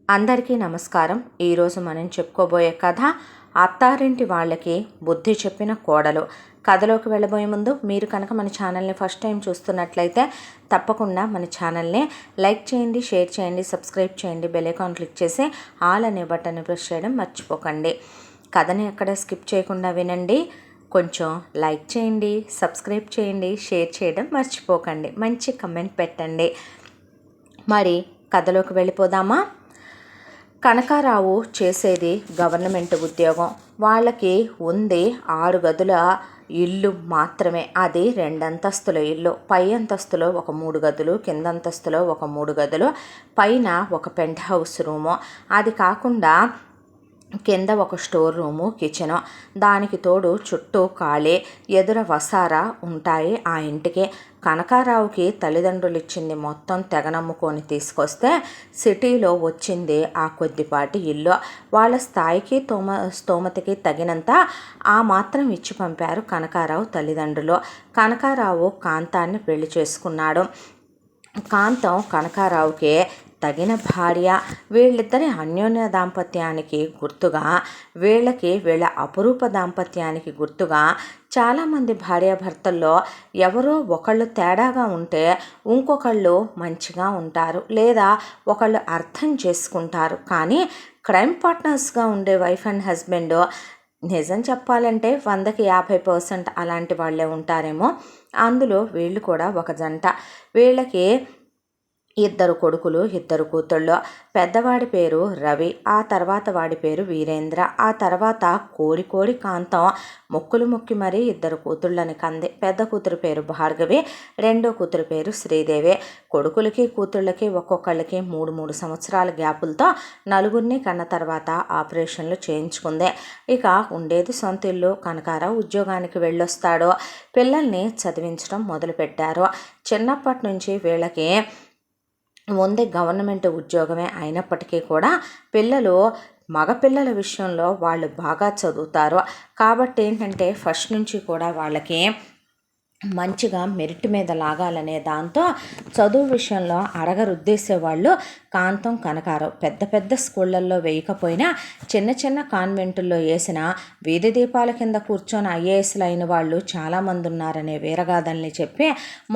అందరికీ నమస్కారం. ఈరోజు మనం చెప్పుకోబోయే కథ అత్తారింటి వాళ్ళకి బుద్ధి చెప్పిన కోడలు. కథలోకి వెళ్ళబోయే ముందు మీరు కనుక మన ఛానల్ని ఫస్ట్ టైం చూస్తున్నట్లయితే తప్పకుండా మన ఛానల్ని లైక్ చేయండి, షేర్ చేయండి, సబ్స్క్రైబ్ చేయండి, బెల్ ఐకాన్ క్లిక్ చేసి ఆల్ అనే బటన్ని ప్రెస్ చేయడం మర్చిపోకండి. కథని ఎక్కడ స్కిప్ చేయకుండా వినండి. కొంచెం లైక్ చేయండి, సబ్స్క్రైబ్ చేయండి, షేర్ చేయడం మర్చిపోకండి, మంచి కమెంట్ పెట్టండి. మరి కథలోకి వెళ్ళిపోదామా? కనకారావు చేసేది గవర్నమెంట్ ఉద్యోగం. వాళ్ళకి ఉంది 6 గదుల ఇల్లు మాత్రమే. అది 2 అంతస్తుల ఇల్లు. పై అంతస్తులో ఒక 3 గదులు, కింద అంతస్తులో ఒక 3 గదులు, పైన ఒక పెంట్ హౌస్ రూము. అది కాకుండా కింద ఒక స్టోర్ రూము, కిచెను. దానికి తోడు చుట్టూ ఖాళీ, ఎదుర వసారా ఉంటాయి ఆ ఇంటికి. కనకారావుకి తల్లిదండ్రులు ఇచ్చింది మొత్తం తెగనమ్ముకొని తీసుకొస్తే సిటీలో వచ్చింది ఆ కొద్దిపాటి ఇల్లు. వాళ్ళ స్థాయికి స్తోమతకి తగినంత ఆ మాత్రం ఇచ్చి పంపారు కనకారావు తల్లిదండ్రులు. కనకారావు కాంతాన్ని పెళ్లి చేసుకున్నాడు. కాంతం కనకారావుకి తగిన భార్య. వీళ్ళిద్దరి అన్యోన్య దాంపత్యానికి గుర్తుగా, వీళ్ళ అపురూప దాంపత్యానికి గుర్తుగా చాలామంది భార్యాభర్తల్లో ఎవరో ఒకళ్ళు తేడాగా ఉంటే ఇంకొకళ్ళు మంచిగా ఉంటారు, లేదా ఒకళ్ళు అర్థం చేసుకుంటారు. కానీ క్రైమ్ పార్ట్నర్స్గా ఉండే వైఫ్ అండ్ హస్బెండ్ నిజం చెప్పాలంటే 100కి 50% అలాంటి వాళ్ళే ఉంటారేమో. అందులో వీళ్ళు కూడా ఒక జంట. వీళ్ళకి 2 కొడుకులు, 2 కూతుళ్ళు. పెద్దవాడి పేరు రవి, ఆ తర్వాత వాడి పేరు వీరేంద్ర, ఆ తర్వాత కోరి కాంతం మొక్కులు మొక్కి మరీ 2 కూతుళ్ళని కంది. పెద్ద కూతురు పేరు భార్గవి, రెండో కూతురు పేరు శ్రీదేవి. కొడుకులకి కూతుళ్ళకి ఒక్కొక్కళ్ళకి 3 సంవత్సరాల గ్యాపులతో 4 కన్న తర్వాత ఆపరేషన్లు చేయించుకుంది. ఇక ఉండేది సొంత ఇల్లు. కనకారావు ఉద్యోగానికి వెళ్ళొస్తాడు. పిల్లల్ని చదివించడం మొదలుపెట్టారు. చిన్నప్పటి నుంచి వీళ్ళకి ముందే గవర్నమెంట్ ఉద్యోగమే అయినప్పటికీ కూడా మగపిల్లల విషయంలో వాళ్ళు బాగా చదువుతారు. కాబట్టి ఏంటంటే ఫస్ట్ నుంచి కూడా వాళ్ళకి మంచిగా మెరిట్ మీద లాగాలనే దాంతో చదువు విషయంలో అడగరుద్దేసేవాళ్ళు కాంతం, కనకారావు. పెద్ద స్కూళ్ళల్లో వేయకపోయినా చిన్న కాన్వెంటుల్లో వేసిన వీధి దీపాల కింద కూర్చొని ఐఏఎస్లు అయిన వాళ్ళు చాలామంది ఉన్నారనే వీరగాథల్ని చెప్పి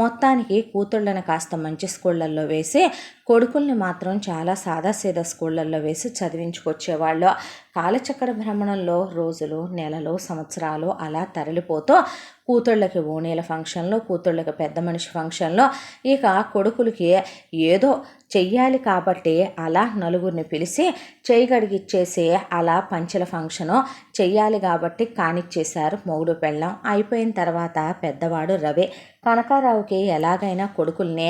మొత్తానికి కూతుళ్ళని కాస్త మంచి స్కూళ్ళల్లో వేసి కొడుకుల్ని మాత్రం చాలా సాదాసీదా స్కూళ్ళల్లో వేసి చదివించుకొచ్చేవాళ్ళు. కాలచక్ర భ్రమణంలో రోజులు, నెలలు, సంవత్సరాలు అలా తరలిపోతూ కూతుళ్ళకి ఓణీల ఫంక్షన్లో, కూతుళ్ళకి పెద్ద మనిషి ఫంక్షన్లో, ఇక కొడుకులకి ఏదో చెయ్యాలి కాబట్టి అలా నలుగురిని పిలిచి చేయగడిగిచ్చేసి అలా పంచెల ఫంక్షను చెయ్యాలి కాబట్టి కానిచ్చేశారు మొగుడు పెళ్ళం. అయిపోయిన తర్వాత పెద్దవాడు రవి. కనకారావుకి ఎలాగైనా కొడుకుల్ని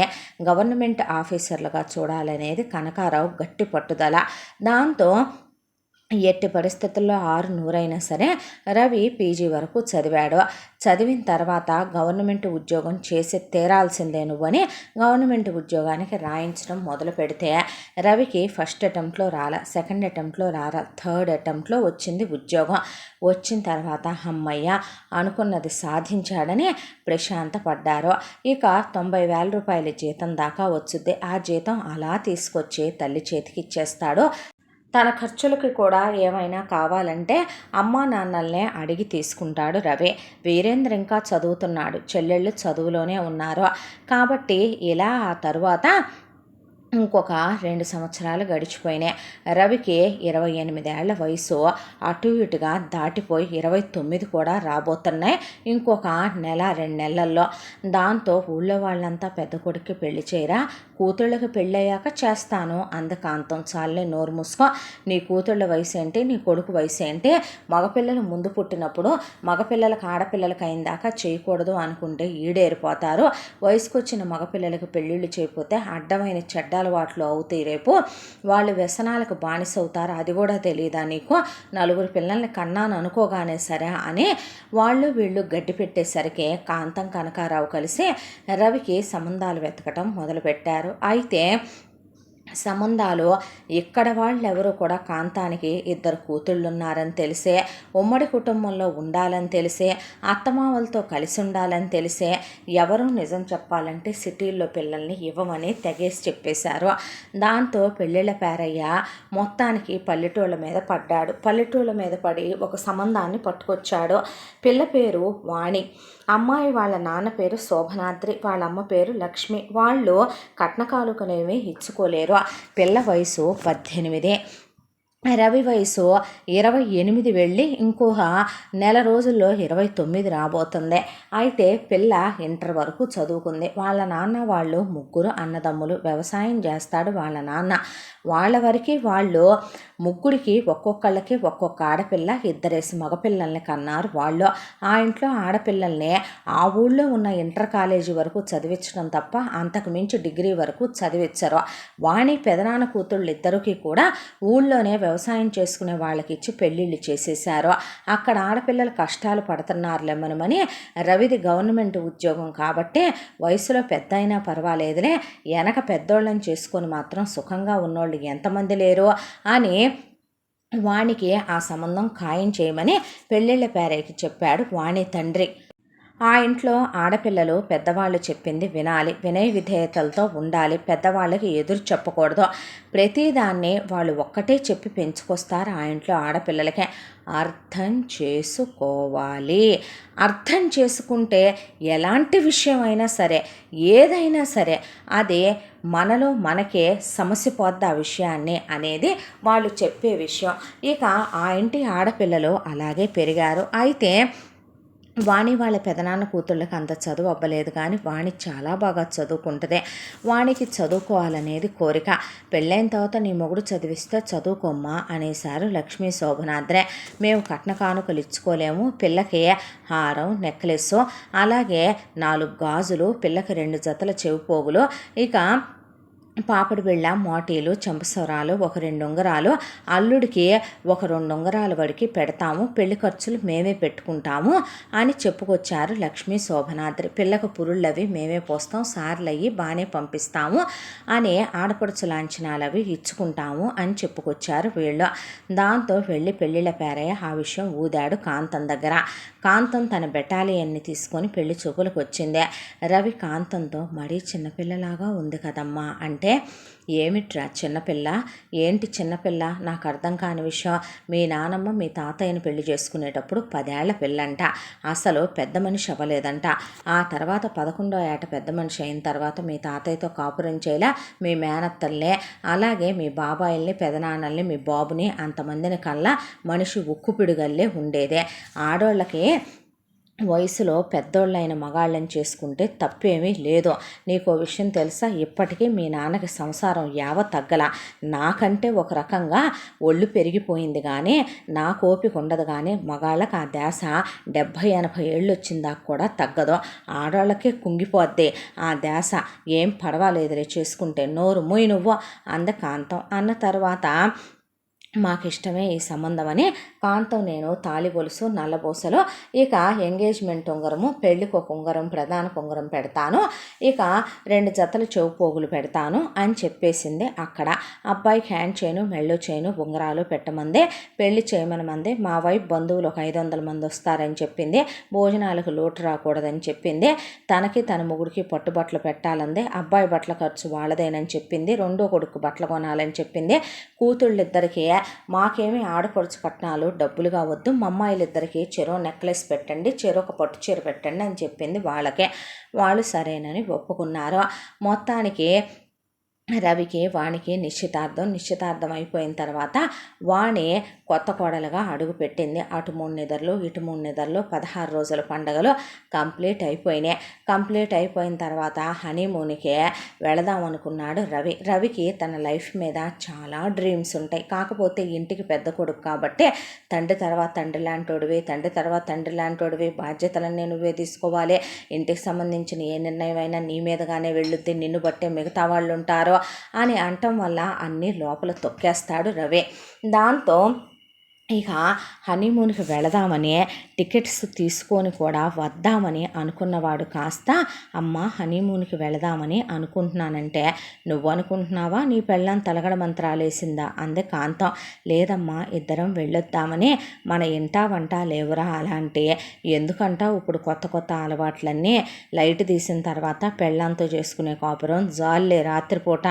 గవర్నమెంట్ ఆఫీసర్లుగా చూడాలనేది కనకారావు గట్టి పట్టుదల. దాంతో ఎట్టి పరిస్థితుల్లో 600 సరే రవి పీజీ వరకు చదివాడు. చదివిన తర్వాత గవర్నమెంట్ ఉద్యోగం చేసి తీరాల్సిందే నువ్వని గవర్నమెంట్ ఉద్యోగానికి రాయించడం మొదలు పెడితే రవికి ఫస్ట్ అటెంప్ట్లో రాలా, సెకండ్ అటెంప్ట్లో రాలా, థర్డ్ అటెంప్ట్లో వచ్చింది ఉద్యోగం. వచ్చిన తర్వాత అమ్మయ్య అనుకున్నది సాధించాడని ప్రశాంత పడ్డారు. ఇక 90,000 రూపాయల జీతం దాకా వచ్చుద్ది. ఆ జీతం అలా తీసుకొచ్చి తల్లి చేతికి ఇచ్చేస్తాడు. తన ఖర్చులకి కూడా ఏమైనా కావాలంటే అమ్మా నాన్నల్నే అడిగి తీసుకుంటాడు రవి. వీరేంద్ర ఇంకా చదువుతున్నాడు, చెల్లెళ్ళు చదువులోనే ఉన్నారు. కాబట్టి ఇలా ఆ తరువాత ఇంకొక 2 సంవత్సరాలు గడిచిపోయినాయి. రవికి 28 ఏళ్ల వయసు అటు ఇటుగా దాటిపోయి 29 కూడా రాబోతున్నాయి ఇంకొక 1-2 నెలల్లో. దాంతో ఊళ్ళో వాళ్ళంతా పెద్ద కొడుక్కి పెళ్లి చేయరా, కూతుళ్ళకి పెళ్ళయ్యాక చేస్తాను అందకాంతం. చాలే నోరు మూసుకో, నీ కూతుళ్ళ వయసు ఏంటి, నీ కొడుకు వయసు ఏంటి, మగపిల్లలు ముందు పుట్టినప్పుడు మగపిల్లలకు ఆడపిల్లలకి అయిందాకా చేయకూడదు అనుకుంటే ఈడేరిపోతారు. వయసుకు వచ్చిన మగపిల్లలకు పెళ్ళిళ్ళు చేయకపోతే అడ్డమైన చెడ్డ అలవాట్లు అవుతాయి, రేపు వాళ్ళు వ్యసనాలకు బానిసవుతారు, అది కూడా తెలియదా నీకు, 4 పిల్లల్ని కన్నాను అనుకోగానే సరే అని వాళ్ళు వీళ్ళు గడ్డి పెట్టేసరికి కాంతం, కనకారావు కలిసి రవికి సంబంధాలు వెతకటం మొదలుపెట్టారు. అయితే సంబంధాలు ఇక్కడ వాళ్ళెవరూ కూడా కాంతానికి ఇద్దరు కూతుళ్ళున్నారని తెలిసే, ఉమ్మడి కుటుంబంలో ఉండాలని తెలిసే, అత్తమామలతో కలిసి ఉండాలని తెలిసే ఎవరూ నిజం చెప్పాలంటే సిటీల్లో పిల్లల్ని ఇవ్వమని తెగేసి చెప్పేశారు. దాంతో పెళ్ళిళ్ళ పేరయ్య మొత్తానికి పల్లెటూళ్ళ మీద పడ్డాడు. పల్లెటూళ్ళ మీద పడి ఒక సంబంధాన్ని పట్టుకొచ్చాడు. పిల్ల పేరు వాణి. అమ్మాయి వాళ్ళ నాన్న పేరు శోభనాద్రి, వాళ్ళ అమ్మ పేరు లక్ష్మి. వాళ్ళు కట్నకాలుకనేవి ఇచ్చుకోలేరు. పిల్ల వయసు 18. రవి వయసు 28 వెళ్ళి ఇంకొక నెల రోజుల్లో 29 రాబోతుంది. అయితే పిల్ల ఇంటర్ వరకు చదువుకుంది. వాళ్ళ నాన్న వాళ్ళు ముగ్గురు అన్నదమ్ములు. వ్యవసాయం చేస్తాడు వాళ్ళ నాన్న. వాళ్ళ వరకు వాళ్ళు ముగ్గురికి ఒక్కొక్కళ్ళకి ఒక్కొక్క ఆడపిల్ల, 2 మగపిల్లల్ని కన్నారు వాళ్ళు. ఆ ఇంట్లో ఆడపిల్లల్ని ఆ ఊళ్ళో ఉన్న ఇంటర్ కాలేజీ వరకు చదివించడం తప్ప అంతకు మించి డిగ్రీ వరకు చదివించరు. వాణి పెదనాన్న కూతుళ్ళు ఇద్దరికి కూడా ఊళ్ళోనే వ్యవసాయం చేసుకునే వాళ్ళకి ఇచ్చి పెళ్ళిళ్ళు చేసేశారు. అక్కడ ఆడపిల్లలు కష్టాలు పడుతున్నారులేమనమని రవిది గవర్నమెంట్ ఉద్యోగం కాబట్టి వయసులో పెద్ద అయినా పర్వాలేదులే, వెనక పెద్దోళ్ళని చేసుకొని మాత్రం సుఖంగా ఉన్నోళ్ళు ఎంతమంది లేరు అని వాణికి ఆ సంబంధం ఖాయం చేయమని పెళ్ళిళ్ళ పేరైకి చెప్పాడు వాణి తండ్రి. ఆ ఇంట్లో ఆడపిల్లలు పెద్దవాళ్ళు చెప్పింది వినాలి, వినయ విధేయతలతో ఉండాలి, పెద్దవాళ్ళకి ఎదురు చెప్పకూడదు. ప్రతిదాన్ని వాళ్ళు ఒక్కటే చెప్పి పెంచుకొస్తారు ఆ ఇంట్లో ఆడపిల్లలకే. అర్థం చేసుకోవాలి. అర్థం చేసుకుంటే ఎలాంటి విషయం అయినా సరే, ఏదైనా సరే అది మనలో మనకే సమస్య పోద్ది ఆ విషయాన్ని అనేది వాళ్ళు చెప్పే విషయం. ఇక ఆ ఇంటి ఆడపిల్లలు అలాగే పెరిగారు. అయితే వాణి వాళ్ళ పెదనాన్న కూతుళ్ళకి అంత చదువు అవ్వలేదు, కానీ వాణి చాలా బాగా చదువుకుంటుంది. వాణికి చదువుకోవాలనేది కోరిక. పెళ్ళైన తర్వాత నీ మొగుడు చదివిస్తే చదువుకోమ్మా అనేసారు లక్ష్మీ శోభనాద్రే. మేము కట్న కానుకలు ఇచ్చుకోలేము, పిల్లకి హారం, నెక్లెస్, అలాగే 4 గాజులు, పిల్లకి 2 జతల చెవిపోగులు, ఇక పాపడి బిళ్ళ, మోటీలు, చెంపసవరాలు, ఒక 2 ఉంగరాలు, అల్లుడికి ఒక 2 ఉంగరాల వరకు పెడతాము, పెళ్లి ఖర్చులు మేమే పెట్టుకుంటాము అని చెప్పుకొచ్చారు లక్ష్మీ శోభనాద్రి. పిల్లకు పురుళ్ళవి మేమే పోస్తాం, సార్లు అయ్యి బాగానే పంపిస్తాము అని ఆడపడుచు లాంఛనాలు అవి ఇచ్చుకుంటాము అని చెప్పుకొచ్చారు వీళ్ళు. దాంతో వెళ్ళి పెళ్ళిళ్ళ పేరయ్య ఆ విషయం ఊదాడు కాంతం దగ్గర. కాంతం తన బెటాలియన్ని తీసుకొని పెళ్లి చూపులకు వచ్చిందే. రవి కాంతంతో మరీ చిన్నపిల్లలాగా ఉంది కదమ్మా అంటే, ఏమిట్రా చిన్నపిల్ల, ఏంటి చిన్నపిల్ల, నాకు అర్థం కాని విషయం. మీ నానమ్మ మీ తాతయ్యని పెళ్లి చేసుకునేటప్పుడు 10 ఏళ్ల పిల్లంట, అసలు పెద్ద మనిషి అవ్వలేదంట. ఆ తర్వాత 11వ ఏట పెద్ద మనిషి అయిన తర్వాత మీ తాతయ్యతో కాపురం చేయలా, మీ మేనత్తల్ని, అలాగే మీ బాబాయిల్ని, పెదనాన్నల్ని, మీ బాబుని, అంతమందిని కల్లా మనిషి ఉక్కు పిడుగల్లే ఉండేదే. ఆడోళ్ళకి వయసులో పెద్దోళ్ళైన మగాళ్ళని చేసుకుంటే తప్పేమీ లేదు. నీకో విషయం తెలుసా, ఇప్పటికీ మీ నాన్నకి సంసారం తగ్గల. నాకంటే ఒక రకంగా ఒళ్ళు పెరిగిపోయింది, కానీ నాకు ఓపిక ఉండదు. కానీ మగాళ్ళకి ఆ ధ్యాస 70-80 ఏళ్ళు వచ్చిందాక కూడా తగ్గదు. ఆడవాళ్ళకే కుంగిపోద్ది ఆ ధ్యాస. ఏం పర్వాలేదులే చేసుకుంటే, నోరు మూయి నువ్వు అంద కాంతం. అన్న తర్వాత మాకిష్టమే ఈ సంబంధం అని కాంతం నేను తాళి గొలుసు, నల్లబోసలో, ఇక ఎంగేజ్మెంట్ ఉంగరము, పెళ్ళికి ఒక ఉంగరం, ప్రధాన ఉంగరం పెడతాను, ఇక 2 జతల చెవుపోగులు పెడతాను అని చెప్పేసింది. అక్కడ అబ్బాయికి హ్యాండ్ చైను, మెళ్ళో చైను, ఉంగరాలు పెట్టమందే, పెళ్లి చేయమనమందే. మా వైపు బంధువులు ఒక 500 మంది వస్తారని చెప్పింది. భోజనాలకు లోటు రాకూడదని చెప్పింది. తనకి తన మొగుడికి పట్టుబట్టలు పెట్టాలందే. అబ్బాయి బట్టల ఖర్చు వాళ్ళదేనని చెప్పింది. రెండో కొడుకు బట్టలు కొనాలని చెప్పింది. కూతుళ్ళిద్దరికీ మాకేమీ ఆడపడుచు కట్నాలు డబ్బులుగా వద్దు, మా అమ్మాయిలిద్దరికీ చెరో నెక్లెస్ పెట్టండి, చెరొక పట్టు చీర పెట్టండి అని చెప్పింది వాళ్ళకే. వాళ్ళు సరేనని ఒప్పుకున్నారు. మొత్తానికి రవికి వాణికి నిశ్చితార్థం అయిపోయిన తర్వాత వాణి కొత్త కోడలుగా అడుగు పెట్టింది. అటు 3 నిద్రలు, ఇటు 3 నిద్రలు, 16 రోజుల పండుగలు కంప్లీట్ అయిపోయినాయి. కంప్లీట్ అయిపోయిన తర్వాత హనీమూన్కి వెళదాం అనుకున్నాడు రవి. రవికి తన లైఫ్ మీద చాలా డ్రీమ్స్ ఉంటాయి. కాకపోతే ఇంటికి పెద్ద కొడుకు కాబట్టి తండ్రి తర్వాత తండ్రి లాంటోడివి, బాధ్యతలన్నీ నువ్వే తీసుకోవాలి, ఇంటికి సంబంధించిన ఏ నిర్ణయం అయినా నీ మీదగానే వెళ్ళుద్ది, నిన్ను బట్టే మిగతా వాళ్ళు ఉంటారు అని అంటం వల్ల అన్నీ లోపల తొక్కేస్తాడు రవి. దాంతో ఇక హనీమూన్కి వెళదామని టికెట్స్ తీసుకొని కూడా వద్దామని అనుకున్నవాడు కాస్త అమ్మ హనీమూన్కి వెళదామని అనుకుంటున్నానంటే నువ్వు అనుకుంటున్నావా నీ పెళ్ళాం తలగడ మంత్రాలేసిందా అందే కాంతం. లేదమ్మా ఇద్దరం వెళ్ళొద్దామని మన ఇంటా వంట లేవురా అలాంటి ఎందుకంటావు ఇప్పుడు కొత్త కొత్త అలవాట్లన్నీ లైట్ తీసిన తర్వాత పెళ్ళాంతో చేసుకునే కాపురం జాల్లే రాత్రిపూట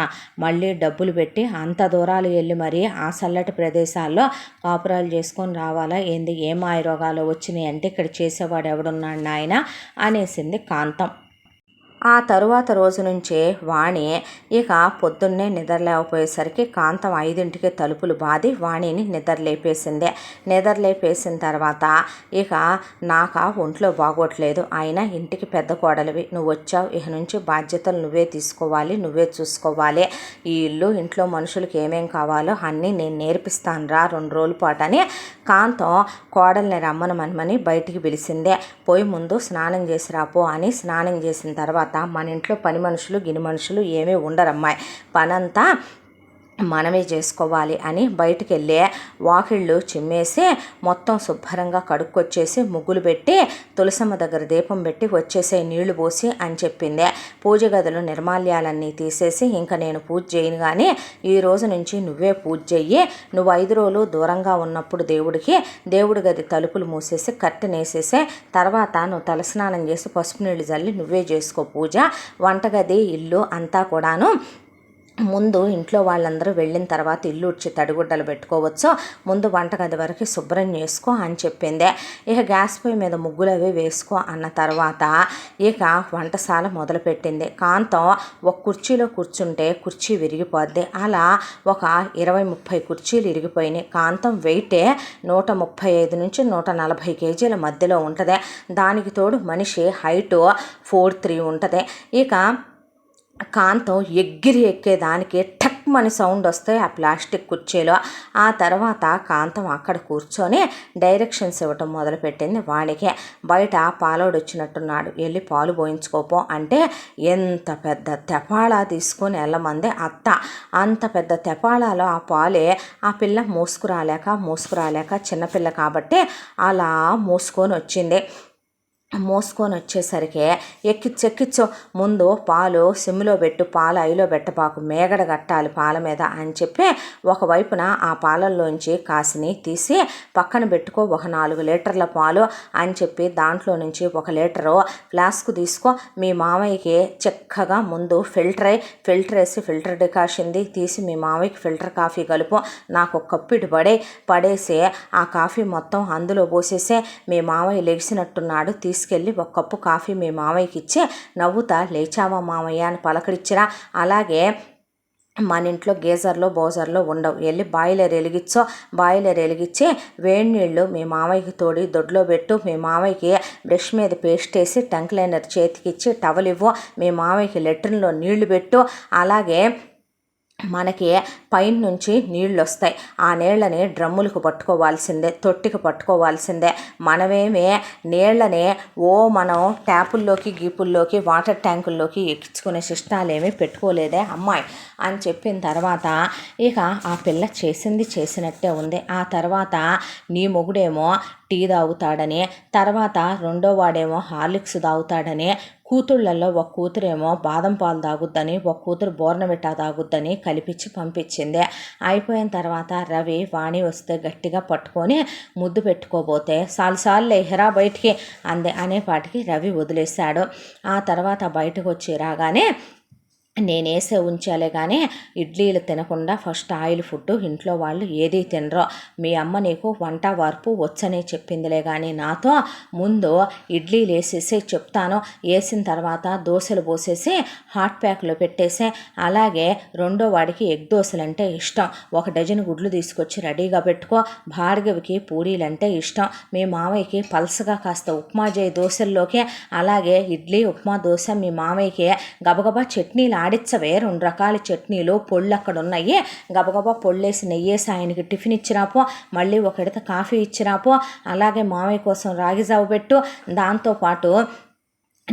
మళ్ళీ డబ్బులు పెట్టి అంత దూరాలు వెళ్ళి మరీ ఆ చల్లటి ప్రదేశాల్లో కాపురాలు చేసుకొని రావాలా ఏంది ఏ మాయరోగాలు వచ్చినాయి అంటే ఇక్కడ చేసేవాడు ఎవడున్నాడు నాయన అనేసింది కాంతం. ఆ తరువాత రోజు నుంచే వాణి ఇక పొద్దున్నే నిద్రలేకపోయేసరికి కాంతం 5ంటికి తలుపులు బాది వాణిని నిద్రలేపేసింది. నిద్రలేపేసిన తర్వాత ఇక నాకా ఒంట్లో బాగోట్లేదు, అయినా ఇంటికి పెద్ద కోడలివి నువ్వు వచ్చావు, ఇక నుంచి బాధ్యతలు నువ్వే తీసుకోవాలి, నువ్వే చూసుకోవాలి, ఈ ఇల్లు ఇంట్లో మనుషులకి ఏమేం కావాలో అన్నీ నేను నేర్పిస్తాను రా 2 రోజుల పాటు అని కాంతం కోడల్ని రమ్మనమని బయటికి పిలిచిందే. పోయి ముందు స్నానం చేసి రాపో అని స్నానం చేసిన తర్వాత మన ఇంట్లో పని మనుషులు గిని మనుషులు ఏమీ ఉండరమ్మాయి, పనంతా మనమే చేసుకోవాలి అని బయటికి వెళ్ళి వాకిళ్ళు చిమ్మేసి మొత్తం శుభ్రంగా కడుక్కొచ్చేసి ముగ్గులు పెట్టి తులసమ్మ దగ్గర దీపం పెట్టి వచ్చేసే నీళ్లు పోసి అని చెప్పింది. పూజ గదులు నిర్మాల్యాలన్నీ తీసేసి ఇంకా నేను పూజ చేయను కానీ ఈ రోజు నుంచి నువ్వే పూజ చెయ్యి, నువ్వు 5 రోజులు దూరంగా ఉన్నప్పుడు దేవుడి గది తలుపులు మూసేసి కట్టెనేసేసే తర్వాత నువ్వు తలస్నానం చేసి పసుపు నీళ్ళు జల్లి నువ్వే చేసుకో పూజ, వంటగది ఇల్లు అంతా కూడాను ముందు ఇంట్లో వాళ్ళందరూ వెళ్ళిన తర్వాత ఇల్లు ఉడ్చి తడిగుడ్డలు పెట్టుకోవచ్చు, ముందు వంటగది వరకు శుభ్రం చేసుకో అని చెప్పింది. ఇక గ్యాస్ పొయ్యి మీద ముగ్గులు అవి వేసుకో అన్న తర్వాత ఇక వంటశాల మొదలుపెట్టింది. కాంతం ఒక కుర్చీలో కూర్చుంటే కుర్చీ విరిగిపోద్ది, అలా ఒక 20-30 కుర్చీలు ఇరిగిపోయినాయి. కాంతం వెయిటే 135 నుంచి 140 కేజీల మధ్యలో ఉంటుంది, దానికి తోడు మనిషి హైటు 4'3" ఉంటుంది. ఇక కాంతం ఎగిరి ఎక్కేదానికి టక్ మని సౌండ్ వస్తాయి ఆ ప్లాస్టిక్ కుర్చీలో. ఆ తర్వాత కాంతం అక్కడ కూర్చొని డైరెక్షన్స్ ఇవ్వటం మొదలుపెట్టింది వాడికి. బయట పాలోడు వచ్చినట్టున్నాడు, వెళ్ళి పాలు పోయించుకోపో అంటే ఎంత పెద్ద తెపాళా తీసుకొని వెళ్ళమంది అత్త. అంత పెద్ద తెపాళాలో ఆ పాలే ఆ పిల్ల మోసుకురాలేక చిన్నపిల్ల కాబట్టి అలా మోసుకొని వచ్చింది. మోసుకొని వచ్చేసరికి ఎక్కిచ్చు ముందు పాలు సిమ్లో పెట్టు, పాలు ఐలో పెట్టబాకు, మేగడ కట్టాలి పాల మీద అని చెప్పి ఒకవైపున ఆ పాలల్లోంచి కాసిని తీసి పక్కన పెట్టుకో, ఒక 4 లీటర్ల పాలు అని చెప్పి దాంట్లో నుంచి 1 లీటరు ఫ్లాస్క్ తీసుకో, మీ మామయ్యకి చక్కగా ముందు ఫిల్టర్ వేసి ఫిల్టర్ డికాషన్ది తీసి మీ మామయ్యకి ఫిల్టర్ కాఫీ కలుపు, నాకు ఒక కప్పు ఇటు పడేసి ఆ కాఫీ మొత్తం అందులో పోసేసే, మీ మామయ్య లెగిసినట్టున్నాడు తీసుకెళ్ళి 1 కప్పు కాఫీ మీ మామయ్యకి ఇచ్చి నవ్వుతా లేచావా మామయ్య అని పలకరించిరా. అలాగే మన ఇంట్లో బోజర్లో ఉండవు, వెళ్ళి బాయిలర్ వెలిగించి వేడి నీళ్ళు మీ మామయ్యకి తోడి దొడ్లో పెట్టు, మీ మామయ్యకి బ్రష్ మీద పేస్ట్ వేసి టంక్ లైనర్ చేతికిచ్చి టవల్ ఇవ్వు, మీ మామయ్యకి లెట్రిన్లో నీళ్లు పెట్టు, అలాగే మనకి పైన నుంచి నీళ్ళు వస్తాయి, ఆ నీళ్ళని డ్రమ్ములకు పట్టుకోవాల్సిందే, తొట్టికి పట్టుకోవాల్సిందే. మనమేమే నీళ్ళని మనం ట్యాపుల్లోకి గీపుల్లోకి వాటర్ ట్యాంకుల్లోకి ఎక్కించుకునే శిష్టాలేమీ పెట్టుకోలేదే అమ్మాయి అని చెప్పిన తర్వాత ఇక ఆ పిల్ల చేసింది చేసినట్టే ఉంది. ఆ తర్వాత నీ మొగుడేమో టీ తాగుతాడని, తర్వాత రెండో వాడేమో హార్లిక్స్ తాగుతాడని, కూతుళ్ళల్లో ఒక కూతురేమో బాదం పాలు తాగుద్దని, ఒక కూతురు బోర్నవిటా తాగుద్దని కలిపించి పంపించింది. అయిపోయిన తర్వాత రవి వాణి వస్తే గట్టిగా పట్టుకొని ముద్దు పెట్టుకోబోతే సాలుసార్లే హెరా బయటికి అనేపాటికి రవి వదిలేశాడు. ఆ తర్వాత బయటకు వచ్చి రాగానే నేనేసే ఉంచాలే కానీ ఇడ్లీలు తినకుండా ఫస్ట్ ఆయిల్ ఫుడ్ ఇంట్లో వాళ్ళు ఏదీ తినరో, మీ అమ్మ నీకు వంట వార్పు వచ్చనే చెప్పిందిలే కానీ నాతో ముందు ఇడ్లీలు వేసేసి చెప్తాను, వేసిన తర్వాత దోశలు పోసేసి హాట్ ప్యాక్లో పెట్టేసి, అలాగే రెండో వాడికి ఎగ్ దోశలు అంటే ఇష్టం, 1 డజన్ గుడ్లు తీసుకొచ్చి రెడీగా పెట్టుకో, భార్గవికి పూరీలంటే ఇష్టం, మీ మామయ్యకి పల్సగా కాస్త ఉప్మా చేయి దోశల్లోకి, అలాగే ఇడ్లీ ఉప్మా దోశ మీ మామయ్యకి గబగబా చట్నీలు ఆడిచ్చవే, 2 రకాల చట్నీలు పొళ్ళు అక్కడ ఉన్నాయి, గబగబా పొళ్ళేసి నెయ్యేసి ఆయనకి టిఫిన్ ఇచ్చిరాపో, మళ్ళీ 1 గడత కాఫీ ఇచ్చిరాపో, అలాగే మామయ్య కోసం రాగి జావ పెట్టు, దాంతోపాటు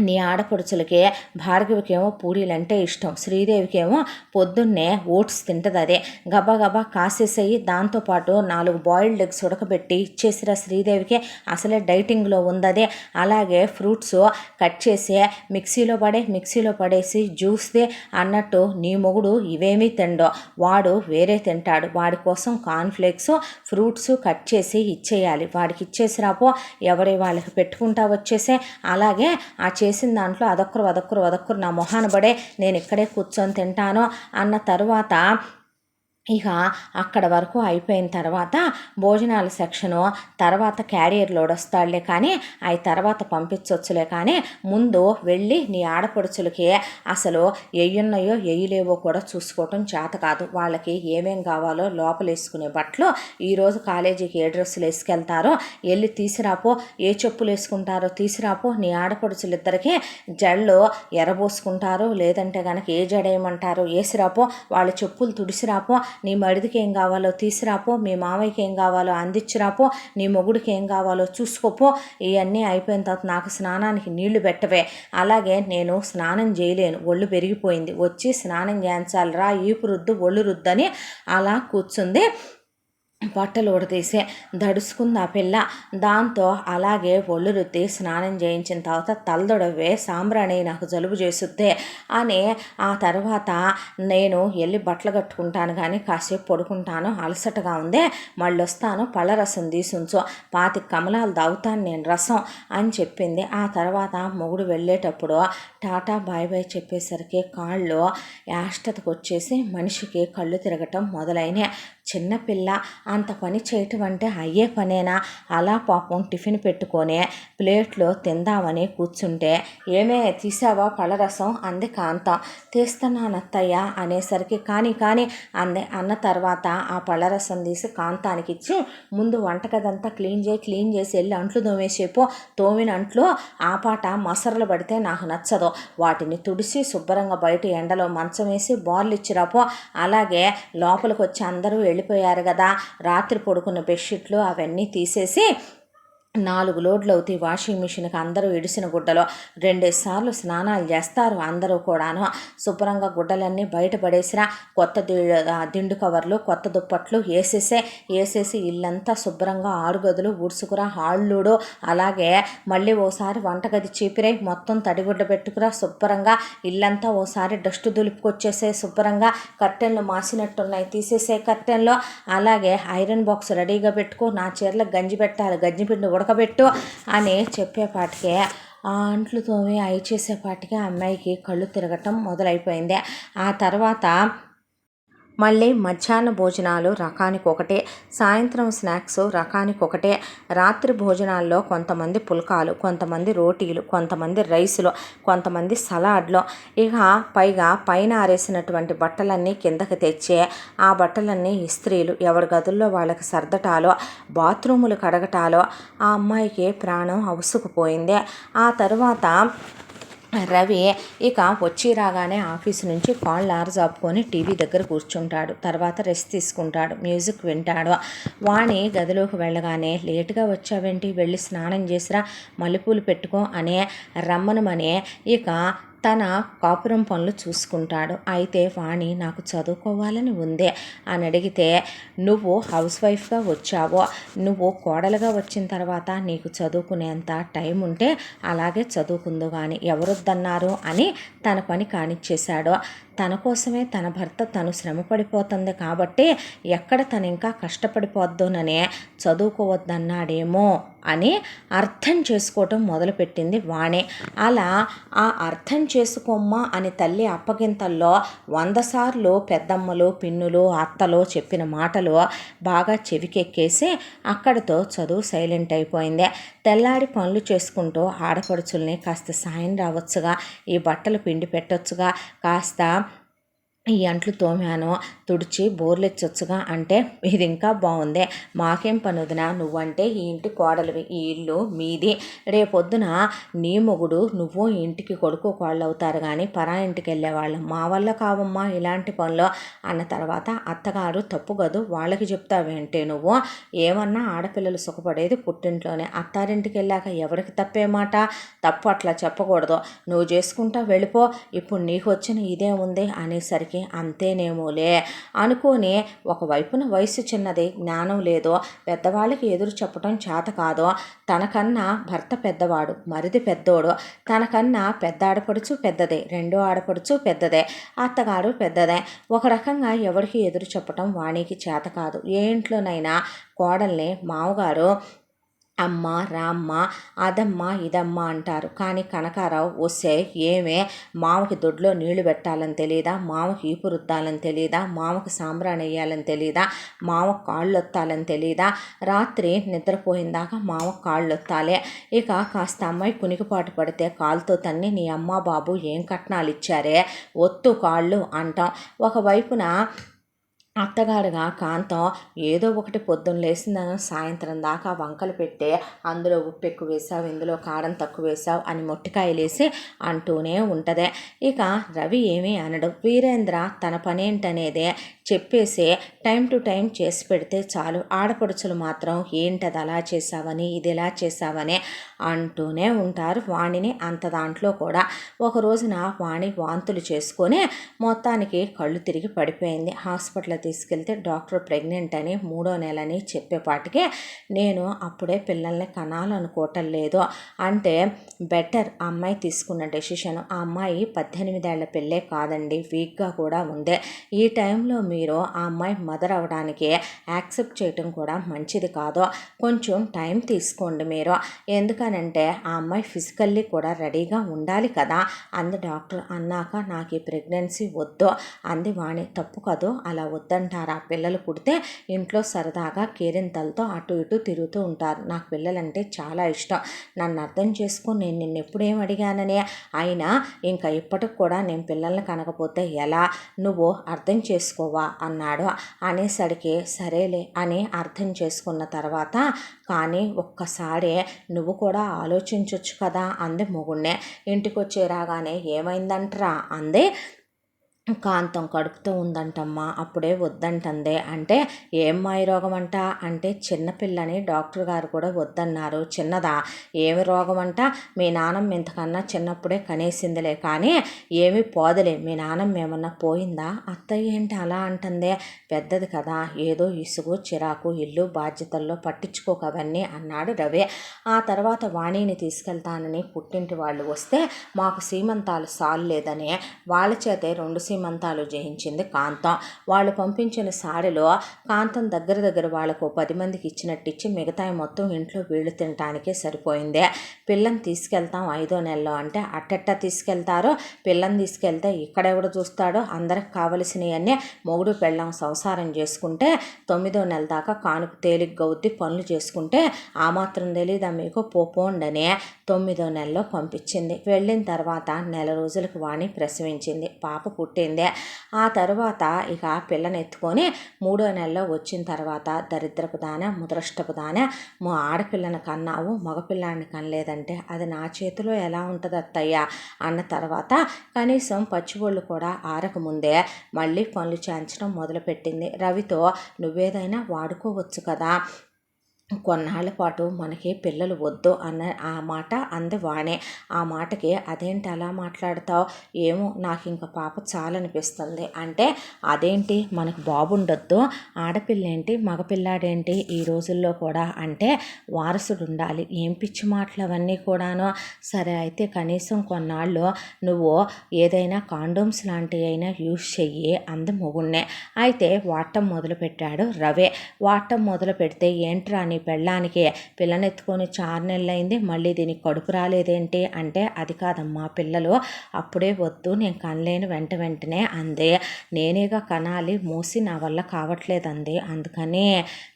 నీ ఆడపడుచులకి భార్గవికేమో పూరీలంటే ఇష్టం, శ్రీదేవికేమో పొద్దున్నే ఓట్స్ తింటుంది. అదే గబా గబా కాసేసేయి, దాంతోపాటు 4 బాయిల్డ్ ఎగ్స్ ఉడకబెట్టి ఇచ్చేసిరా శ్రీదేవికి, అసలే డైటింగ్లో ఉందదే. అలాగే ఫ్రూట్స్ కట్ చేసి మిక్సీలో పడేసి జ్యూస్ది అన్నట్టు నీ మొగుడు ఇవేమీ తిండో, వాడు వేరే తింటాడు. వాడి కోసం కార్న్ఫ్లేక్స్ ఫ్రూట్స్ కట్ చేసి ఇచ్చేయాలి, వాడికి ఇచ్చేసిరాపో, ఎవరి వాళ్ళకి పెట్టుకుంటా వచ్చేసే. అలాగే ఆ చేసిన దాంట్లో అదొక్కరు నా మొహాన పడే, నేను ఇక్కడే కూర్చొని తింటాను అన్న తరువాత ఇక అక్కడ వరకు అయిపోయిన తర్వాత భోజనాల సెక్షను తర్వాత క్యారియర్ లోడ్ వస్తాడులే కానీ అవి తర్వాత పంపించవచ్చులే, కానీ ముందు వెళ్ళి నీ ఆడపడుచులకి అసలు ఎయ్యున్నాయో ఎయ్యలేవో కూడా చూసుకోవటం చేత కాదు. వాళ్ళకి ఏమేం కావాలో లోపల వేసుకునే బట్టలు, ఈరోజు కాలేజీకి ఏ డ్రెస్సులు వేసుకెళ్తారో వెళ్ళి తీసిరాపో, ఏ చెప్పులు వేసుకుంటారో తీసిరాపో. నీ ఆడపడుచులిద్దరికి జళ్ళు ఎరబోసుకుంటారో లేదంటే కనుక ఏ జడేయమంటారో వేసిరాపో, వాళ్ళ చెప్పులు తుడిసిరాపో. నీ మడిదికి ఏం కావాలో తీసిరాపో, మీ మామయ్యకి ఏం కావాలో అందించిరాపో, నీ మొగుడికి ఏం కావాలో చూసుకోపో. ఇవన్నీ అయిపోయిన తర్వాత నాకు స్నానానికి నీళ్లు పెట్టవే. అలాగే నేను స్నానం చేయలేను, ఒళ్ళు పెరిగిపోయింది, వచ్చి స్నానం చేయించాలిరా, ఈపు రుద్దు ఒళ్ళు రుద్దని అలా కూర్చుంది. బట్టలు ఉడతీసి దడుచుకుంది ఆ పిల్ల. దాంతో అలాగే ఒళ్ళు రుద్ది స్నానం చేయించిన తర్వాత తలదొడవే సాంబ్రాణి, నాకు జలుబు చేస్తుంది అని ఆ తర్వాత నేను వెళ్ళి బట్టలు కట్టుకుంటాను కానీ కాసేపు పడుకుంటాను, అలసటగా ఉంది, మళ్ళీ వస్తాను, పళ్ళ రసం తీసుంచో, 5 కమలాలు తాగుతాను నేను రసం అని చెప్పింది. ఆ తర్వాత మొగుడు వెళ్ళేటప్పుడు టాటా బాయ్ బాయ్ చెప్పేసరికి కాళ్ళు యాష్టతకు వచ్చేసి మనిషికి కళ్ళు తిరగటం మొదలైనాయి. చిన్నపిల్ల అంత పని చేయటం అంటే అయ్యే పనేనా? అలా పాపం టిఫిన్ పెట్టుకొని ప్లేట్లో తిందామని కూర్చుంటే, ఏమే తీసావా పళ్ళరసం అంది కాంతం. తీస్తున్నాను అత్తయ్య అనేసరికి కానీ అంది. అన్న తర్వాత ఆ పళ్ళరసం తీసి కాంతానికి ఇచ్చి, ముందు వంటగదంతా క్లీన్ చేసి వెళ్ళి అంట్లు తోమేసేపో, తోమిన అంట్లు ఆ పాట మసరలు పడితే నాకు నచ్చదు, వాటిని తుడిసి శుభ్రంగా బయట ఎండలో మంచం వేసి బార్లు ఇచ్చిరాపో. అలాగే లోపలికి వచ్చి అందరూ వెళ్ళిపోయారు కదా, రాత్రి పడుకున్న బెడ్షీట్లు అవన్నీ తీసేసి 4 లోడ్లు అవుతాయి వాషింగ్ మిషన్కి. అందరూ ఇడిసిన గుడ్డలో 2 సార్లు స్నానాలు చేస్తారు అందరూ కూడాను. శుభ్రంగా గుడ్డలన్నీ బయటపడేసిన కొత్త దిండు కవర్లు కొత్త దుప్పట్లు వేసేసి ఇల్లంతా శుభ్రంగా 6 గదులు ఊడ్చుకురా, హాళ్ళుడు. అలాగే మళ్ళీ ఓసారి వంటగది చీపిరై మొత్తం తడిగుడ్డ పెట్టుకురా, శుభ్రంగా ఇల్లంతా ఓసారి డస్ట్ దులుపుకొచ్చేసే, శుభ్రంగా కర్టెన్లు మాసినట్టున్నాయి తీసేసే కర్టెన్లో. అలాగే ఐరన్ బాక్స్ రెడీగా పెట్టుకో, నా చీరలకు గంజి పెట్టాలి, గంజి పిండి ఉడకబెట్టు అని చెప్పేపాటికే ఆ అంట్లు తోమి అవి చేసేపాటికే అమ్మాయికి కళ్ళు తిరగటం మొదలైపోయింది. ఆ తర్వాత మళ్ళీ మధ్యాహ్న భోజనాలు రకానికొకటే, సాయంత్రం స్నాక్స్ రకానికొకటే. రాత్రి భోజనాల్లో కొంతమంది పుల్కాలు, కొంతమంది రోటీలు, కొంతమంది రైసులు, కొంతమంది సలాడ్లు. ఇక పైగా పైన ఆరేసినటువంటి బట్టలన్నీ కిందకి తెచ్చే ఆ బట్టలన్నీ ఇస్త్రీలు, ఎవరి గదుల్లో వాళ్ళకి సర్దటాలో, బాత్రూములు కడగటాలో ఆ అమ్మాయికి ప్రాణం అవసుకుపోయింది. ఆ తర్వాత రవి ఇక వచ్చి రాగానే ఆఫీసు నుంచి కాళ్ళు ఆరజాపుకొని టీవీ దగ్గర కూర్చుంటాడు. తర్వాత రెస్ట్ తీసుకుంటాడు, మ్యూజిక్ వింటాడు. వాణి గదిలోకి వెళ్ళగానే, లేటుగా వచ్చావేంటి, వెళ్ళి స్నానం చేసిరా, మల్లెపూలు పెట్టుకో అనే రమ్మనమనే ఇక తన కాపురం పనులు చూసుకుంటాడు. అయితే వాణి నాకు చదువుకోవాలని ఉందే అని అడిగితే, నువ్వు హౌస్ వైఫ్గా వచ్చావో, నువ్వు కోడలుగా వచ్చిన తర్వాత నీకు చదువుకునేంత టైం ఉంటే అలాగే చదువుకుందు కానీ ఎవరొద్దన్నారు అని తన పని కానిచ్చేశాడు. తన కోసమే తన భర్త తను శ్రమ పడిపోతుంది కాబట్టి ఎక్కడ తను ఇంకా కష్టపడిపోద్దోననే చదువుకోవద్దన్నాడేమో అని అర్థం చేసుకోవటం మొదలుపెట్టింది వాణి. అలా ఆ అర్థం చేసుకోమ్మా అని తల్లి అప్పగింతల్లో 100 సార్లు పెద్దమ్మలు, పిన్నులు, అత్తలు చెప్పిన మాటలు బాగా చెవికెక్కేసి అక్కడితో చదువు సైలెంట్ అయిపోయింది. తెల్లాడి పనులు చేసుకుంటూ ఆడపడుచుల్ని కాస్త సాయం రావచ్చుగా, ఈ బట్టలు పిండి పెట్టొచ్చుగా, కాస్త ఈ అంట్లు తోమాను, తుడిచి బోర్లెచ్చొచ్చుగా అంటే ఇది ఇంకా బాగుందే, మాకేం పనుదినా, నువ్వంటే ఈ ఇంటి కోడలివి, ఈ ఇల్లు మీది, రేపొద్దున నీ మొగుడు నువ్వు ఈ ఇంటికి కొడుకు కోళ్ళు అవుతారు కానీ పరా ఇంటికి వెళ్ళేవాళ్ళం, మా వల్ల కావమ్మా ఇలాంటి పనులు అన్న తర్వాత అత్తగారు తప్పు కదూ వాళ్ళకి చెప్తావేంటే నువ్వు, ఏమన్నా ఆడపిల్లలు సుఖపడేది పుట్టింట్లోనే, అత్తారింటికి వెళ్ళాక ఎవరికి తప్పే మాట, తప్పు అట్లా చెప్పకూడదు, నువ్వు చేసుకుంటా వెళ్ళిపో, ఇప్పుడు నీకు వచ్చిన ఇదే ఉంది అనేసరికి అంతేనేమోలే అనుకొని ఒకవైపున వయసు చిన్నది, జ్ఞానం లేదో, పెద్దవాళ్ళకి ఎదురు చెప్పడం చేత కాదో, తనకన్నా భర్త పెద్దవాడు, మరిది పెద్దోడు, తనకన్నా పెద్ద ఆడపడుచు పెద్దదే, రెండో ఆడపడుచు పెద్దదే, అత్తగారు పెద్దదే, ఒక రకంగా ఎవరికి ఎదురు చెప్పడం వాణికి చేత కాదు. ఏ ఇంట్లోనైనా కోడల్ని మామగారు అమ్మ రామ్మ అదమ్మ ఇదమ్మ అంటారు, కానీ కనకారావు వస్తే ఏమే మామకి దొడ్లో నీళ్లు పెట్టాలని తెలియదా, మామకి ఈపు రుద్దాలని తెలియదా, మామకి సాంబ్రాణి వేయాలని తెలియదా, మామ కాళ్ళు ఒత్తాలని తెలియదా, రాత్రి నిద్రపోయిందాక మామ కాళ్ళు ఒత్తాలే, ఇక కాస్త అమ్మాయి కునికిపాటు పడితే కాలుతో తన్ని నీ అమ్మ బాబు ఏం కట్నాలు ఇచ్చారే ఒత్తు కాళ్ళు అంటాం. ఒకవైపున అత్తగారుగా కాంతం ఏదో ఒకటి పొద్దున్న లేచిందని సాయంత్రం దాకా వంకలు పెట్టే, అందులో ఉప్పు ఎక్కువ వేసావు, ఇందులో కారం తక్కువ వేసావు అని మొట్టికాయలేసి అంటూనే ఉంటుంది. ఇక రవి ఏమీ అనడు. వీరేంద్ర తన పనేంటనేదే చెప్పేసి టైం టు టైం చేసి పెడితే చాలు. ఆడపడుచులు మాత్రం ఏంటది అలా చేసావని ఇది ఎలా చేసావని అంటూనే ఉంటారు వాణిని. అంత దాంట్లో కూడా ఒక రోజున వాణి వాంతులు చేసుకొని మొత్తానికి కళ్ళు తిరిగి పడిపోయింది. హాస్పిటల్ తీసుకెళ్తే డాక్టర్ ప్రెగ్నెంట్ అని 3వ నెలని చెప్పేపాటికి నేను అప్పుడే పిల్లల్ని కనాలనుకోవటం లేదు అంటే బెటర్ అమ్మాయి తీసుకున్న డెసిషన్. ఆ అమ్మాయి 18 ఏళ్ల పిల్లే కాదండి, వీక్గా కూడా ఉంది. ఈ టైంలో మీరు ఆ అమ్మాయి మదర్ అవడానికి యాక్సెప్ట్ చేయటం కూడా మంచిది కాదు, కొంచెం టైం తీసుకోండి మీరు, ఎందుకనంటే ఆ అమ్మాయి ఫిజికల్లీ కూడా రెడీగా ఉండాలి కదా అంది డాక్టర్. అన్నాక నాకు ఈ ప్రెగ్నెన్సీ వద్దు అంది వాణి. తప్పు కదూ అలా వద్దంటారా, పిల్లలు పుడితే ఇంట్లో సరదాగా కేరింతలతో అటు ఇటు తిరుగుతూ ఉంటారు, నాకు పిల్లలంటే చాలా ఇష్టం, నన్ను అర్థం చేసుకుని నేను నిన్ను ఎప్పుడేం అడిగానని, అయినా ఇంకా ఇప్పటికి కూడా నేను పిల్లల్ని కనకపోతే ఎలా, నువ్వు అర్థం చేసుకోవా అన్నాడు. అనేసరికి సరేలే అని అర్థం చేసుకున్న తర్వాత కానీ ఒక్కసారి నువ్వు కూడా ఆలోచించవచ్చు కదా అంది మొగుడినే. ఇంటికి వచ్చి రాగానే ఏమైందంటరా అంది. కాంతం కడుపుతో ఉందంటమ్మా, అప్పుడే వద్దంటుందే అంటే ఏం మాయ రోగం అంట అంటే చిన్నపిల్లని డాక్టర్ గారు కూడా వద్దన్నారు. చిన్నదా, ఏమి రోగం అంట, మీ నాన్నమ్మ ఇంతకన్నా చిన్నప్పుడే కనేసిందిలే కానీ ఏమి పోదలే, మీ నాన్నమ్మ ఏమన్నా పోయిందా, అత్తయ్య ఏంటి అలా అంటుందే, పెద్దది కదా ఏదో ఇసుగు చిరాకు ఇల్లు బాధ్యతల్లో పట్టించుకోకవన్నీ అన్నాడు రవి. ఆ తర్వాత వాణిని తీసుకెళ్తానని పుట్టింటి వాళ్ళు వస్తే మాకు సీమంతాలు సాల్లేదని వాళ్ళ చేతే 2 సీమంతాలు చేయించింది కాంతం. వాళ్ళు పంపించిన సారిలో కాంతం దగ్గర వాళ్ళకు 10 మందికి ఇచ్చినట్టు ఇచ్చి మిగతాయి మొత్తం ఇంట్లో వీళ్ళు తినటానికే సరిపోయింది. పిల్లని తీసుకెళ్తాం 5వ నెలలో అంటే అట్టెట్టా తీసుకెళ్తారో, పిల్లని తీసుకెళ్తే ఇక్కడెవడు చూస్తాడో, అందరికి కావలసినవన్నీ మొగుడు పెళ్ళం సంసారం చేసుకుంటే 9వ నెల దాకా కానుక తేలిగ్గా అవుద్ది, పనులు చేసుకుంటే ఆ మాత్రం తెలీదా మీకు, పోపోండనే 9వ నెలలో పంపించింది. వెళ్ళిన తర్వాత నెల రోజులకు వాణి ప్రసవించింది, పాప పుట్టింది. ఆ తర్వాత ఇక పిల్లని ఎత్తుకొని 3వ నెలలో వచ్చిన తర్వాత దరిద్రపు దాన ముదరష్టపు దాన, మా ఆడపిల్లని కన్నావు మగపిల్లాన్ని కనలేదంటే అది నా చేతిలో ఎలా ఉంటుంది అత్తయ్య అన్న తర్వాత కనీసం పచ్చిబొళ్ళు కూడా ఆరకముందే మళ్ళీ పనులు చేయించడం మొదలుపెట్టింది. రవితో నువ్వేదైనా వాడుకోవచ్చు కదా, కొన్నాళ్ళ పాటు మనకి పిల్లలు వద్దు అన్న ఆ మాట అంది వాణి. ఆ మాటకి అదేంటి అలా మాట్లాడతావు, ఏమో నాకు ఇంకా పాప చాలనిపిస్తుంది అంటే అదేంటి మనకు బాబుండొద్దు, ఆడపిల్లేంటి మగపిల్లాడేంటి ఈ రోజుల్లో కూడా అంటే వారసుడు ఉండాలి, ఏం పిచ్చి మాటలు అవన్నీ కూడాను, సరే అయితే కనీసం కొన్నాళ్ళు నువ్వు ఏదైనా కాండోమ్స్ లాంటివి అయినా యూజ్ చెయ్యి అంది మొగుడినే. అయితే వాడటం మొదలుపెట్టాడు రవి. వాడటం మొదలు పెడితే ఏంట్రా నీ పెళ్ళానికి పిల్లనెత్తుకొని 6 నెలలైంది, మళ్ళీ దీనికి కడుపు రాలేదేంటి అంటే, అది కాదమ్మా పిల్లలు అప్పుడే వద్దు, నేను కనలేను వెంటనే అంది. నేనేగా కనాలి, మూసి నా వల్ల కావట్లేదంది. అందుకని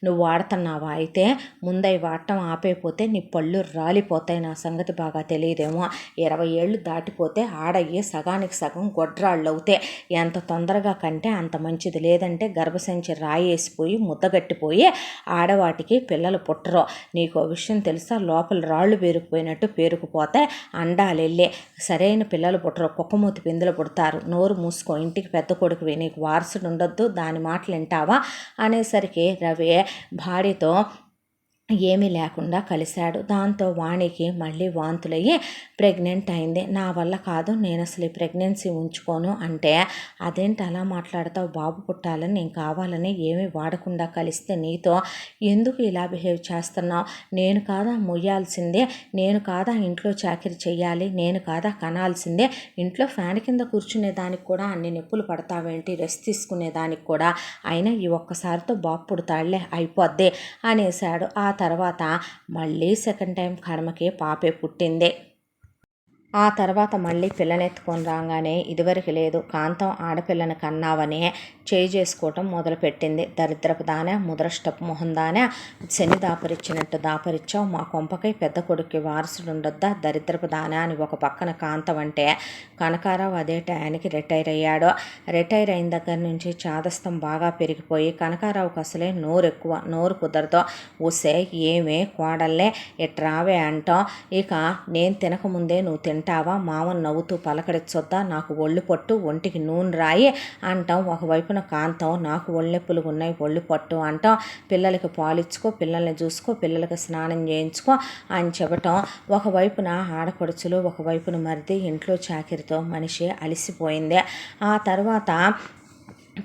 నువ్వు వాడుతున్నావా? అయితే ముందై వాడటం ఆపైపోతే నీ పళ్ళు రాలిపోతాయి. నా సంగతి బాగా తెలియదేమో. 20 ఏళ్ళు దాటిపోతే ఆడయ్యి సగానికి సగం గొడ్రాళ్ళు అవుతాయి. ఎంత తొందరగా కంటే అంత మంచిది. లేదంటే గర్భసంచి రాయేసిపోయి ముద్దగట్టిపోయి ఆడవాటికి పిల్లలు పుట్టరు. నీకో విషయం తెలుసా? లోపల రాళ్ళు పేరుకుపోయినట్టు పేరుకుపోతే అండాలెళ్ళి సరైన పిల్లలు పుట్టరు. కుక్కమూతి పిందులు పుడతారు. నోరు మూసుకో, ఇంటికి పెద్ద కొడుకువి, నీకు వారసుడు ఉండొద్దు, దాని మాటలు వింటావా అనేసరికి రవి భార్యతో ఏమీ లేకుండా కలిశాడు. దాంతో వాణికి మళ్ళీ వాంతులయ్యి ప్రెగ్నెంట్ అయింది. నా వల్ల కాదు, నేను అసలు ఈ ప్రెగ్నెన్సీ ఉంచుకోను అంటే, అదేంటి అలా మాట్లాడతావు? బాబు పుట్టాలని నేను కావాలని ఏమీ వాడకుండా కలిస్తే నీతో ఎందుకు ఇలా బిహేవ్ చేస్తున్నావు? నేను కాదా మొయ్యాల్సిందే, నేను కాదా ఇంట్లో చాకరీ చెయ్యాలి, నేను కాదా కనాల్సిందే, ఇంట్లో ఫ్యాన్ కింద కూర్చునే దానికి కూడా అన్ని నొప్పులు పడతావేంటి, రెస్ట్ తీసుకునే దానికి కూడా, అయినా ఈ ఒక్కసారితో బాబు పుడతాడులే అయిపోద్ది అనేశాడు. ఆ తర్వాత మళ్ళీ సెకండ్ టైం కర్మకి పాపే పుట్టింది. ఆ తర్వాత మళ్ళీ పిల్లనెత్తుకొని రాగానే ఇదివరకు లేదు, కాంతం ఆడపిల్లని కన్నావని చేయి చేసుకోవటం మొదలుపెట్టింది. దరిద్రపు దానే, ముదరష్టపు మొహం దానే, శని దాపరిచ్చినట్టు దాపరిచ్చావు, మా కొంపకై పెద్ద కొడుక్కి వారసుడు ఉండొద్దా దరిద్రపు దానే అని ఒక పక్కన కాంతం అంటే, కనకారావు అదే టయానికి రిటైర్ అయ్యాడు. రిటైర్ అయిన దగ్గర నుంచి చాదస్తం బాగా పెరిగిపోయి కనకారావుకి అసలే నోరు ఎక్కువ, నోరు కుదరదు. ఊసే ఏమే కోడల్లే ఇట్రావే అంటాం, ఇక నేను తినకముందే నువ్వు తింటావా, మామను నవ్వుతూ పలకరించొద్దా, నాకు ఒళ్ళు పట్టు, ఒంటికి నూనె రాయి అంటాం. ఒకవైపున కాంతం నాకు ఒళ్ళెప్పులు ఉన్నాయి, ఒళ్ళు పట్టు అంటాం. పిల్లలకి పాలిచ్చుకో, పిల్లల్ని చూసుకో, పిల్లలకి స్నానం చేయించుకో అని చెప్పటం. ఒకవైపున ఆడపడుచులు, ఒకవైపున మరిది, ఇంట్లో చాకిరితో మనిషి అలసిపోయింది. ఆ తర్వాత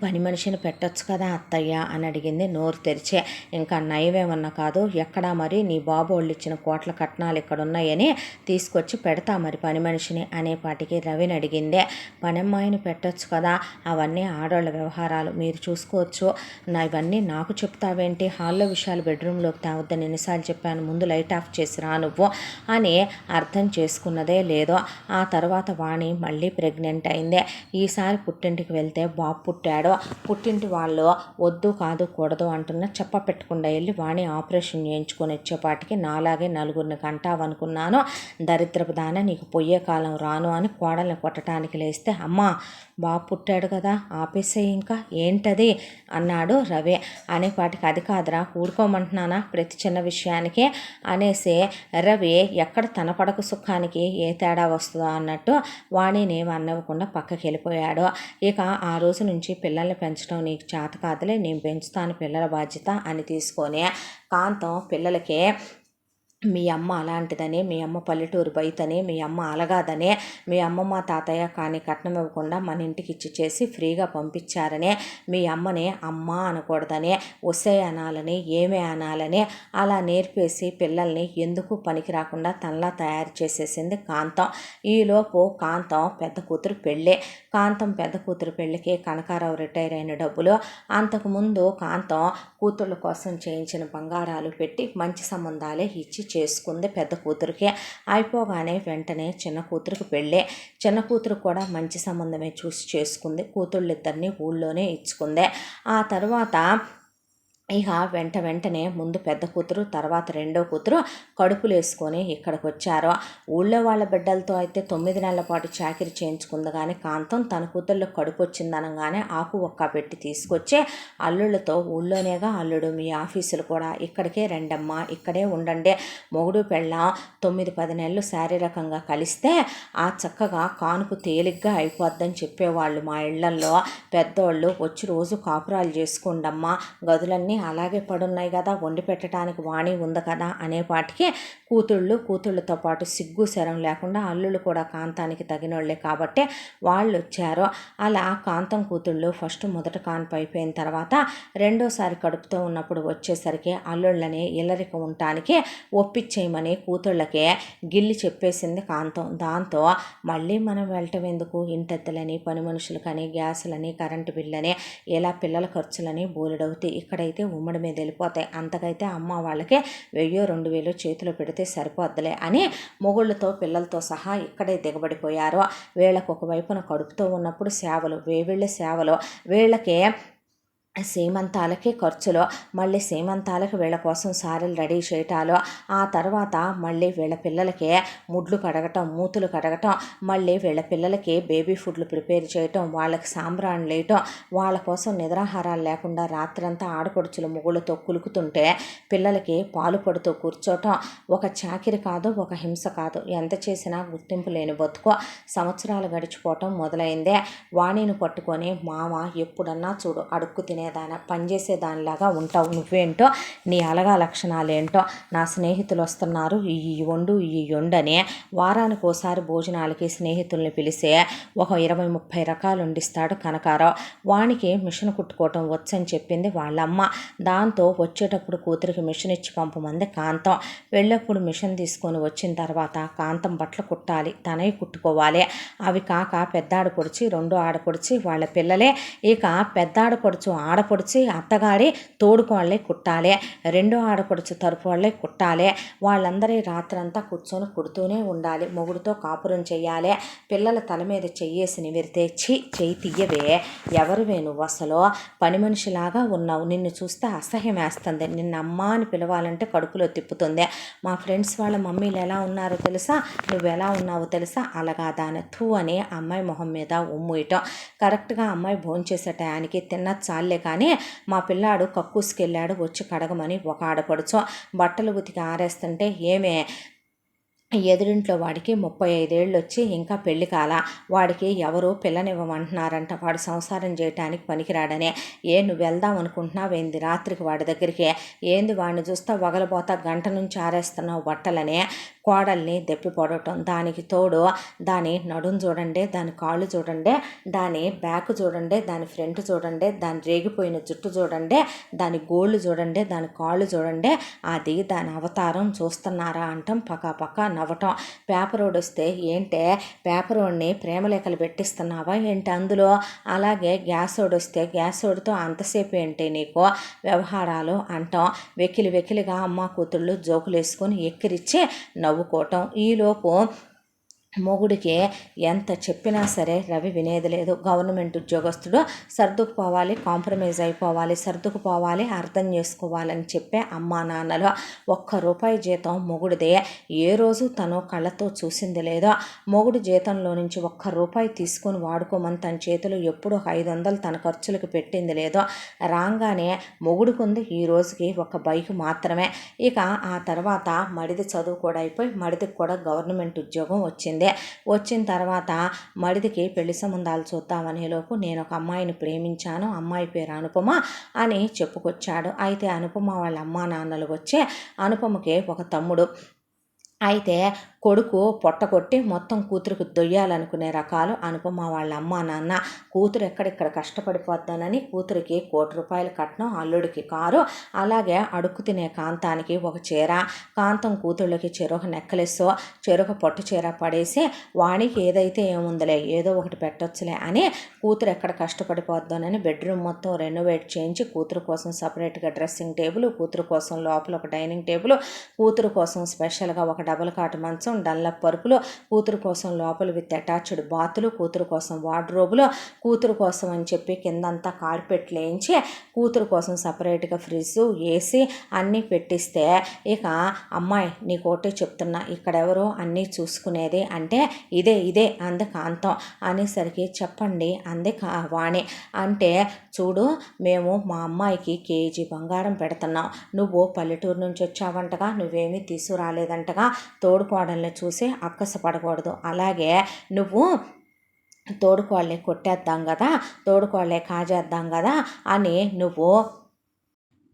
పని మనిషిని పెట్టొచ్చు కదా అత్తయ్య అని అడిగింది నోరు తెరిచే. ఇంకా నయమేమన్నా కాదు, ఎక్కడా మరి నీ బాబు వాళ్ళు ఇచ్చిన కోట్ల కట్నాలు ఇక్కడ ఉన్నాయని తీసుకొచ్చి పెడతా మరి పని మనిషిని అనేపాటికి రవిని అడిగిందే. పనమ్మాయిని పెట్టొచ్చు కదా, అవన్నీ ఆడవాళ్ళ వ్యవహారాలు, మీరు చూసుకోవచ్చు, ఇవన్నీ నాకు చెప్తావేంటి, హాల్లో విషయాలు బెడ్రూమ్లోకి తేవద్దని ఎన్నిసార్లు చెప్పాను, ముందు లైట్ ఆఫ్ చేసి రా నువ్వు అని అర్థం చేసుకున్నదే లేదో. ఆ తర్వాత వాణి మళ్ళీ ప్రెగ్నెంట్ అయిందే. ఈసారి పుట్టింటికి వెళ్తే బాబు పుట్టాడు. పుట్టింటి వాళ్ళు వద్దు కాదు కూడదు అంటున్నా చెప్ప పెట్టకుండా వెళ్ళి వాణి ఆపరేషన్ చేయించుకొని వచ్చేపాటికి నాలాగే నలుగురిని కంటావనుకున్నాను, దరిద్రపు దాన నీకు పొయ్యే కాలం రాను అని కోడల్ని కొట్టడానికి లేస్తే, అమ్మా బాబు పుట్టాడు కదా ఆపేసే ఇంకా ఏంటది అన్నాడు రవి. అనేపాటికి అది కాదురా, ఊడుకోమంటున్నానా ప్రతి చిన్న విషయానికి అనేసి రవి ఎక్కడ తన పడక సుఖానికి ఏ తేడా వస్తుందో అన్నట్టు వాణిని అన్నవ్వకుండా పక్కకి వెళ్ళిపోయాడు. ఇక ఆ రోజు నుంచి పిల్లల్ని పెంచడం నీకు చేత కాదులే, నేను పెంచుతాను పిల్లల బాధ్యత అని తీసుకొని కాంతం పిల్లలకి మీ అమ్మ అలాంటిదని, మీ అమ్మ పల్లెటూరు బయటని, మీ అమ్మ అలగాదని, మీ అమ్మమ్మ తాతయ్య కానీ కట్నం ఇవ్వకుండా మన ఇంటికి ఇచ్చి చేసి ఫ్రీగా పంపించారని, మీ అమ్మని అమ్మ అనకూడదని, ఒసే అనాలని, ఏమే అనాలని అలా నేర్పేసి పిల్లల్ని ఎందుకు పనికి రాకుండా తనలా తయారు చేసేసింది కాంతం. ఈలోపు కాంతం పెద్ద కూతురు పెళ్ళి. కాంతం పెద్ద కూతురు పెళ్ళికి కనకారావు రిటైర్ అయిన డబ్బులు, అంతకుముందు కాంతం కూతుళ్ళ కోసం చేయించిన బంగారాలు పెట్టి మంచి సంబంధాలే ఇచ్చి చేసుకుంది పెద్ద కూతురికి. అయిపోగానే వెంటనే చిన్న కూతురికి పెళ్ళి. చిన్న కూతురు కూడా మంచి సంబంధమే చూసి చేసుకుంది. కూతుళ్ళిద్దరిని ఊళ్ళోనే ఇచ్చుకుంది. ఆ తర్వాత ఇక వెంటనే ముందు పెద్ద కూతురు, తర్వాత రెండో కూతురు కడుపులు వేసుకొని ఇక్కడికి వచ్చారు. ఊళ్ళో వాళ్ళ బిడ్డలతో అయితే 9 నెలల పాటు చాకిరి చేయించుకుంది. కానీ కాంతం తన కూతుర్లో కడుపు వచ్చిందనగానే ఆకు ఒక్క పెట్టి తీసుకొచ్చి అల్లుళ్ళతో, ఊళ్ళోనేగా అల్లుడు మీ ఆఫీసులు కూడా, ఇక్కడికే రెండమ్మా, ఇక్కడే ఉండండి, మొగుడు పెళ్ళాం 9-10 నెలలు శారీరకంగా కలిస్తే ఆ చక్కగా కానుపు తేలిగ్గా అయిపోద్దని చెప్పేవాళ్ళు మా ఇళ్లల్లో పెద్దోళ్ళు. వచ్చి రోజు కాపురాలు చేసుకోండమ్మా, గదులన్నీ అలాగే పడున్నాయి కదా, వండి పెట్టడానికి వాణి ఉంది కదా అనేపాటికి కూతుళ్ళతో పాటు సిగ్గు శరం లేకుండా అల్లుళ్ళు కూడా కాంతానికి తగినోళ్లే కాబట్టి వాళ్ళు వచ్చారు. అలా కాంతం కూతుళ్ళు ఫస్ట్ మొదట కాన్పు అయిపోయిన తర్వాత రెండోసారి కడుపుతో ఉన్నప్పుడు వచ్చేసరికి అల్లుళ్ళని ఇల్లరికి ఉండటానికి ఒప్పించేయమని కూతుళ్ళకే గిల్లి చెప్పేసింది కాంతం. దాంతో మళ్ళీ మనం వెళ్ళటం ఎందుకు, ఇంటెత్తలని, పని మనుషులకని, గ్యాసులని, కరెంటు బిల్లని, ఇలా పిల్లల ఖర్చులని బోలెడవుతాయి, ఇక్కడైతే ఉమ్మడి మీద వెళ్ళిపోతాయి, అంతకైతే అమ్మ వాళ్ళకి 1000-2000 చేతిలో పెడితే సరిపోద్దులే అని మొగుళ్ళతో పిల్లలతో సహా ఇక్కడే దిగబడిపోయారు. వీళ్ళకు ఒకవైపున కడుపుతో ఉన్నప్పుడు సేవలు, వేవిళ్ళ సేవలు, వీళ్ళకి సీమంతాలకి ఖర్చులు, మళ్ళీ సీమంతాలకి వీళ్ళ కోసం సారీలు రెడీ చేయటాలు, ఆ తర్వాత మళ్ళీ వీళ్ళ పిల్లలకి ముడ్లు కడగటం, మూతులు కడగటం, మళ్ళీ వీళ్ళ పిల్లలకి బేబీ ఫుడ్లు ప్రిపేర్ చేయటం, వాళ్ళకి సాంబ్రాణి లేయటం, వాళ్ళ కోసం నిద్రాహారాలు లేకుండా రాత్రంతా ఆడపడుచులు మొగుళ్ళతో కులుకుతుంటే పిల్లలకి పాలు పడుతూ కూర్చోటం ఒక చాకిరి కాదు, ఒక హింస కాదు. ఎంత చేసినా గుర్తింపు లేని బతుకు. సంవత్సరాలు గడిచిపోవటం మొదలైందే. వాణిని పట్టుకొని మామ ఎప్పుడన్నా చూడు అడుక్కు తినేదాన పనిచేసేదానిలాగా ఉంటావు, నువ్వేంటో నీ అలగా లక్షణాలేంటో, నా స్నేహితులు వస్తున్నారు ఈ వండు ఈ వండని వారానికి ఓసారి భోజనాలకి స్నేహితుల్ని పిలిచే ఒక 20-30 రకాలు వండిస్తాడు కనకారావు. వానికి మిషన్ కుట్టుకోవటం వచ్చని చెప్పింది వాళ్ళమ్మ. దాంతో వచ్చేటప్పుడు కూతురికి మిషన్ ఇచ్చి పంపమంది కాంతం. వెళ్ళప్పుడు మిషన్ తీసుకొని వచ్చిన తర్వాత కాంతం బట్టలు కుట్టాలి, తనవి కుట్టుకోవాలి. అవి కాక పెద్ద ఆడపడుచి, రెండో ఆడపడుచి వాళ్ళ పిల్లలే. ఇక పెద్ద ఆడపడుచు ఆడపడుచి అత్తగారి తోడుకోళ్ళే కుట్టాలి, రెండో ఆడపడుచు తరపు వాళ్ళే కుట్టాలి. వాళ్ళందరి రాత్రంతా కూర్చొని కుడుతూనే ఉండాలి. మొగుడుతో కాపురం చెయ్యాలి. పిల్లల తల మీద చెయ్యేసి నివిరితే చెయ్యి తీయవే, ఎవరివే నువ్వు అసలు, పని మనిషిలాగా ఉన్నావు, నిన్ను చూస్తే అసహ్యం వేస్తుంది, నిన్న అమ్మ అని పిలవాలంటే కడుపులో తిప్పుతుంది. మా ఫ్రెండ్స్ వాళ్ళ మమ్మీలు ఎలా ఉన్నారో తెలుసా, నువ్వు ఎలా ఉన్నావో తెలుసా, అలాగా దాని థూ అని అమ్మాయి మొహం మీద ఉమ్ముయటం. కరెక్ట్గా అమ్మాయి భోంచేసే టయానికి తిన్న చాలే కానీ మా పిల్లాడు కక్కూసుకెళ్ళాడు వచ్చి కడగమని ఒక ఆడపడుచు బట్టలు ఉతికి ఆరేస్తుంటే ఏమే ఎదురింట్లో వాడికి 35 ఏళ్ళు వచ్చి ఇంకా పెళ్లి కాల, వాడికి ఎవరు పిల్లనివ్వమంటున్నారంట, వాడు సంసారం చేయటానికి పనికిరాడనే. నువ్వు వెళ్దాం అనుకుంటున్నావేంది రాత్రికి వాడి దగ్గరికి, ఏంది వాడిని చూస్తా వగలబోతా గంట నుంచి ఆరేస్తున్నావు బట్టలని కోడల్ని దెప్పి పొడవటం. దానికి తోడు దాని నడుం చూడండి, దాని కాళ్ళు చూడండి, దాని బ్యాక్ చూడండి, దాని ఫ్రంట్ చూడండి, దాని రేగిపోయిన జుట్టు చూడండి, దాని గోళ్ళు చూడండి, దాని కాళ్ళు చూడండి, అది దాని అవతారం చూస్తున్నారా అంటాం పక్క నవ్వటం. పేపర్ రోడ్ వస్తే ఏంటే పేపర్ రోడ్ని ప్రేమలేఖలు పెట్టిస్తున్నావా ఏంటి అందులో, అలాగే గ్యాస్ రోడ్ వస్తే గ్యాస్ రోడ్తో అంతసేపు ఏంటి నీకు వ్యవహారాలు అంటాం. వెకిలిగా అమ్మ కూతుళ్ళు జోకులు వేసుకొని ఎక్కిరిచ్చి నవ్వుకోవటం. ఈలోపు మొగుడికి ఎంత చెప్పినా సరే రవి వినేది లేదు. గవర్నమెంట్ ఉద్యోగస్తుడు, సర్దుకుపోవాలి, కాంప్రమైజ్ అయిపోవాలి, సర్దుకుపోవాలి, అర్థం చేసుకోవాలని చెప్పే అమ్మా నాన్నలు. ₹1 జీతం మొగుడిదే, ఏ రోజు తను కళ్ళతో చూసింది లేదో. మొగుడు జీతంలో నుంచి ₹1 తీసుకొని వాడుకోమని తన చేతిలో ఎప్పుడూ 500 తన ఖర్చులకు పెట్టింది లేదో. రాగానే మొగుడుకుంది ఈ రోజుకి ఒక బైక్ మాత్రమే. ఇక ఆ తర్వాత మడిది చదువు కూడా అయిపోయి మడిదికి కూడా గవర్నమెంట్ ఉద్యోగం వచ్చింది. వచ్చిన తర్వాత మడిదికి పెళ్లి సంబంధాలు చూద్దామనే లోపు నేను ఒక అమ్మాయిని ప్రేమించాను, అమ్మాయి పేరు అనుపమ అని చెప్పుకొచ్చాడు. అయితే అనుపమ వాళ్ళ అమ్మా నాన్నలు వచ్చి అనుపమకి ఒక తమ్ముడు, అయితే కొడుకు పొట్టకొట్టి మొత్తం కూతురికి దొయ్యాలనుకునే రకాలు అనుపమ వాళ్ళ అమ్మ నాన్న. కూతురు ఎక్కడిక్కడ కష్టపడిపోద్దానని కూతురికి ₹1,00,00,000 కట్నం, అల్లుడికి కారు, అలాగే అడుక్కు తినే కాంతానికి ఒక చీర, కాంతం కూతుళ్ళకి చెరొక నెక్కలెస్, చెరొక పట్టు చీర పడేసి వానికి ఏదైతే ఏముందిలే ఏదో ఒకటి పెట్టొచ్చులే అని కూతురు ఎక్కడ కష్టపడిపోద్దానని బెడ్రూమ్ మొత్తం రెనోవేట్ చేయించి కూతురు కోసం సపరేట్గా డ్రెస్సింగ్ టేబుల్, కూతురు కోసం లోపల ఒక డైనింగ్ టేబుల్, కూతురు కోసం స్పెషల్గా ఒక డబుల్ కాట్ మంచం, డల్లప్ పరుపులు, కూతురు కోసం లోపల విత్ అటాచ్డ్ బాతులు, కూతురు కోసం వార్డ్రోబులు, కూతురు కోసం అని చెప్పి కిందంతా కార్పెట్లు వేయించి కూతురు కోసం సపరేట్గా ఫ్రిడ్జ్, ఏసీ అన్నీ పెట్టిస్తే, ఇక అమ్మాయి నీకోటే చెప్తున్నా ఇక్కడెవరో అన్నీ చూసుకునేది అంటే ఇదే అంది కాంతం. అనేసరికి చెప్పండి అంది వాణి. అంటే చూడు మేము మా అమ్మాయికి కేజీ బంగారం పెడుతున్నాం, నువ్వు పల్లెటూరు నుంచి వచ్చావంటగా, నువ్వేమీ తీసుకురాలేదంటగా, తోడుకోడల్ని చూసి అక్కసపడకూడదు, అలాగే నువ్వు తోడుకోళ్ళే కొట్టేద్దాం కదా, తోడుకోళ్ళే కాజేద్దాం కదా అని నువ్వు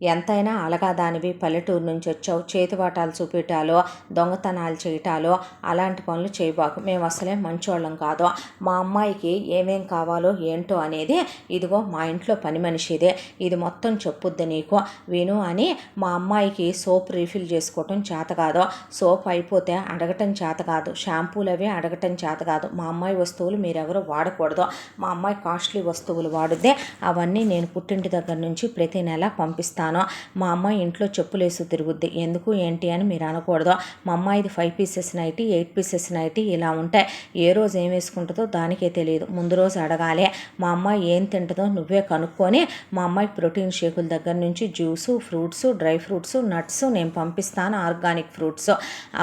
ఎంతైనా అలగాదానివి, పల్లెటూరు నుంచి వచ్చావు, చేతివాటాలు చూపించాలో దొంగతనాలు చేయటాలో అలాంటి పనులు చేయబాకు, మేము అసలే మంచోళ్ళం కాదు, మా అమ్మాయికి ఏమేం కావాలో ఏంటో అనేది ఇదిగో మా ఇంట్లో పని మనిషిదే, ఇది మొత్తం చెప్పుద్ది నీకు విను అని. మా అమ్మాయికి సోప్ రీఫిల్ చేసుకోవటం చేత కాదు, సోప్ అయిపోతే అడగటం చేత కాదు, షాంపూలు అవి అడగటం చేత కాదు, మా అమ్మాయి వస్తువులు మీరెవరూ వాడకూడదు, మా అమ్మాయి కాస్ట్లీ వస్తువులు వాడుద్దే, అవన్నీ నేను పుట్టింటి దగ్గర నుంచి ప్రతి నెల పంపిస్తాను, పంపిస్తాను. మా అమ్మాయి ఇంట్లో చెప్పులేసి తిరుగుద్ది, ఎందుకు ఏంటి అని మీరు అనకూడదు. మా అమ్మాయిది 5 పీసెస్ నైటీ, 8 పీసెస్ నైటీ ఇలా ఉంటాయి. ఏ రోజు ఏం వేసుకుంటుందో దానికే తెలియదు. ముందు రోజు అడగాలి. మా అమ్మాయి ఏం తింటుందో నువ్వే కనుక్కొని మా అమ్మాయి ప్రోటీన్ షేకుల దగ్గర నుంచి juice, fruits, dry fruits, nuts నేను పంపిస్తాను. ఆర్గానిక్ ఫ్రూట్స్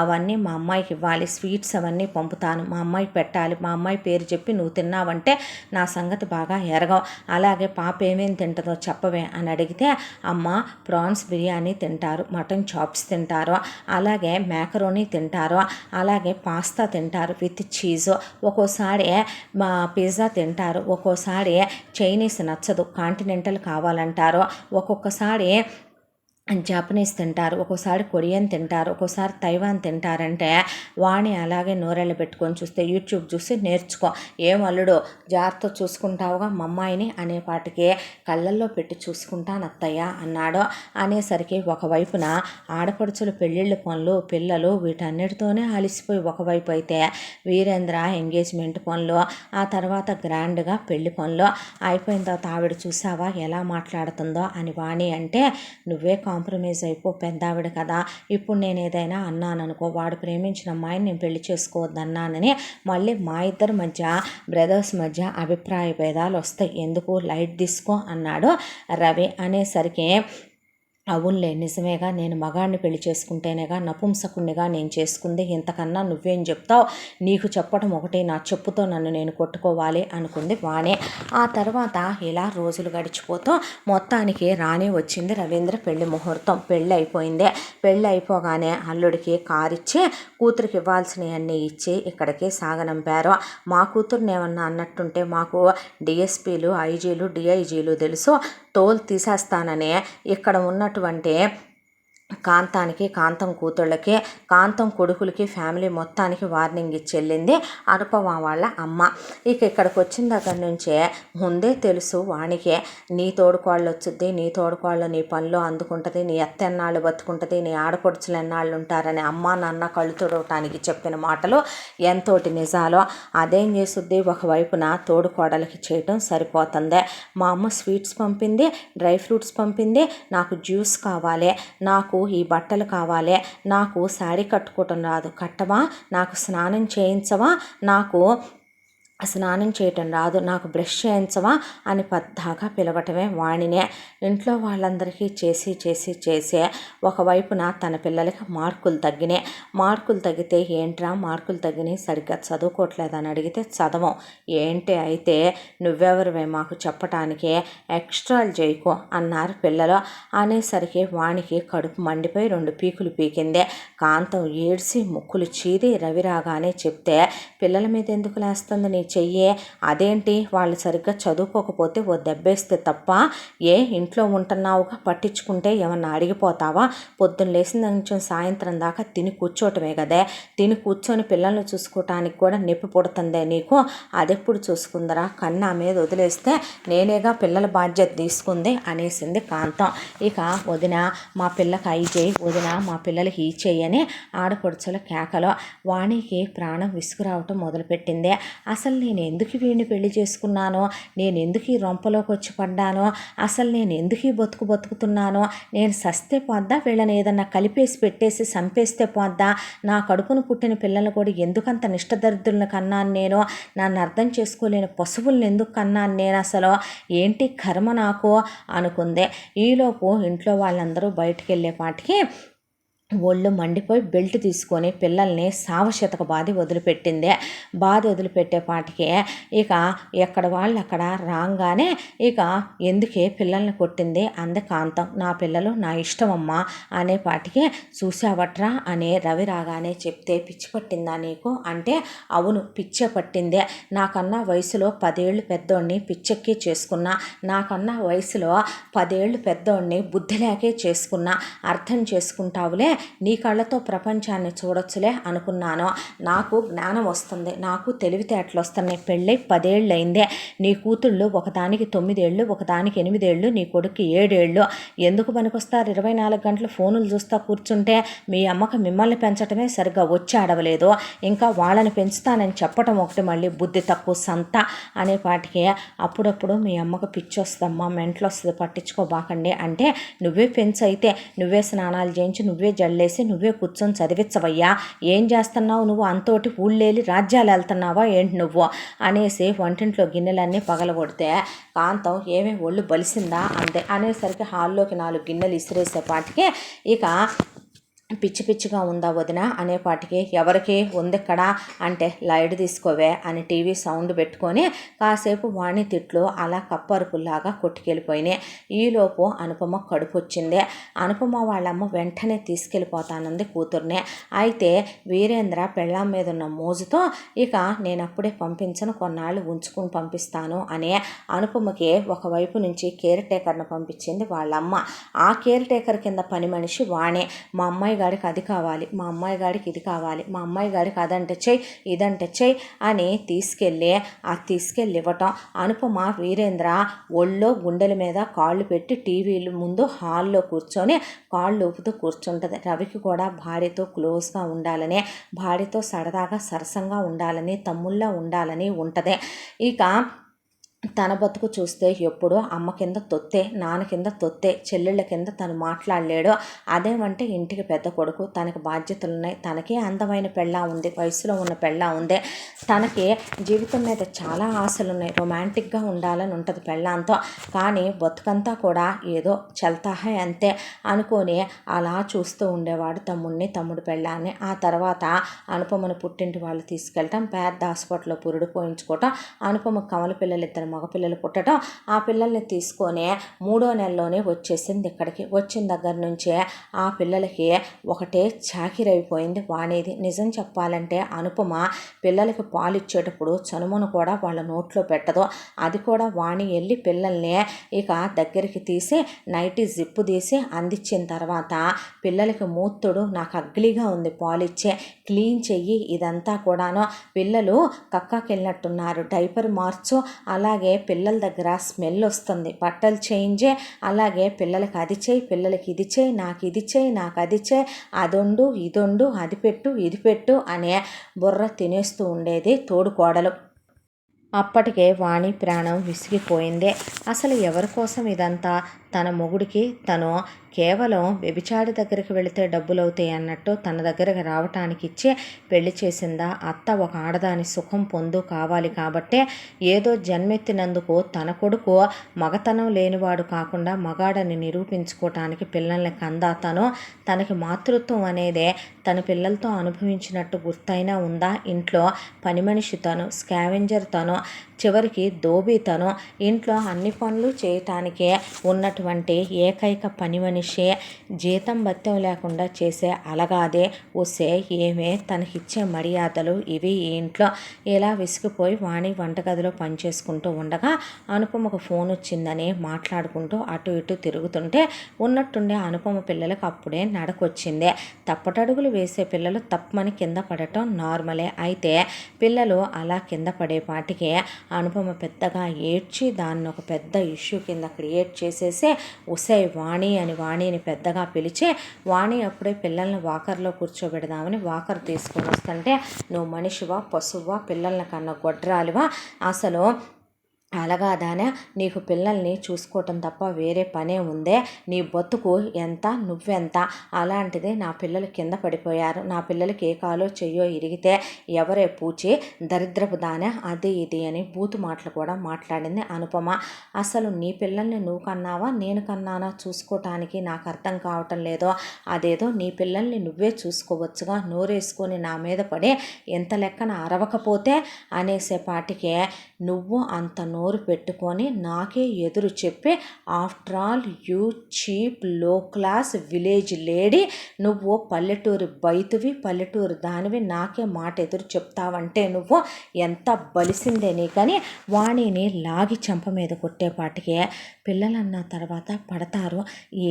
అవన్నీ మా అమ్మాయికి ఇవ్వాలి. స్వీట్స్ అవన్నీ పంపుతాను. మా అమ్మాయి పెట్టాలి. మా అమ్మాయి పేరు చెప్పి నువ్వు తిన్నావంటే నా సంగతి బాగా ఎరగవు. అలాగే పాప ఏమేమి తింటుందో చెప్పవే అని అడిగితే అమ్మ ప్రాన్స్ బిర్యానీ తింటారు, మటన్ చాప్స్ తింటారు, అలాగే మ్యాకరోనీ తింటారు, అలాగే పాస్తా తింటారు విత్ చీజ్, ఒక్కోసారి పిజ్జా తింటారు, ఒక్కోసారి చైనీస్ నచ్చదు కాంటినెంటల్ కావాలంటారు, ఒక్కొక్కసారి జపనీస్ తింటారు, ఒక్కోసారి కొరియన్ తింటారు, ఒక్కోసారి తైవాన్ తింటారంటే వాణి అలాగే నోరెళ్ళ పెట్టుకొని చూస్తే యూట్యూబ్ చూసి నేర్చుకో. ఏం అల్లుడు జాగ్రత్త చూసుకుంటావుగా మా అమ్మాయిని అనేపాటికి కళ్ళల్లో పెట్టి చూసుకుంటాను అత్తయ్య అన్నాడు. అనేసరికి ఒకవైపున ఆడపడుచులు పెళ్ళిళ్ళ పనులు, పిల్లలు వీటన్నిటితోనే అలిసిపోయి ఒకవైపు అయితే వీరేంద్ర ఎంగేజ్మెంట్ పనులు, ఆ తర్వాత గ్రాండ్గా పెళ్లి పనులు అయిపోయిన తర్వాత ఆవిడ చూసావా ఎలా మాట్లాడుతుందో అని వాణి అంటే నువ్వే కాంప్రమైజ్ అయిపో, పెద్దావిడ కదా. ఇప్పుడు నేను ఏదైనా అన్నాననుకో, వాడు ప్రేమించిన అమ్మాయిని నేను పెళ్లి చేసుకోవద్దన్నానని మళ్ళీ మా ఇద్దరి మధ్య బ్రదర్స్ మధ్య అభిప్రాయ భేదాలు వస్తాయి, ఎందుకు లైట్ తీసుకో అన్నాడు రవి. అనేసరికి అవునులే నిజమేగా, నేను మగాడిని పెళ్లి చేసుకుంటేనేగా నపుంసకుణ్ణిగా నేను చేసుకుంది, ఇంతకన్నా నువ్వేం చెప్తావు, నీకు చెప్పడం ఒకటి, నా చెప్పుతో నన్ను నేను కొట్టుకోవాలి అనుకుంది వాణి. ఆ తర్వాత ఇలా రోజులు గడిచిపోతూ మొత్తానికి రాణి వచ్చింది. రవీంద్ర పెళ్లి ముహూర్తం, పెళ్ళి అయిపోయింది. పెళ్ళి అయిపోగానే అల్లుడికి కారిచ్చి కూతురికి ఇవ్వాల్సినవన్నీ ఇచ్చి ఇక్కడికి సాగనంపారు. మా కూతుర్ని ఏమన్నా అన్నట్టుంటే మాకు డిఎస్పీలు, ఐజీలు, డిఐజీలు తెలుసు, తోలు తీసేస్తానని ఇక్కడ ఉన్నటువంటి కాంతానికి, కాంతం కూతుళ్ళకి, కాంతం కొడుకులకి, ఫ్యామిలీ మొత్తానికి వార్నింగ్ ఇచ్చి వెళ్ళింది అనుపమ వాళ్ళ అమ్మ. ఇక్కడికి వచ్చిన దగ్గర నుంచే ముందే తెలుసు వానికి, నీ తోడుకోళ్ళు వచ్చుద్ది, నీ తోడుకోళ్ళు నీ పనిలో అందుకుంటుంది, నీ అత్త ఎన్నాళ్ళు బతుకుంటుంది, నీ ఆడపడుచులు ఎన్నాళ్ళు ఉంటారని అమ్మ నాన్న కళ్ళు తోడవటానికి చెప్పిన మాటలు ఎంతోటి నిజాలో. అదేం చేస్తుంది, ఒకవైపున తోడుకోడలకి చేయటం సరిపోతుంది. మా అమ్మ స్వీట్స్ పంపింది, డ్రై ఫ్రూట్స్ పంపింది, నాకు జ్యూస్ కావాలి, నాకు ఈ బట్టలు కావాలి, నాకు శారీ కట్టుకోవటం రాదు కట్టవా, నాకు స్నానం చేయించవా, నాకు స్నానం చేయటం రాదు, నాకు బ్రష్ చేయించవా అని పద్దాగా పిలవటమే వాణినే. ఇంట్లో వాళ్ళందరికీ చేసి చేసి చేసే ఒకవైపున తన పిల్లలకి మార్కులు తగ్గినాయి. మార్కులు తగ్గితే ఏంట్రా మార్కులు తగ్గినాయి, సరిగ్గా చదువుకోవట్లేదని అడిగితే చదవం ఏంటి, అయితే నువ్వెవరివే మాకు చెప్పటానికి, ఎక్స్ట్రాలు చేయకు అన్నారు పిల్లలు. అనేసరికి వాణికి కడుపు మండిపోయి 2 పీకులు పీకింది. కాంతం ఏడ్చి ముక్కులు చీరి రవి రాగానే చెప్తే పిల్లల మీద ఎందుకు లేస్తుంది నీ చెయ్యే, అదేంటి వాళ్ళు సరిగ్గా చదువుకోకపోతే ఓ దెబ్బేస్తే తప్ప ఏ ఇంట్లో ఉంటున్నావుగా, పట్టించుకుంటే ఏమన్నా అడిగిపోతావా, పొద్దున్న లేచిన నుంచి సాయంత్రం దాకా తిని కూర్చోవటమే కదే, తిని కూర్చొని పిల్లల్ని చూసుకోవటానికి కూడా నొప్పి పుడుతుందే నీకు, అదెప్పుడు చూసుకుందరా, కన్నా మీద వదిలేస్తే నేనేగా పిల్లల బాధ్యత తీసుకుంది అనేసింది కాంతం. ఇక వదిన మా పిల్లకి అయి చేయి, వదిన మా పిల్లలకి ఈ చెయ్యని ఆడపడుచుల కేకలో వాణికి ప్రాణం విసుగురావటం మొదలుపెట్టింది. అసలు నేను ఎందుకు వీడిని పెళ్లి చేసుకున్నానో, నేను ఎందుకు ఈ రొంపలోకి వచ్చి పడ్డానో, అసలు నేను ఎందుకు ఈ బతుకుతున్నానో, నేను సస్తే పోద్దా, వీళ్ళని ఏదన్నా కలిపేసి పెట్టేసి చంపేస్తే పోద్దా, నా కడుపును పుట్టిన పిల్లలు కూడా ఎందుకంత నిష్టదరిద్రులను కన్నాను నేను, నన్ను అర్థం చేసుకోలేని పశువులను ఎందుకు కన్నాను నేను, అసలు ఏంటి కర్మ నాకు అనుకుందే. ఈలోపు ఇంట్లో వాళ్ళందరూ బయటికి వెళ్ళేపాటికి ఒళ్ళు మండిపోయి బెల్ట్ తీసుకొని పిల్లల్ని సావశతక బాధి వదిలిపెట్టింది. వదిలిపెట్టేపాటికి ఇక ఎక్కడ వాళ్ళు అక్కడ రాగానే ఇక ఎందుకే పిల్లల్ని కొట్టింది అంది కాంతం. నా పిల్లలు నా ఇష్టమమ్మా అనేపాటికి చూసావట్రా అని రవి రాగానే చెప్తే పిచ్చి పట్టిందా నీకు అంటే అవును పిచ్చే పట్టిందే, నాకన్నా వయసులో 10 ఏళ్ళు పెద్దోడిని పిచ్చెక్కి చేసుకున్నా, నాకన్నా వయసులో 10 ఏళ్ళు పెద్దోడిని బుద్ధి లేకే చేసుకున్నా, అర్థం చేసుకుంటావులే నీ కళ్ళతో ప్రపంచాన్ని చూడొచ్చులే అనుకున్నాను. నాకు జ్ఞానం వస్తుంది, నాకు తెలివితేటలు వస్తున్నాయి. పెళ్ళై 10 ఏళ్ళు అయిందే. నీ కూతుళ్ళు ఒకదానికి 9 ఏళ్ళు, ఒకదానికి 8 ఏళ్ళు, నీ కొడుకు 7 ఏళ్ళు. ఎందుకు పనికొస్తారు 24 గంటలు ఫోనులు చూస్తా కూర్చుంటే? మీ అమ్మకి మిమ్మల్ని పెంచడమే సరిగ్గా వచ్చి ఆడవలేదు, ఇంకా వాళ్ళని పెంచుతానని చెప్పటం ఒకటి, మళ్ళీ బుద్ధి తక్కువ సంత అనే పాటికి అప్పుడప్పుడు మీ అమ్మకు పిచ్చి వస్తుందమ్మా, మెంటలు వస్తుంది, పట్టించుకోబాకండి అంటే, నువ్వే పెంచు అయితే, నువ్వే స్నానాలు చేయించి, నువ్వే జల్లేసి, నువ్వే కూర్చొని చదివించవయ్యా. ఏం చేస్తున్నావు నువ్వు? అంతోటి ఊళ్ళేలి రాజ్యాలు వెళ్తున్నావా ఏంటి నువ్వు అనేసి వంటింట్లో గిన్నెలన్నీ పగలగొడితే, కాంతం ఏమీ ఒళ్ళు బలిసిందా అంతే అనేసరికి హాల్లోకి 4 గిన్నెలు ఇసిరేసేపాటికి ఇక పిచ్చి పిచ్చిగా ఉందా వదిన అనేపాటికి, ఎవరికి ఉంది ఇక్కడ అంటే, లైట్ తీసుకోవే అని టీవీ సౌండ్ పెట్టుకొని కాసేపు వాణి తిట్లు అలా కప్పరుపుల్లాగా కొట్టుకెళ్ళిపోయినాయి. ఈలోపు అనుపమ కడుపు వచ్చింది. అనుపమ వాళ్ళమ్మ వెంటనే తీసుకెళ్ళిపోతానంది కూతుర్నే. అయితే వీరేంద్ర పెళ్ళాం మీద ఉన్న మోజుతో ఇక నేను అప్పుడే పంపించను, కొన్నాళ్ళు ఉంచుకుని పంపిస్తాను అని అనుపమకి ఒకవైపు నుంచి కేర్ టేకర్ను పంపించింది వాళ్ళమ్మ. ఆ కేర్ టేకర్ కింద పని మనిషి వాణి. మా అమ్మాయి గారికి అది కావాలి, మా అమ్మాయి గారికి ఇది కావాలి, మా అమ్మాయి గారికి అదంటే చెయ్యి, ఇదంటే చెయ్యి అని తీసుకెళ్ళి ఇవ్వటం. అనుపమ వీరేంద్ర ఒళ్ళో గుండెల మీద కాళ్ళు పెట్టి టీవీల ముందు హాల్లో కూర్చొని కాళ్ళు ఊపుతూ కూర్చుంటుంది. రవికి కూడా భార్యతో క్లోజ్గా ఉండాలని, భార్యతో సరదాగా సరసంగా ఉండాలని, తమ్ముళ్ళ ఉండాలని ఉంటుంది. ఇక తన బతుకు చూస్తే ఎప్పుడూ అమ్మ కింద తొత్తే, నాన్న కింద తొత్తే, చెల్లెళ్ళ కింద తను మాట్లాడలేడు. అదేమంటే ఇంటికి పెద్ద కొడుకు, తనకి బాధ్యతలు ఉన్నాయి, తనకి అందమైన పెళ్ళా ఉంది, వయసులో ఉన్న పెళ్ళా ఉంది, తనకి జీవితం మీద చాలా ఆశలు ఉన్నాయి, రొమాంటిక్గా ఉండాలని ఉంటుంది పెళ్ళాంతో. కానీ బతుకంతా కూడా ఏదో చల్తాహే అంతే అనుకొని అలా చూస్తూ ఉండేవాడు తమ్ముడు పెళ్ళాన్ని. ఆ తర్వాత అనుపమను పుట్టింటి వాళ్ళు తీసుకెళ్ళటం, పెద్ద హాస్పిటల్లో పురుడు పోయించుకోవటం, అనుపమ కమల పిల్లలిద్దరు మగపిల్లలు పుట్టడం, ఆ పిల్లల్ని తీసుకొని 3వ నెలలోనే వచ్చేసింది ఇక్కడికి. వచ్చిన దగ్గర నుంచే ఆ పిల్లలకి ఒకటే చాకిరైపోయింది వాణిది. నిజం చెప్పాలంటే అనుపమ పిల్లలకి పాలు ఇచ్చేటప్పుడు చనుమను కూడా వాళ్ళ నోట్లో పెట్టదు. అది కూడా వాణి వెళ్ళి పిల్లల్ని ఇక దగ్గరికి తీసి నైటీ జిప్పు తీసి అందించిన తర్వాత, పిల్లలకి మూతుడు నాకు అగ్లీగా ఉంది, పాలిచ్చే క్లీన్ చెయ్యి, ఇదంతా కూడాను పిల్లలు కక్కాకెళ్ళినట్టున్నారు, డైపర్ మార్చు, అలాగే పిల్లల దగ్గర స్మెల్ వస్తుంది, బట్టలు చేంజే, అలాగే పిల్లలకి అది చేయి, పిల్లలకి ఇది చేయి, నాకు ఇది చేయి, నాకు అది చేయి, అదొండు ఇదొండు, అది పెట్టు ఇది పెట్టు అనే బుర్ర తినేస్తూ ఉండేది తోడుకోడలు. అప్పటికే వాణి ప్రాణం విసిగిపోయిందే. అసలు ఎవరి కోసం ఇదంతా? తన మొగుడికి తను కేవలం వ్యభిచారి దగ్గరికి వెళితే డబ్బులు అవుతాయి అన్నట్టు తన దగ్గరకు రావటానికి ఇచ్చే పెళ్లి చేసిందా? అత్త ఒక ఆడదాని సుఖం పొందు కావాలి కాబట్టే ఏదో జన్మెత్తినందుకు తన కొడుకు మగతనం లేనివాడు కాకుండా మగాడని నిరూపించుకోవటానికి పిల్లల్ని కందా తనకి మాతృత్వం అనేదే తన పిల్లలతో అనుభవించినట్టు గుర్తైనా ఉందా? ఇంట్లో పని మనిషి తను, స్కావెంజర్ తను, చివరికి దోబీ తను, ఇంట్లో అన్ని పనులు చేయటానికే ఉన్నటువంటి ఏకైక పని మనిషే, జీతం భత్యం లేకుండా చేసే అలగాదే వస్తే ఏమే తనకిచ్చే మర్యాదలు ఇవి ఈ ఇంట్లో. ఇలా విసిగిపోయి వాణి వంటగదిలో పనిచేసుకుంటూ ఉండగా అనుపమకు ఫోన్ వచ్చిందని మాట్లాడుకుంటూ అటు ఇటు తిరుగుతుంటే ఉన్నట్టుండే అనుపమ పిల్లలకు అప్పుడే నడకొచ్చింది. తప్పటడుగులు వేసే పిల్లలు తప్పమని కింద పడటం నార్మలే. అయితే పిల్లలు అలా కింద పడేపాటికే అనుపమ పెద్దగా ఏడ్చి దాన్ని ఒక పెద్ద ఇష్యూ కింద క్రియేట్ చేసేసి ఉసై వాణి అని వాణిని పెద్దగా పిలిచి, వాణి అప్పుడే పిల్లల్ని వాకర్లో కూర్చోబెడదామని వాకర్ తీసుకొని వస్తుంటే, నువ్వు మనిషివా పశువా పిల్లల్ని కన్నా గొడ్రాలివా, అసలు అలాగాదానే నీకు పిల్లల్ని చూసుకోవటం తప్ప వేరే పనే ఉందే, నీ బతుకు ఎంత నువ్వెంత, అలాంటిది నా పిల్లలు కింద పడిపోయారు, నా పిల్లలకి ఏ కాలో చెయ్యో ఇరిగితే ఎవరే పూచి దరిద్రపు దానే అది ఇది అని బూతు మాటలు కూడా మాట్లాడింది అనుపమ. అసలు నీ పిల్లల్ని నువ్వు కన్నావా నేను కన్నానా చూసుకోవటానికి నాకు అర్థం కావటం లేదో, అదేదో నీ పిల్లల్ని నువ్వే చూసుకోవచ్చుగా, నోరేసుకొని నా మీద పడే ఎంత లెక్కన అరవకపోతే అనేసేపాటికే నువ్వు అంత నోరు పెట్టుకొని నాకే ఎదురు చెప్పి ఆఫ్టర్ ఆల్ యూ చీప్ లో క్లాస్ విలేజ్ లేడీ, నువ్వు పల్లెటూరు బయతువి, పల్లెటూరు దానివి, నాకే మాట ఎదురు చెప్తావంటే నువ్వు ఎంత బలిసిందే నీకని వాణిని లాగి చెంప మీద కొట్టేపాటికే పిల్లలన్న తర్వాత పడతారు.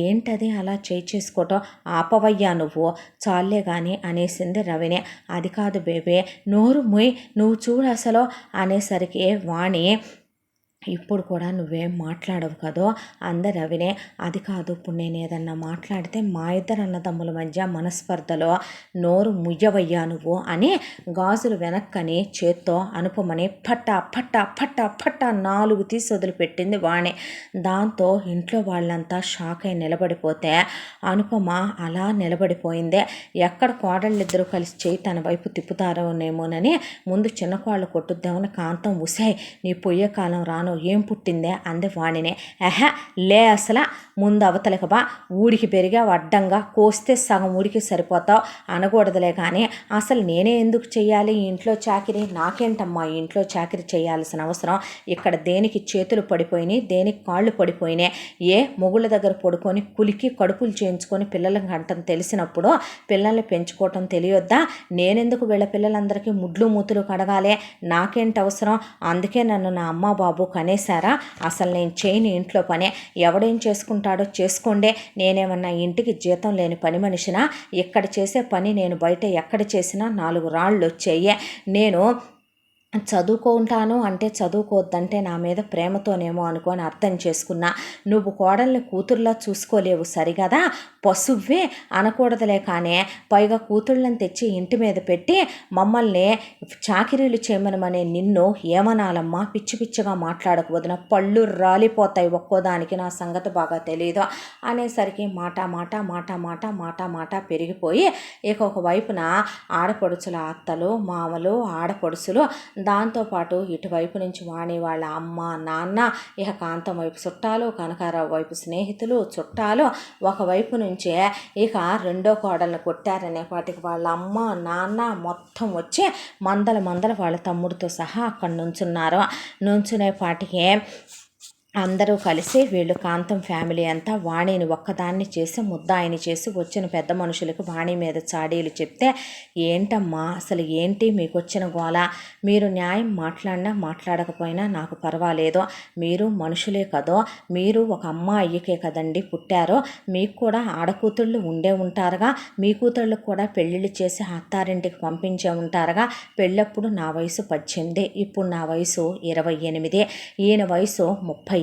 ఏంటది అలా చేసుకోవటం, ఆపవయ్యా నువ్వు, చాలే కానీ అనేసింది రవిని. అది కాదు బేబే, నోరు ముయ్, నువ్వు చూడు అసలు అనేసరికి వాణి ఇప్పుడు కూడా నువ్వేం మాట్లాడవు కదో అంద రవినే. అది కాదు, ఇప్పుడు నేను ఏదన్నా మాట్లాడితే మా ఇద్దరు అన్నదమ్ముల మధ్య మనస్పర్ధలో నోరు ముయ్యవయ్యా నువ్వు అని గాజులు వెనక్కని చేత్తో అనుపమని పట్టా పట్టా పట్టా పట్టా 4 తీసి వదిలిపెట్టింది వాణి. దాంతో ఇంట్లో వాళ్ళంతా షాక్ అయి నిలబడిపోతే అనుపమ అలా నిలబడిపోయిందే. ఎక్కడ కోడళ్ళిద్దరూ కలిసి చేయి తన వైపు తిప్పుతారోనేమోనని ముందు చిన్న కోళ్ళు కొట్టుద్దామని కాంతం ఉసాయ్ నీ పొయ్యే కాలం రాను, ఏం పుట్టిందే అంది వాణినే. లే అసలు ముందు అవతలకి బా, ఊడికి పెరిగా అడ్డంగా కోస్తే సగం ఊడికి సరిపోతావు అనకూడదులే కానీ అసలు నేనే ఎందుకు చెయ్యాలి ఈ ఇంట్లో చాకిరి, నాకేంటమ్మా ఈ ఇంట్లో చాకిరి చేయాల్సిన అవసరం, ఇక్కడ దేనికి చేతులు పడిపోయినాయి, దేనికి కాళ్ళు పడిపోయినాయి, ఏ మొగుళ్ళ దగ్గర పడుకొని కులికి కడుపులు చేయించుకొని పిల్లలకి అంటం తెలిసినప్పుడు పిల్లల్ని పెంచుకోవటం తెలియొద్దా, నేనెందుకు వీళ్ళ పిల్లలందరికీ ముడ్లు మూతులు కడగాలి, నాకేంటి అవసరం, అందుకే నన్ను నా అమ్మ బాబు కనేశారా, అసలు నేను చేయని ఇంట్లో పనే, ఎవడేం చేసుకుంటాడో చేసుకోండే, నేనేమన్నా ఇంటికి జీతం లేని పని మనిషినా, ఇక్కడ చేసే పని నేను బయట ఎక్కడ చేసినా 4 రాళ్ళు వచ్చేయే, నేను చదువుకుంటాను అంటే చదువుకోవద్దంటే నా మీద ప్రేమతోనేమో అనుకొని అర్థం చేసుకున్నా, నువ్వు కోడల్ని కూతుర్లా చూసుకోలేవు సరిగదా, పశువ్వే అనకూడదులే కానీ పైగా కూతుళ్ళని తెచ్చి ఇంటి మీద పెట్టి మమ్మల్ని చాకిరీలు చేయమనమనే నిన్ను ఏమనాలమ్మా, పిచ్చి పిచ్చిగా మాట్లాడకపోదున పళ్ళు రాలిపోతాయి ఒక్కోదానికి, నా సంగతి బాగా తెలియదు అనేసరికి మాట మాట మాట మాట మాట మాట పెరిగిపోయి ఇక ఒకవైపున ఆడపడుచుల అత్తలు మామలు ఆడపడుచులు, దాంతోపాటు ఇటువైపు నుంచి వాణి వాళ్ళ అమ్మ నాన్న, ఇక కాంతం వైపు చుట్టాలు, కనకారావు వైపు స్నేహితులు చుట్టాలు, ఒకవైపు నుంచే ఇక రెండో కోడలను కొట్టారనే పాటికి వాళ్ళ అమ్మ నాన్న మొత్తం వచ్చి మందల వాళ్ళ తమ్ముడితో సహా అక్కడ నుంచునే పాటికి అందరూ కలిసి వీళ్ళు కాంతం ఫ్యామిలీ అంతా వాణిని ఒక్కదాన్ని చేసి ముద్దాయిని చేసి వచ్చిన పెద్ద మనుషులకు వాణి మీద చాడీలు చెప్తే, ఏంటమ్మా అసలు ఏంటి మీకు వచ్చిన గోల, మీరు న్యాయం మాట్లాడినా మాట్లాడకపోయినా నాకు పర్వాలేదు, మీరు మనుషులే కదో, మీరు ఒక అయ్యకే కదండి పుట్టారో, మీకు కూడా ఆడకూతుళ్ళు ఉండే ఉంటారుగా, మీ కూతుళ్ళకు కూడా పెళ్ళిళ్ళు చేసి అత్తారింటికి పంపించే ఉంటారుగా, పెళ్ళప్పుడు నా వయసు 18, ఇప్పుడు నా వయసు 28, ఈయన వయసు 38,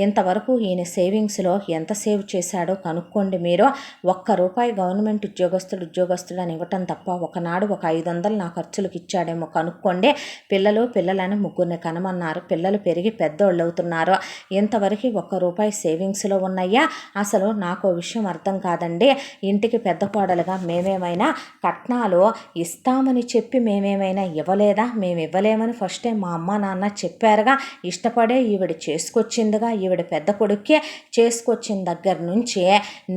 ఇంతవరకు ఈయన సేవింగ్స్లో ఎంత సేవ్ చేశాడో కనుక్కోండి మీరు, ₹1 గవర్నమెంట్ ఉద్యోగస్తుడు అని ఇవ్వటం తప్ప ఒకనాడు ఒక 500 నా ఖర్చులకు ఇచ్చాడేమో కనుక్కోండి, పిల్లలని 3 కనమన్నారు, పిల్లలు పెరిగి పెద్దోళ్ళు అవుతున్నారు, ఇంతవరకు ₹1 సేవింగ్స్లో ఉన్నాయా, అసలు నాకు విషయం అర్థం కాదండి, ఇంటికి పెద్ద కోడలుగా మేమేమైనా కట్నాలు ఇస్తామని చెప్పి మేమేమైనా ఇవ్వలేదా, మేము ఇవ్వలేమని ఫస్ట్ టైం మా అమ్మ నాన్న చెప్పారుగా, ఇష్టపడే ఈవిడ చేసుకొచ్చిందిగా, ఈవిడ పెద్ద కొడుక్కే చేసుకొచ్చిన దగ్గర నుంచి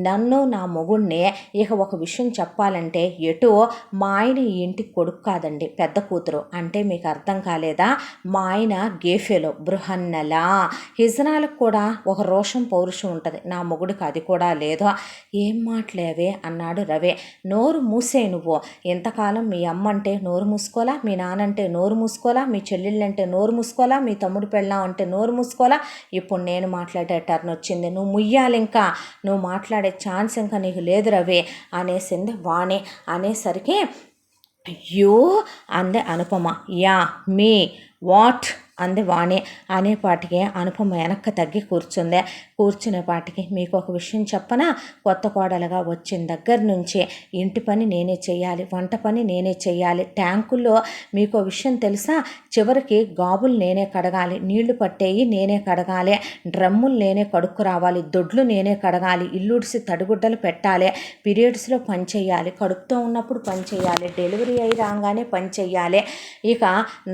నన్ను నా మొగుడిని, ఇక ఒక విషయం చెప్పాలంటే ఎటు మా ఆయన ఈ ఇంటికి కొడుకు కాదండి పెద్ద కూతురు, అంటే మీకు అర్థం కాలేదా, మా ఆయన గేఫెలో బృహన్నలా, హిజనాలకు కూడా ఒక రోషం పౌరుషం ఉంటుంది, నా మొగుడికి అది కూడా లేదు, ఏం మాట్లావే అన్నాడు రవి. నోరు మూసే నువ్వు, ఇంతకాలం మీ అమ్మ అంటే నోరు మూసుకోలా, మీ నాన్నంటే నోరు మూసుకోలా, మీ చెల్లెళ్ళంటే నోరు మూసుకోలా, మీ తమ్ముడు పెళ్ళాం అంటే నోరు మూసుకోలా, ఇప్పుడు నేను మాట్లాడే టర్న్ వచ్చింది, నువ్వు ముయ్యాలి, ఇంకా నువ్వు మాట్లాడే ఛాన్స్ ఇంకా నీకు లేదు రవి అనేసింది వాణి. అనేసరికి యూ అందే అనుపమ. యా మీ వాట్ అంది వాణి. అనేపాటికి అనుపమ వెనక్కి తగ్గి కూర్చునేపాటికి మీకు ఒక విషయం చెప్పనా, కొత్త కోడలుగా వచ్చిన దగ్గర నుంచి ఇంటి పని నేనే చేయాలి, వంట పని నేనే చేయాలి, ట్యాంకుల్లో మీకు విషయం తెలుసా, చివరికి గాబులు నేనే కడగాలి, నీళ్లు పట్టేయి నేనే కడగాలి, డ్రమ్ములు నేనే కడుక్కు రావాలి, దొడ్లు నేనే కడగాలి, ఇల్లుడిసి తడిగుడ్డలు పెట్టాలి, పీరియడ్స్లో పని చేయాలి, కడుపుతో ఉన్నప్పుడు పని చేయాలి, డెలివరీ అయి రాగానే పని చేయాలి, ఇక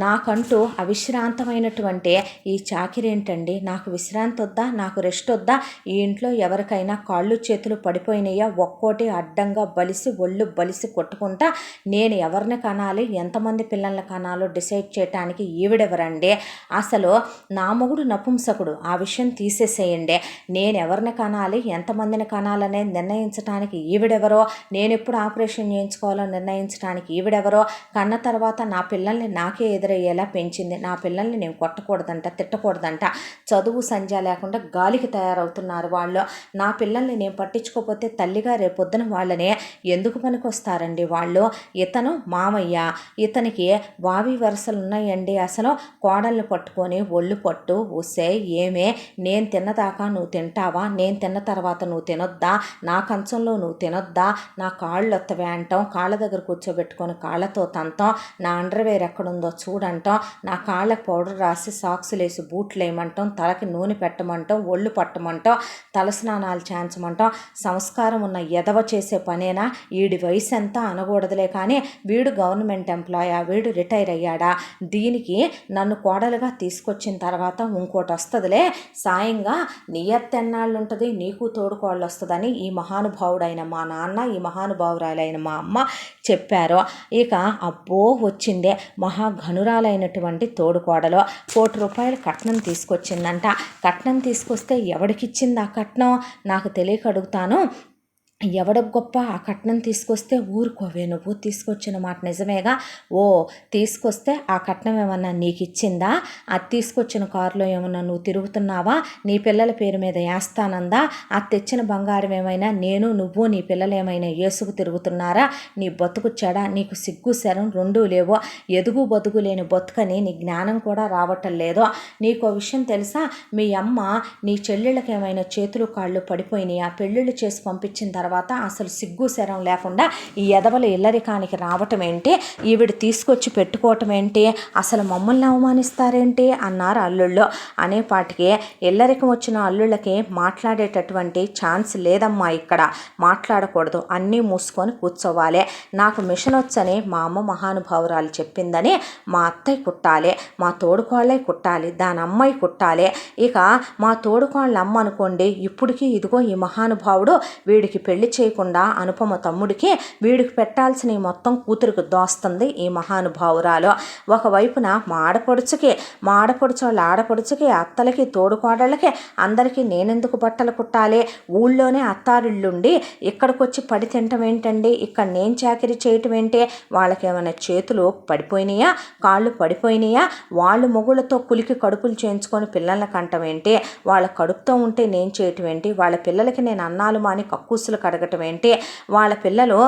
నాకంటూ అవిశ్రాంతమైన నీచమైనటువంటి ఈ చాకిరి ఏంటండి, నాకు విశ్రాంతి వద్దా, నాకు రెస్ట్ వద్దా, ఈ ఇంట్లో ఎవరికైనా కాళ్ళు చేతులు పడిపోయినాయా, ఒక్కోటి అడ్డంగా బలిసి ఒళ్ళు బలిసి కొట్టుకుంటా నేను ఎవరిని కనాలి, ఎంతమంది పిల్లల్ని కనాలో డిసైడ్ చేయటానికి ఈవిడెవరండి, అసలు నా మొగుడు నపుంసకుడు, ఆ విషయం తీసేసేయండి, నేను ఎవరిని కనాలి, ఎంతమందిని కనాలనేది నిర్ణయించడానికి ఈవిడెవరో, నేను ఎప్పుడు ఆపరేషన్ చేయించుకోవాలో నిర్ణయించడానికి ఈవిడెవరో, కన్న తర్వాత నా పిల్లల్ని నాకే ఎదురయ్యేలా పెంచింది, నా పిల్లల్ని నేను కొట్టకూడదంట, తిట్టకూడదంట, చదువు సంధ్య లేకుండా గాలికి తయారవుతున్నారు వాళ్ళు, నా పిల్లల్ని నేను పట్టించుకోకపోతే తల్లిగా రేపొద్దున వాళ్ళని ఎందుకు పనికొస్తారండి వాళ్ళు, ఇతను మామయ్య, ఇతనికి వావి వరుసలు ఉన్నాయండి, అసలు కోడల్ని పట్టుకొని ఒళ్ళు పట్టు వస్తే ఏమే, నేను తిన్నదాకా నువ్వు తింటావా, నేను తిన్న తర్వాత నువ్వు తినొద్దా, నా కంచంలో నువ్వు తినొద్దా, నా కాళ్ళు వత్తవే అంటాం, కాళ్ళ దగ్గర కూర్చోబెట్టుకొని కాళ్ళతో తంతాం, నా అండర్వేర్ ఎక్కడుందో చూడంటాం, నా కాళ్ళకి పౌడర్ రాసి సాక్సులు వేసి బూట్లు వేయమంటాం, తలకి నూనె పెట్టమంటాం, ఒళ్ళు పట్టమంటాం, తలస్నానాలు చేయించమంటాం, సంస్కారం ఉన్న ఎదవ చేసే పనేనా, వీడి వయసు ఎంత అనకూడదులే, కానీ వీడు గవర్నమెంట్ ఎంప్లాయా, వీడు రిటైర్ అయ్యాడా, దీనికి నన్ను కోడలుగా తీసుకొచ్చిన తర్వాత ఇంకోటి వస్తుందిలే, సాయంగా నీ ఎత్తెన్నాళ్ళు ఉంటుంది, నీకు తోడుకోళ్ళు వస్తుందని ఈ మహానుభావుడైన మా నాన్న, ఈ మహానుభావురాలైన మా అమ్మ చెప్పారు. ఇక అబ్బో వచ్చిందే మహాఘనురాలైనటువంటి తోడుకోడలో ₹1,00,00,000 కట్నం తీసుకొచ్చిందంట. కట్నం తీసుకొస్తే ఎవడికిచ్చింది ఆ కట్నం నాకు తెలియక అడుగుతాను. ఎవడ గొప్ప, ఆ కట్నం తీసుకొస్తే ఊరుకోవే, నువ్వు తీసుకొచ్చిన మాట నిజమేగా, ఓ తీసుకొస్తే ఆ కట్నం ఏమన్నా నీకు ఇచ్చిందా, అది తీసుకొచ్చిన కారులో ఏమన్నా నువ్వు తిరుగుతున్నావా, నీ పిల్లల పేరు మీద వేస్తానందా, అది తెచ్చిన బంగారం ఏమైనా నేను నువ్వు నీ పిల్లలు ఏమైనా ఏసుకు తిరుగుతున్నారా, నీ బతుకు చెడ, నీకు సిగ్గు శరం రెండూ లేవో, ఎదుగు బతుకు లేని బతుకని నీ జ్ఞానం కూడా రావటం లేదో, నీకో విషయం తెలుసా, మీ అమ్మ నీ చెల్లెళ్ళకి ఏమైనా చేతులు కాళ్ళు పడిపోయినాయి, ఆ పెళ్ళిళ్ళు చేసి పంపించిన తర్వాత అసలు సిగ్గు శరం లేకుండా ఈ ఎదవల ఇల్లరికానికి రావటం ఏంటి, ఈవిడ తీసుకొచ్చి పెట్టుకోవటం ఏంటి, అసలు మమ్మల్ని అవమానిస్తారేంటి అన్నారు అల్లుళ్ళు. అనేపాటికి ఇల్లరికం వచ్చిన అల్లుళ్ళకి మాట్లాడేటటువంటి ఛాన్స్ లేదమ్మా, ఇక్కడ మాట్లాడకూడదు, అన్నీ మూసుకొని కూర్చోవాలి, నాకు మిషన్ వచ్చని మా అమ్మ మహానుభావురాలు చెప్పిందని మా అత్తయ్య కుట్టాలి, మా తోడుకోళ్ళే కుట్టాలి, దాని అమ్మాయి కుట్టాలి, ఇక మా తోడుకోళ్ళ అమ్మ అనుకోండి, ఇప్పటికీ ఇదిగో ఈ మహానుభావుడు వీడికి పెళ్లి చేయకుండా అనుపమ తమ్ముడికి వీడికి పెట్టాల్సిన మొత్తం కూతురికి దోస్తుంది ఈ మహానుభావురాలు. ఒకవైపున మా ఆడపడుచుకి, మా ఆడపడుచు వాళ్ళ ఆడపడుచుకి, అత్తలకి, తోడుకోడళ్ళకి అందరికీ నేనెందుకు బట్టలు కుట్టాలి, ఊళ్ళోనే అత్తారిళ్ళుండి ఇక్కడికి వచ్చి పడి తినటం ఏంటండి, ఇక్కడ నేను చాకిరీ చేయటం ఏంటి, వాళ్ళకి ఏమైనా చేతులు పడిపోయినాయా, కాళ్ళు పడిపోయినాయా, వాళ్ళు మొగుళ్ళతో కులికి కడుపులు చేయించుకొని పిల్లల్ని కంటం ఏంటి, వాళ్ళ కడుపుతో ఉంటే నేను చేయటం ఏంటి, వాళ్ళ పిల్లలకి నేను అన్నాలు మాని కక్కూసులు కడగటం ఏంటి, వాళ్ళ పిల్లలు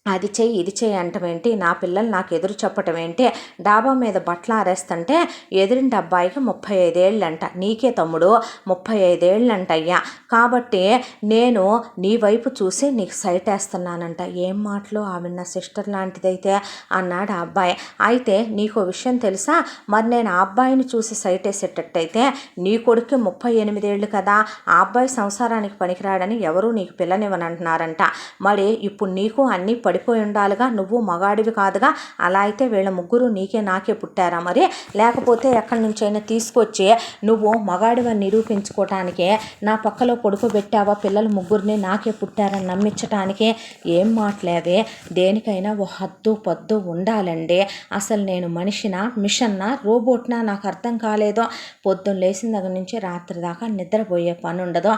అది చెయ్యి ఇది చెయ్యి అంటం ఏంటి, నా పిల్లలు నాకు ఎదురు చెప్పటం ఏంటి, డాబా మీద బట్టలు ఆరేస్తుంటే ఎదురింటి అబ్బాయికి 35 ఏళ్ళంట, నీకే తమ్ముడు 35 ఏళ్ళంటయ్యా, కాబట్టి నేను నీ వైపు చూసి నీకు సైట్ వేస్తున్నానంట, ఏం మాటలు, ఆవిడ నా సిస్టర్ లాంటిదైతే అన్నాడు ఆ అబ్బాయి. అయితే నీకో విషయం తెలుసా, మరి నేను ఆ అబ్బాయిని చూసి సైట్ వేసేటట్టయితే నీ కొడుకు 38 ఏళ్ళు కదా, ఆ అబ్బాయి సంసారానికి పనికిరాడని ఎవరూ నీకు పిల్లనివ్వని అంటున్నారంట, మరి ఇప్పుడు నీకు అన్నీ పడిపోయి ఉండాలిగా, నువ్వు మగాడివి కాదుగా, అలా అయితే వీళ్ళ ముగ్గురు నీకే నాకే పుట్టారా మరి, లేకపోతే ఎక్కడి నుంచైనా తీసుకొచ్చి నువ్వు మగాడివని నిరూపించుకోవటానికే నా పక్కలో పడుకోబెట్టావా, పిల్లలు ముగ్గురిని నాకే పుట్టారని నమ్మించటానికే, ఏం మాట్లాడే, దేనికైనా ఓ హద్దు పద్దు ఉండాలండి, అసలు నేను మనిషినా మిషన్నా రోబోట్నా నాకు అర్థం కాలేదో, పొద్దున్న లేచిన దగ్గర నుంచి రాత్రి దాకా నిద్రపోయే పని ఉండదు,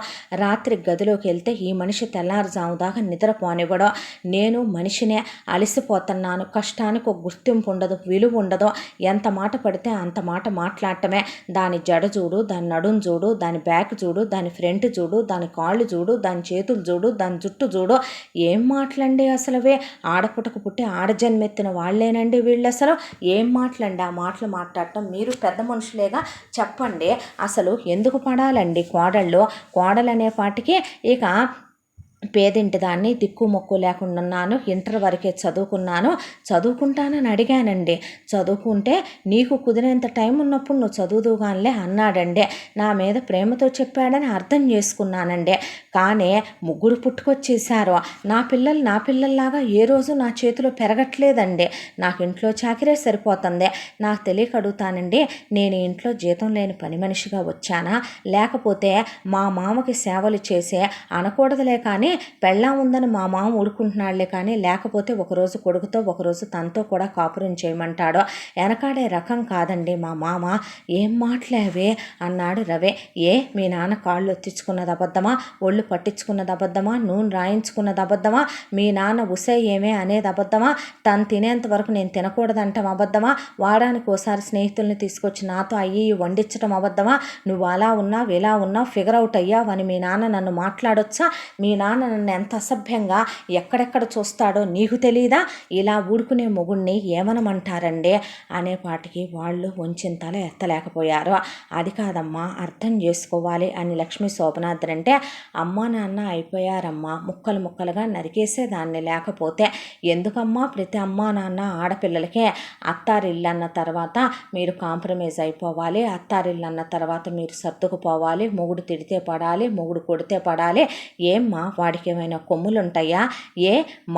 రాత్రి గదిలోకి వెళ్తే ఈ మనిషి తెల్లారుజాము దాకా నిద్రపోనివ్వడం, నేను మనిషినే, అలసిపోతున్నాను, కష్టానికి ఒక గుర్తింపు ఉండదు, విలువ ఉండదు, ఎంత మాట పడితే అంత మాట మాట్లాడటమే, దాని జడ చూడు, దాని నడుం చూడు, దాని బ్యాక్ చూడు, దాని ఫ్రంట్ చూడు, దాని కాళ్ళు చూడు, దాని చేతులు చూడు, దాని జుట్టు చూడు, ఏం మాటలండి అసలువే, ఆడపుటకు పుట్టి ఆడజన్మెత్తిన వాళ్ళేనండి వీళ్ళు, అసలు ఏం మాటలండి ఆ మాటలు మాట్లాడటం, మీరు పెద్ద మనుషులేగా చెప్పండి, అసలు ఎందుకు పడాలండి కోడళ్ళు, కోడలు అనే పాటికి ఇక పేదింటి దాన్ని దిక్కుమొక్కు లేకుండా ఉన్నాను, ఇంటర్ వరకే చదువుకుంటానని అడిగానండి. చదువుకుంటే నీకు కుదిరేంత టైం ఉన్నప్పుడు నువ్వు చదువుదుగానిలే అన్నాడండి. నా మీద ప్రేమతో చెప్పాడని అర్థం చేసుకున్నానండి. కానీ ముగ్గురు పుట్టుకొచ్చేసారు. నా పిల్లల్లాగా ఏ రోజు నా చేతిలో పెరగట్లేదండి. నాకు ఇంట్లో చాకిరే సరిపోతుంది. నాకు తెలియక అడుగుతానండి, నేను ఇంట్లో జీతం లేని పని మనిషిగా వచ్చానా, లేకపోతే మా మామకి సేవలు చేసే అనకూడదులే కానీ పెళ్ళాం ఉందని మా మామ ఊరుకుంటున్నాడులే కానీ, లేకపోతే ఒకరోజు కొడుకుతో ఒకరోజు తనతో కూడా కాపురం చేయమంటాడు. వెనకాడే రకం కాదండి మా మామ. ఏం మాట్లావే అన్నాడు రవి. మీ నాన్న కాళ్ళు ఎత్తించుకున్నది అబద్ధమా, ఒళ్ళు పట్టించుకున్నది అబద్ధమా, నూనె రాయించుకున్నది అబద్ధమా, మీ నాన్న ఉసే ఏమే అనేది అబద్ధమా, తను తినేంత వరకు నేను తినకూడదంటాం అబద్ధమా, వారానికి ఓసారి స్నేహితుల్ని తీసుకొచ్చి నాతో అయ్యి వండించడం అబద్ధమా, నువ్వు అలా ఉన్నావు ఇలా ఉన్నావు ఫిగర్ అవుట్ అయ్యావని మీ నాన్న నన్ను మాట్లాడొచ్చా, మీ నాన్న నన్ను ఎంత అసభ్యంగా ఎక్కడెక్కడ చూస్తాడో నీకు తెలీదా, ఇలా ఊడుకునే మొగుణ్ణి ఏమనమంటారండి అనేపాటికి వాళ్ళు వంచింతల ఎత్తలేకపోయారు. అది కాదమ్మా అర్థం చేసుకోవాలి అని లక్ష్మీ శోభనాథన్ అంటే, అమ్మా నాన్న అయిపోయారమ్మా, ముక్కలు ముక్కలుగా నరికేసేదాన్ని, లేకపోతే ఎందుకమ్మా ప్రతి అమ్మా నాన్న ఆడపిల్లలకే అత్తారిల్లు అన్న తర్వాత మీరు కాంప్రమైజ్ అయిపోవాలి, అత్తారిల్లు అన్న తర్వాత మీరు సర్దుకుపోవాలి, మొగుడు తిడితే పడాలి, మొగుడు కొడితే పడాలి, ఏమ్మా వాడికి ఏమైనా కొమ్ములు ఉంటాయా,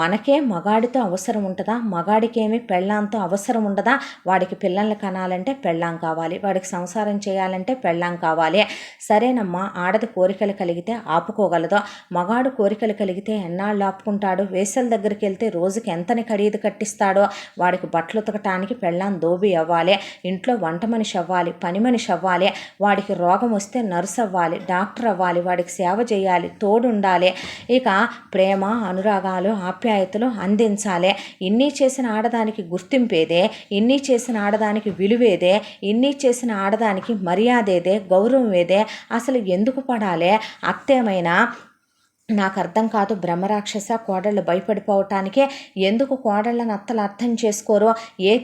మనకే మగాడితో అవసరం ఉంటుందా, మగాడికేమి పెళ్ళాంతో అవసరం ఉండదా, వాడికి పిల్లల్ని కనాలంటే పెళ్ళాం కావాలి, వాడికి సంసారం చేయాలంటే పెళ్ళాం కావాలి, సరేనమ్మా ఆడది కోరికలు కలిగితే ఆపుకోగలదు, మగాడు కోరికలు కలిగితే ఎన్నాళ్ళు ఆపుకుంటాడు, వేసల దగ్గరికి వెళ్తే రోజుకి ఎంతని ఖరీదు కట్టిస్తాడో, వాడికి బట్టలు ఉతకటానికి పెళ్ళాం దోబి అవ్వాలి, ఇంట్లో వంట మనిషి అవ్వాలి, పని మనిషి అవ్వాలి, వాడికి రోగం వస్తే నర్సు అవ్వాలి, డాక్టర్ అవ్వాలి, వాడికి సేవ చేయాలి, తోడుండాలి, ఇక ప్రేమ అనురాగాలు ఆప్యాయతలు అందించాలి. ఇన్ని చేసిన ఆడదానికి గుర్తింపేదే, ఇన్ని చేసిన ఆడదానికి విలువేదే, ఇన్ని చేసిన ఆడదానికి మర్యాదేదే, గౌరవం ఏదే, అసలు ఎందుకు పడాలి, అత్తేమైనా నాకు అర్థం కాదు, బ్రహ్మరాక్షస కోడళ్ళు భయపడిపోవటానికే, ఎందుకు కోడళ్ళని అత్తలు అర్థం చేసుకోరో,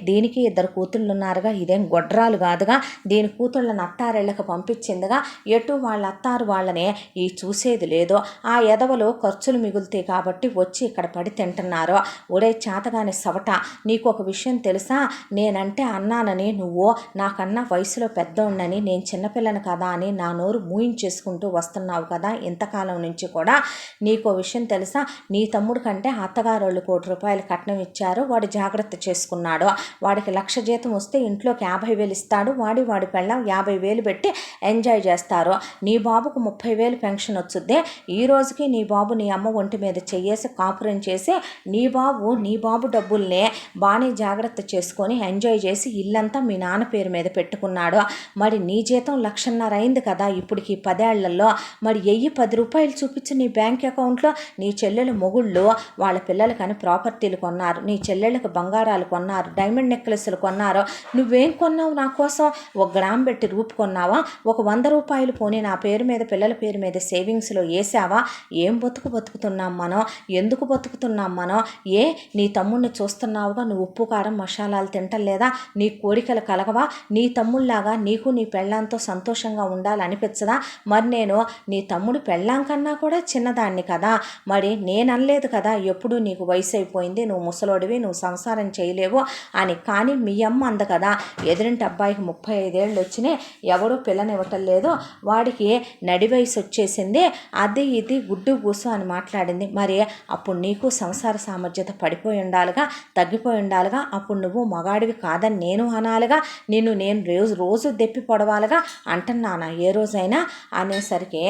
దీనికి ఇద్దరు కూతుళ్ళు ఉన్నారుగా, ఇదేం గొడ్రాలు కాదుగా, దీని కూతుళ్ళని అత్తారెళ్ళకి పంపించిందిగా, ఎటు వాళ్ళ అత్తారు వాళ్ళనే ఈ చూసేది లేదో, ఆ ఎదవలు ఖర్చులు మిగులుతాయి కాబట్టి వచ్చి ఇక్కడ పడి తింటున్నారు. ఒరే చేతగాని సవట, నీకు ఒక విషయం తెలుసా, నేనంటే అన్నానని నువ్వు నాకన్నా వయసులో పెద్దోడినని, నేను చిన్నపిల్లని కదా అని నా నోరు మూయించేసుకుంటూ వస్తున్నావు కదా ఇంతకాలం నుంచి కూడా, నీకో విషయం తెలుసా, నీ తమ్ముడు కంటే అత్తగారోళ్ళు ₹1,00,00,000 కట్నం ఇచ్చారు, వాడు జాగ్రత్త చేసుకున్నాడు, వాడికి 1,00,000 జీతం వస్తే ఇంట్లోకి 50,000 ఇస్తాడు, వాడి పెళ్ళం 50,000 పెట్టి ఎంజాయ్ చేస్తారు, నీ బాబుకు 30,000 పెన్షన్ వచ్చుద్దే, ఈ రోజుకి నీ బాబు నీ అమ్మ ఒంటి మీద చెయ్యేసి కాపురం చేసి నీ బాబు డబ్బుల్నే బాగానే జాగ్రత్త చేసుకొని ఎంజాయ్ చేసి ఇల్లంతా మీ నాన్న పేరు మీద పెట్టుకున్నాడు, మరి నీ జీతం 1,50,000 అయింది కదా ఇప్పటికి 10 ఏళ్లలో, మరి ₹10 చూపించి నీ బ్యాంక్ అకౌంట్లో, నీ చెల్లెలు మొగుళ్ళు వాళ్ళ పిల్లలకని ప్రాపర్టీలు కొన్నారు, నీ చెల్లెళ్ళకి బంగారాలు కొన్నారు, డైమండ్ నెక్లెస్లు కొన్నారు, నువ్వేం కొన్నావు నా కోసం, 1 గ్రామ్ పెట్టి రూపు కొన్నావా, ఒక ₹100 పోనీ నా పేరు మీద పిల్లల పేరు మీద సేవింగ్స్లో వేసావా, ఏం బతుకుతున్నాం మనం, ఎందుకు బతుకుతున్నాం మనం, నీ తమ్ముడిని చూస్తున్నావుగా, నువ్వు ఉప్పు కారం మసాలాలు తింటలేదా, నీ కోరికలు కలగవా, నీ తమ్ముళ్ళలాగా నీకు నీ పెళ్ళాంతో సంతోషంగా ఉండాలనిపించదా, మరి నేను నీ తమ్ముడు పెళ్ళాం కన్నా కూడా చిన్నదాన్ని కదా, మరి నేను అనలేదు కదా ఎప్పుడు నీకు వయసు అయిపోయింది, నువ్వు ముసలోడివి, నువ్వు సంసారం చేయలేవు అని, కానీ మీ అమ్మ అంద కదా, ఎదురింటి అబ్బాయికి 35 ఏళ్ళు వచ్చినాయి, ఎవడో పిల్లనివ్వటం లేదు, వాడికి నడి వయసు వచ్చేసింది, అది ఇది గుడ్డు పూసు అని మాట్లాడింది, మరి అప్పుడు నీకు సంసార సామర్థ్యత పడిపోయి ఉండాలిగా, తగ్గిపోయి ఉండాలిగా, అప్పుడు నువ్వు మగాడివి కాదని నేను అనాలిగా, నేను రోజు దెప్పి పొడవాలిగా అంటున్నానా ఏ రోజైనా అనేసరికి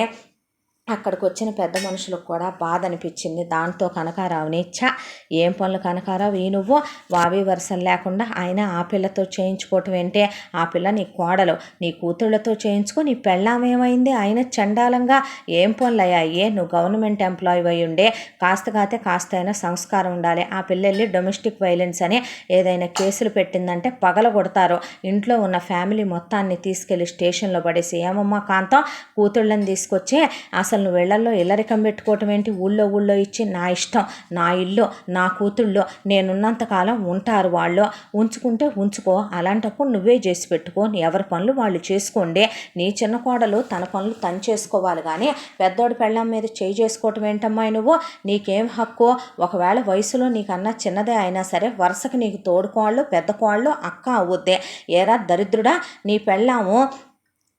అక్కడికి వచ్చిన పెద్ద మనుషులకు కూడా బాధ అనిపించింది. దాంతో కనకారావుని ఏం పనులు కనకారావు ఈ నువ్వు, వావి వరుసలు లేకుండా ఆయన ఆ పిల్లతో చేయించుకోవటం ఏంటే, ఆ పిల్ల నీ కోడలు, నీ కూతుళ్ళతో చేయించుకో, నీ పెళ్ళామేమైంది, ఆయన చండాలంగా ఏం పనులు అయ్యాయి, నువ్వు గవర్నమెంట్ ఎంప్లాయీ అయి ఉండే కాస్త కాస్త అయినా సంస్కారం ఉండాలి, ఆ పిల్లల్ని డొమెస్టిక్ వైలెన్స్ అని ఏదైనా కేసులు పెట్టిందంటే పగల కొడతారు, ఇంట్లో ఉన్న ఫ్యామిలీ మొత్తాన్ని తీసుకెళ్లి స్టేషన్లో పడేసి, ఏమమ్మా కాంతం కూతుళ్ళని తీసుకొచ్చి అసలు అసలు నువ్వు ఇళ్లలో ఇల్లరికం పెట్టుకోవటం ఏంటి? ఊళ్ళో ఇచ్చి నా ఇష్టం, నా ఇల్లు, నా కూతుళ్ళు, నేనున్నంతకాలం ఉంటారు వాళ్ళు, ఉంచుకుంటే ఉంచుకో, అలాంటప్పుడు నువ్వే చేసి పెట్టుకో, ఎవరి పనులు వాళ్ళు చేసుకోండి. నీ చిన్న కోడలు తన పనులు తను చేసుకోవాలి కానీ పెద్దోడి పెళ్ళాం మీద చేయి చేసుకోవటం ఏంటమ్మా నువ్వు? నీకేం హక్కు? ఒకవేళ వయసులో నీకన్నా చిన్నదే అయినా సరే వరుసకి నీకు తోడుకోళ్ళు, పెద్ద కోళ్ళు, అక్క అవుద్దే. ఏరా దరిద్రుడా, నీ పెళ్ళాము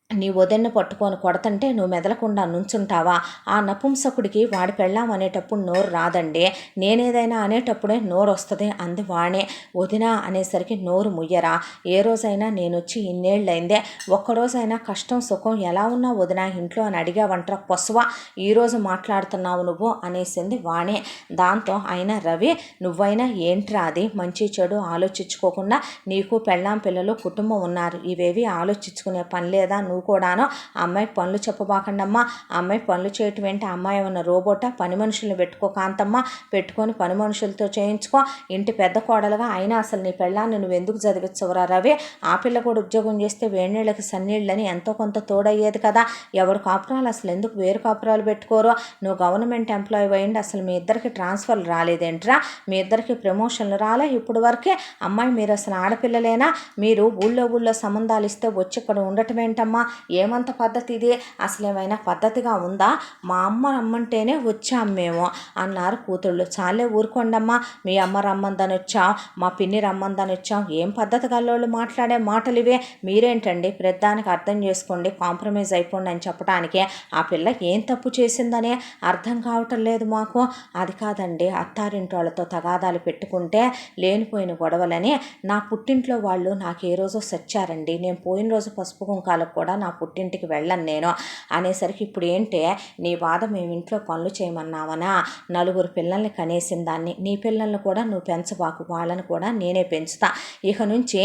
నీ వదిన్ని పట్టుకొని కొడతంటే నువ్వు మెదలకుండా నుంచుంటావా? ఆ నపుంసకుడికి వాడి పెళ్ళాం అనేటప్పుడు నోరు రాదండి, నేనేదైనా అనేటప్పుడే నోరు వస్తుంది అంది వాణి. వదిన అనేసరికి నోరు ముయ్యరా? ఏ రోజైనా నేను వచ్చి ఇన్నేళ్ళైందే, ఒక్కరోజైనా కష్టం సుఖం ఎలా ఉన్నా వదిన ఇంట్లో అని అడిగావంటరా పొసవా, ఈరోజు మాట్లాడుతున్నావు నువ్వు అనేసింది వాణి. దాంతో అయినా రవి, నువ్వైనా ఏంట్రా అది, మంచి చెడు ఆలోచించుకోకుండా నీకు పెళ్ళాం పిల్లలు కుటుంబం ఉన్నారు, ఇవేవి ఆలోచించుకునే పని లేదా? నువ్వు కూడాను అమ్మాయి పనులు చెప్పబాకండమ్మా, అమ్మాయి పనులు చేయటం ఏంటి? అమ్మాయి ఏమన్నా రోబోటా? పని మనుషులను పెట్టుకో కాంతమ్మ, పెట్టుకొని పని మనుషులతో చేయించుకో, ఇంటి పెద్ద కోడలుగా. అయినా అసలు నీ పెళ్ళాన్ని నువ్వు ఎందుకు చదివించవరా రవి? ఆ పిల్ల కూడా ఉద్యోగం చేస్తే వేడినీళ్ళకి సన్నీళ్ళని ఎంతో కొంత తోడయ్యేది కదా. ఎవరు కాపురాలు అసలు ఎందుకు వేరు కాపురాలు పెట్టుకోరు? నువ్వు గవర్నమెంట్ ఎంప్లాయీ అయ్యిండి, అసలు మీ ఇద్దరికి ట్రాన్స్ఫర్లు రాలేదేంట్రా? మీ ఇద్దరికి ప్రమోషన్లు రాలే ఇప్పుడు వరకే? అమ్మాయి మీరు అసలు ఆడపిల్లలేనా? మీరు ఊళ్ళో సంబంధాలు ఇస్తే వచ్చి ఇక్కడ ఉండటం ఏంటమ్మా? ఏమంత పద్ధతి ఇది? అసలు ఏమైనా పద్ధతిగా ఉందా? మా అమ్మ రమ్మంటేనే వచ్చాం మేము అన్నారు కూతుళ్ళు. చాలే ఊరుకోండమ్మా, మీ అమ్మ రమ్మందని వచ్చాం, మా పిన్ని రమ్మందని వచ్చాం, ఏం పద్ధతి గల్లోళ్ళు మాట్లాడే మాటలు ఇవే? మీరేంటండి ప్రతిదానికి అర్థం చేసుకోండి, కాంప్రమైజ్ అయిపోండి అని చెప్పడానికే. ఆ పిల్ల ఏం తప్పు చేసిందనే అర్థం కావటం లేదు మాకు. అది కాదండి, అత్తారింటి వాళ్ళతో తగాదాలు పెట్టుకుంటే లేనిపోయిన గొడవలని నా పుట్టింట్లో వాళ్ళు నాకు ఏ రోజు సచ్చారండి, నేను పోయిన రోజు పసుపు కుంకాలకు కూడా నా పుట్టింటికి వెళ్ళను నేను అనేసరికి ఇప్పుడు ఏంటే నీ బాధ? మేము ఇంట్లో పనులు చేయమన్నావనా? నలుగురు పిల్లల్ని కనేసిన దాన్ని, నీ పిల్లల్ని కూడా నువ్వు పెంచబాకు, వాళ్ళని కూడా నేనే పెంచుతా. ఇక నుంచి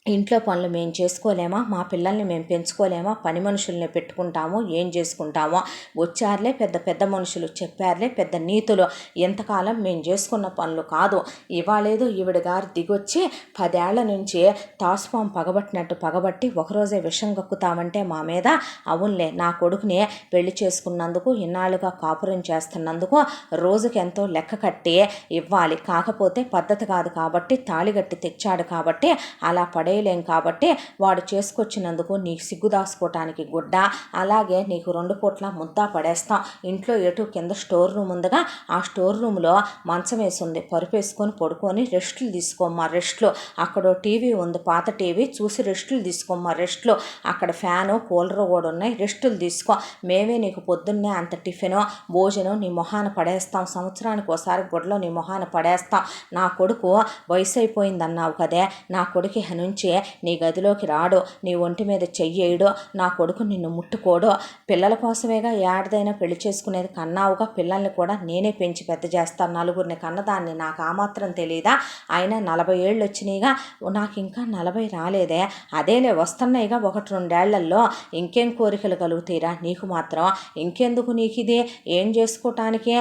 ఇంట్లో పనులు మేము చేసుకోలేమా? మా పిల్లల్ని మేము పెంచుకోలేమా? పని మనుషుల్ని పెట్టుకుంటాము, ఏం చేసుకుంటామో? వచ్చారులే పెద్ద పెద్ద మనుషులు, చెప్పారులే పెద్ద నీతులు, ఎంతకాలం మేము చేసుకున్న పనులు కాదు. ఇవాళేదో ఈవిడ గారు దిగొచ్చి 10 ఏళ్ల నుంచి తాసుపాం పగబట్టినట్టు పగబట్టి ఒకరోజే విషం కక్కుతామంటే మా మీద. అవునులే, నా కొడుకుని పెళ్లి చేసుకున్నందుకు, ఇన్నాళ్ళుగా కాపురం చేస్తున్నందుకు రోజుకి ఎంతో లెక్క కట్టి ఇవ్వాలి. కాకపోతే పద్ధతి కాదు కాబట్టి, తాళిగట్టి తెచ్చాడు కాబట్టి అలా పడేయలేం కాబట్టి వాడు చేసుకొచ్చినందుకు నీకు సిగ్గు దాసుకోవటానికి గుడ్డ, అలాగే నీకు 2 పూట్ల ముద్ద పడేస్తాం. ఇంట్లో ఎటు కింద స్టోర్ రూమ్ ఉందిగా, ఆ స్టోర్ రూమ్లో మంచం వేసింది, పరుపు వేసుకొని పడుకొని రెస్టులు తీసుకోమ్మా రెస్టులు. అక్కడ టీవీ ఉంది, పాత టీవీ, చూసి రెస్టులు తీసుకోమ్మా రెస్టులు. అక్కడ ఫ్యాను కూలరు కూడా ఉన్నాయి, రెస్టులు తీసుకో. మేమే నీకు పొద్దున్నే అంత టిఫిను భోజనం నీ మొహాన పడేస్తాం, సంవత్సరానికి ఒకసారి గుడ్లో నీ మొహాన పడేస్తాం. నా కొడుకు వయసు అయిపోయిందన్నావు కదే, నా కొడుకు నుంచి నీ గదిలోకి రాడు, నీ ఒంటి మీద చెయ్యేయడు, నా కొడుకు నిన్ను ముట్టుకోడు. పిల్లల కోసమేగా ఏడాదైనా పెళ్లి చేసుకునేది, కన్నావుగా పిల్లల్ని కూడా నేనే పెంచి పెద్ద చేస్తాను. నలుగురిని కన్నదాన్ని, నాకు ఆ మాత్రం తెలీదా? అయినా 40 ఏళ్ళు వచ్చినాయిగా, నాకు ఇంకా 40 రాలేదే. అదేలే వస్తున్నాయిగా 1-2 ఏళ్లలో, ఇంకేం కోరికలు కలుగుతాయిరా నీకు మాత్రం? ఇంకెందుకు నీకు ఇది? ఏం చేసుకోవటానికి?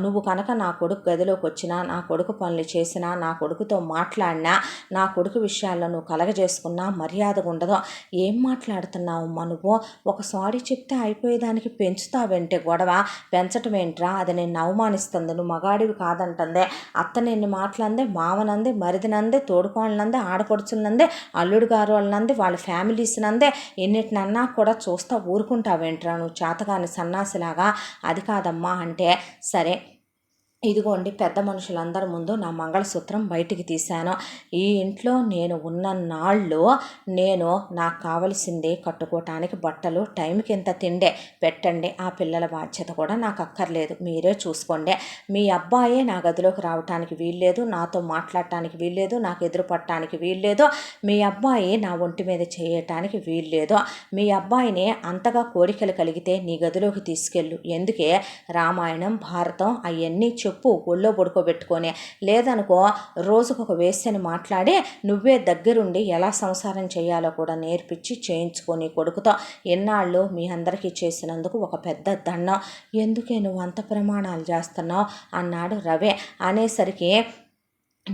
నువ్వు కనుక నా కొడుకు గదిలోకి వచ్చినా, నా కొడుకు పనులు చేసినా, నా కొడుకుతో మాట్లాడినా, నా కొడుకు విషయాల్లో నువ్వు కలగజేసుకున్నా మర్యాదగా ఉండదు. ఏం మాట్లాడుతున్నావమ్మా నువ్వు? ఒక సారీ చెప్తే అయిపోయేదానికి పెంచుతావేంటే గొడవ? పెంచటం ఏంట్రా? అది నేను అవమానిస్తుంది, నువ్వు మగాడివి కాదంటుందే. అత్త నిన్ను మాటలందే, మావనందే, మరిదినందే, తోడుకోళ్ళనందే, ఆడపడుచులందే, అల్లుడు గారు వాళ్ళనందే, వాళ్ళ ఫ్యామిలీస్ నందే. ఎన్నిటినన్నా కూడా చూస్తా ఊరుకుంటావేంట్రా నువ్వు చేతగాని సన్నాసిలాగా? అది కాదమ్మా అంటే, సరే ఇదిగోండి పెద్ద మనుషులందరి ముందు నా మంగళసూత్రం బయటికి తీశాను. ఈ ఇంట్లో నేను ఉన్న నాళ్ళు నేను నాకు కావలసింది కట్టుకోవటానికి బట్టలు, టైంకి ఇంత తిండే పెట్టండి. ఆ పిల్లల బాధ్యత కూడా నాకు అక్కర్లేదు, మీరే చూసుకోండి. మీ అబ్బాయే నా గదిలోకి రావటానికి వీల్లేదు, నాతో మాట్లాడటానికి వీల్లేదు, నాకు ఎదురు పట్టడానికి వీల్లేదు. మీ అబ్బాయి నా ఒంటి మీద చేయటానికి వీల్లేదు. మీ అబ్బాయిని అంతగా కోరికలు కలిగితే నీ గదిలోకి తీసుకెళ్ళు. ఎందుకే రామాయణం, భారతం అవన్నీ చెప్పు, ఒళ్ళో పడుకోబెట్టుకొని. లేదనుకో రోజుకొక వేస్యని మాట్లాడి నువ్వే దగ్గరుండి ఎలా సంసారం చేయాలో కూడా నేర్పించి చేయించుకొని కొడుకుతో. ఎన్నాళ్ళు మీ అందరికీ చేసినందుకు ఒక పెద్ద దండం. ఎందుకే నువ్వు అంత ప్రమాణాలు చేస్తున్నావు అన్నాడు రవి. అనేసరికి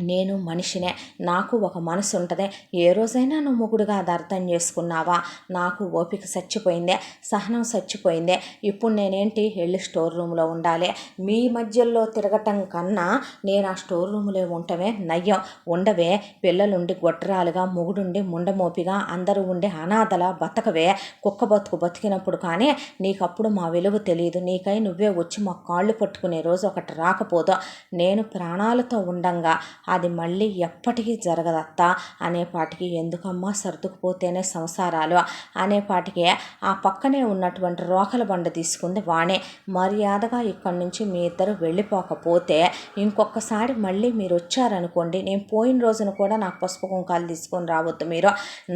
నేను మనిషినే, నాకు ఒక మనసు ఉంటుంది. ఏ రోజైనా నువ్వు మొగుడుగా అది అర్థం చేసుకున్నావా? నాకు ఓపిక చచ్చిపోయిందే, సహనం చచ్చిపోయిందే. ఇప్పుడు నేనేంటి వెళ్ళి స్టోర్ రూమ్లో ఉండాలి? మీ మధ్యలో తిరగటం కన్నా నేను ఆ స్టోర్ రూమ్లో ఉండటమే నయ్యం. ఉండవే, పిల్లలుండి గొడ్రాలుగా, మొగుడుండి ముండమోపిగా, అందరూ ఉండి అనాథల బతకవే. కుక్క బతుకు బతికినప్పుడు కానీ నీకప్పుడు మా విలువ తెలియదు. నీకై నువ్వే వచ్చి మా కాళ్ళు పట్టుకునే రోజు ఒకటి రాకపోదు. నేను ప్రాణాలతో ఉండంగా అది మళ్ళీ ఎప్పటికీ జరగదత్తా అనేపాటికి, ఎందుకమ్మా సర్దుకుపోతేనే సంసారాలు అనేపాటికి ఆ పక్కనే ఉన్నటువంటి రోకల బండ తీసుకుంది వాణి. మర్యాదగా ఇక్కడి నుంచి మీ ఇద్దరు వెళ్ళిపోకపోతే ఇంకొకసారి మళ్ళీ మీరు వచ్చారనుకోండి, నేను పోయిన రోజున కూడా నాకు పసుపు కుంకాలు తీసుకొని రావద్దు, మీరు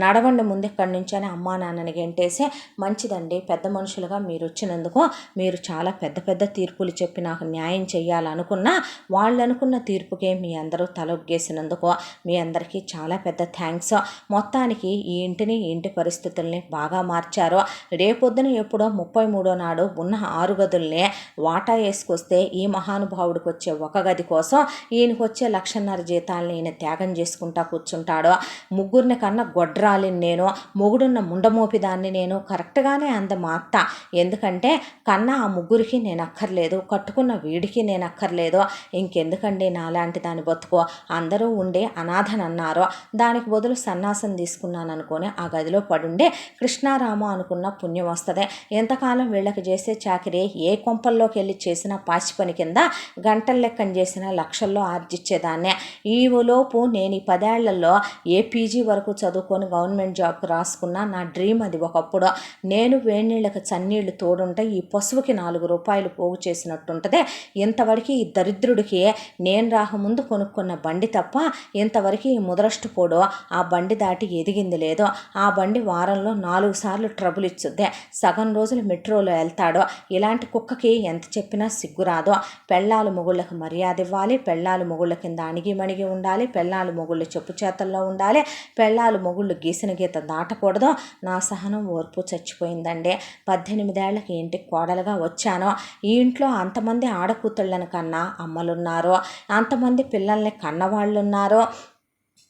నడవండి ముందు ఇక్కడి నుంచి అని అమ్మా నాన్నని గెంటేసి, మంచిదండి పెద్ద మనుషులుగా మీరు వచ్చినందుకు మీరు చాలా పెద్ద పెద్ద తీర్పులు చెప్పి నాకు న్యాయం చేయాలనుకున్నా, వాళ్ళు అనుకున్న తీర్పుకే మీ అందరూ తలొగ్గేసినందుకు మీ అందరికీ చాలా పెద్ద థ్యాంక్స్. మొత్తానికి ఈ ఇంటిని, ఇంటి పరిస్థితుల్ని బాగా మార్చారు. రేపొద్దున ఎప్పుడో 33 నాడు ఉన్న 6 గదుల్ని వాటా వేసుకొస్తే ఈ మహానుభావుడికి వచ్చే ఒక గది కోసం ఈయనకు వచ్చే 1,50,000 జీతాలని ఈయన త్యాగం చేసుకుంటా కూర్చుంటాడు. ముగ్గురిని కన్నా గొడ్రాలిని నేను, మొగుడున్న ముండమోపిదాన్ని నేను, కరెక్ట్గానే అంద మా అత్త. ఎందుకంటే కన్నా ఆ ముగ్గురికి నేను అక్కర్లేదు, కట్టుకున్న వీడికి నేను అక్కర్లేదు, ఇంకెందుకండి నాలాంటి దాని బతుకో, అందరూ ఉండే అనాథనన్నారు. దానికి బదులు సన్నాసం తీసుకున్నాను అనుకొని ఆ గదిలో పడుండే కృష్ణారామ అనుకున్న పుణ్యం వస్తుంది. ఎంతకాలం వీళ్ళకి చేసే చాకరీ ఏ కొంపల్లోకి వెళ్ళి చేసిన పాచి పని కింద గంటల లెక్కన చేసిన లక్షల్లో ఆర్జించేదాన్నే. ఈలోపు నేను ఈ 10 ఏళ్లలో ఏ పీజీ వరకు చదువుకొని గవర్నమెంట్ జాబ్కి రాసుకున్నా నా డ్రీమ్ అది ఒకప్పుడు. నేను వేడినీళ్ళకి చన్నీళ్లు తోడుంటే ఈ పశువుకి 4 రూపాయలు పోగు చేసినట్టుంటుంది. ఇంతవరకు ఈ దరిద్రుడికి నేను రాకముందు కొనుక్కున్న బండి తప్ప ఇంతవరకు ఈ ముదరష్టు పోడు ఆ బండి దాటి ఎదిగింది లేదు. ఆ బండి వారంలో 4 సార్లు ట్రబుల్ ఇచ్చుద్దే. సగం రోజులు మెట్రోలో వెళ్తాడు. ఇలాంటి కుక్కకి ఎంత చెప్పినా సిగ్గురాదు. పెళ్ళాలు మొగుళ్ళకి మర్యాద ఇవ్వాలి, పెళ్ళాలు మొగుళ్ళ కింద అణిగి మణిగి ఉండాలి, పెళ్ళాలు మొగుళ్ళు చెప్పు చేతల్లో ఉండాలి, పెళ్ళాలు మొగుళ్ళు గీసిన గీత దాటకూడదు. నా సహనం ఓర్పు చచ్చిపోయిందండి. 18 ఏళ్లకి ఇంటికి కోడలుగా వచ్చాను. ఈ ఇంట్లో అంతమంది ఆడకూతుళ్ళని కన్నా అమ్మలున్నారు, అంతమంది పిల్లల్ని కన్నవాళ్ళు ఉన్నారు,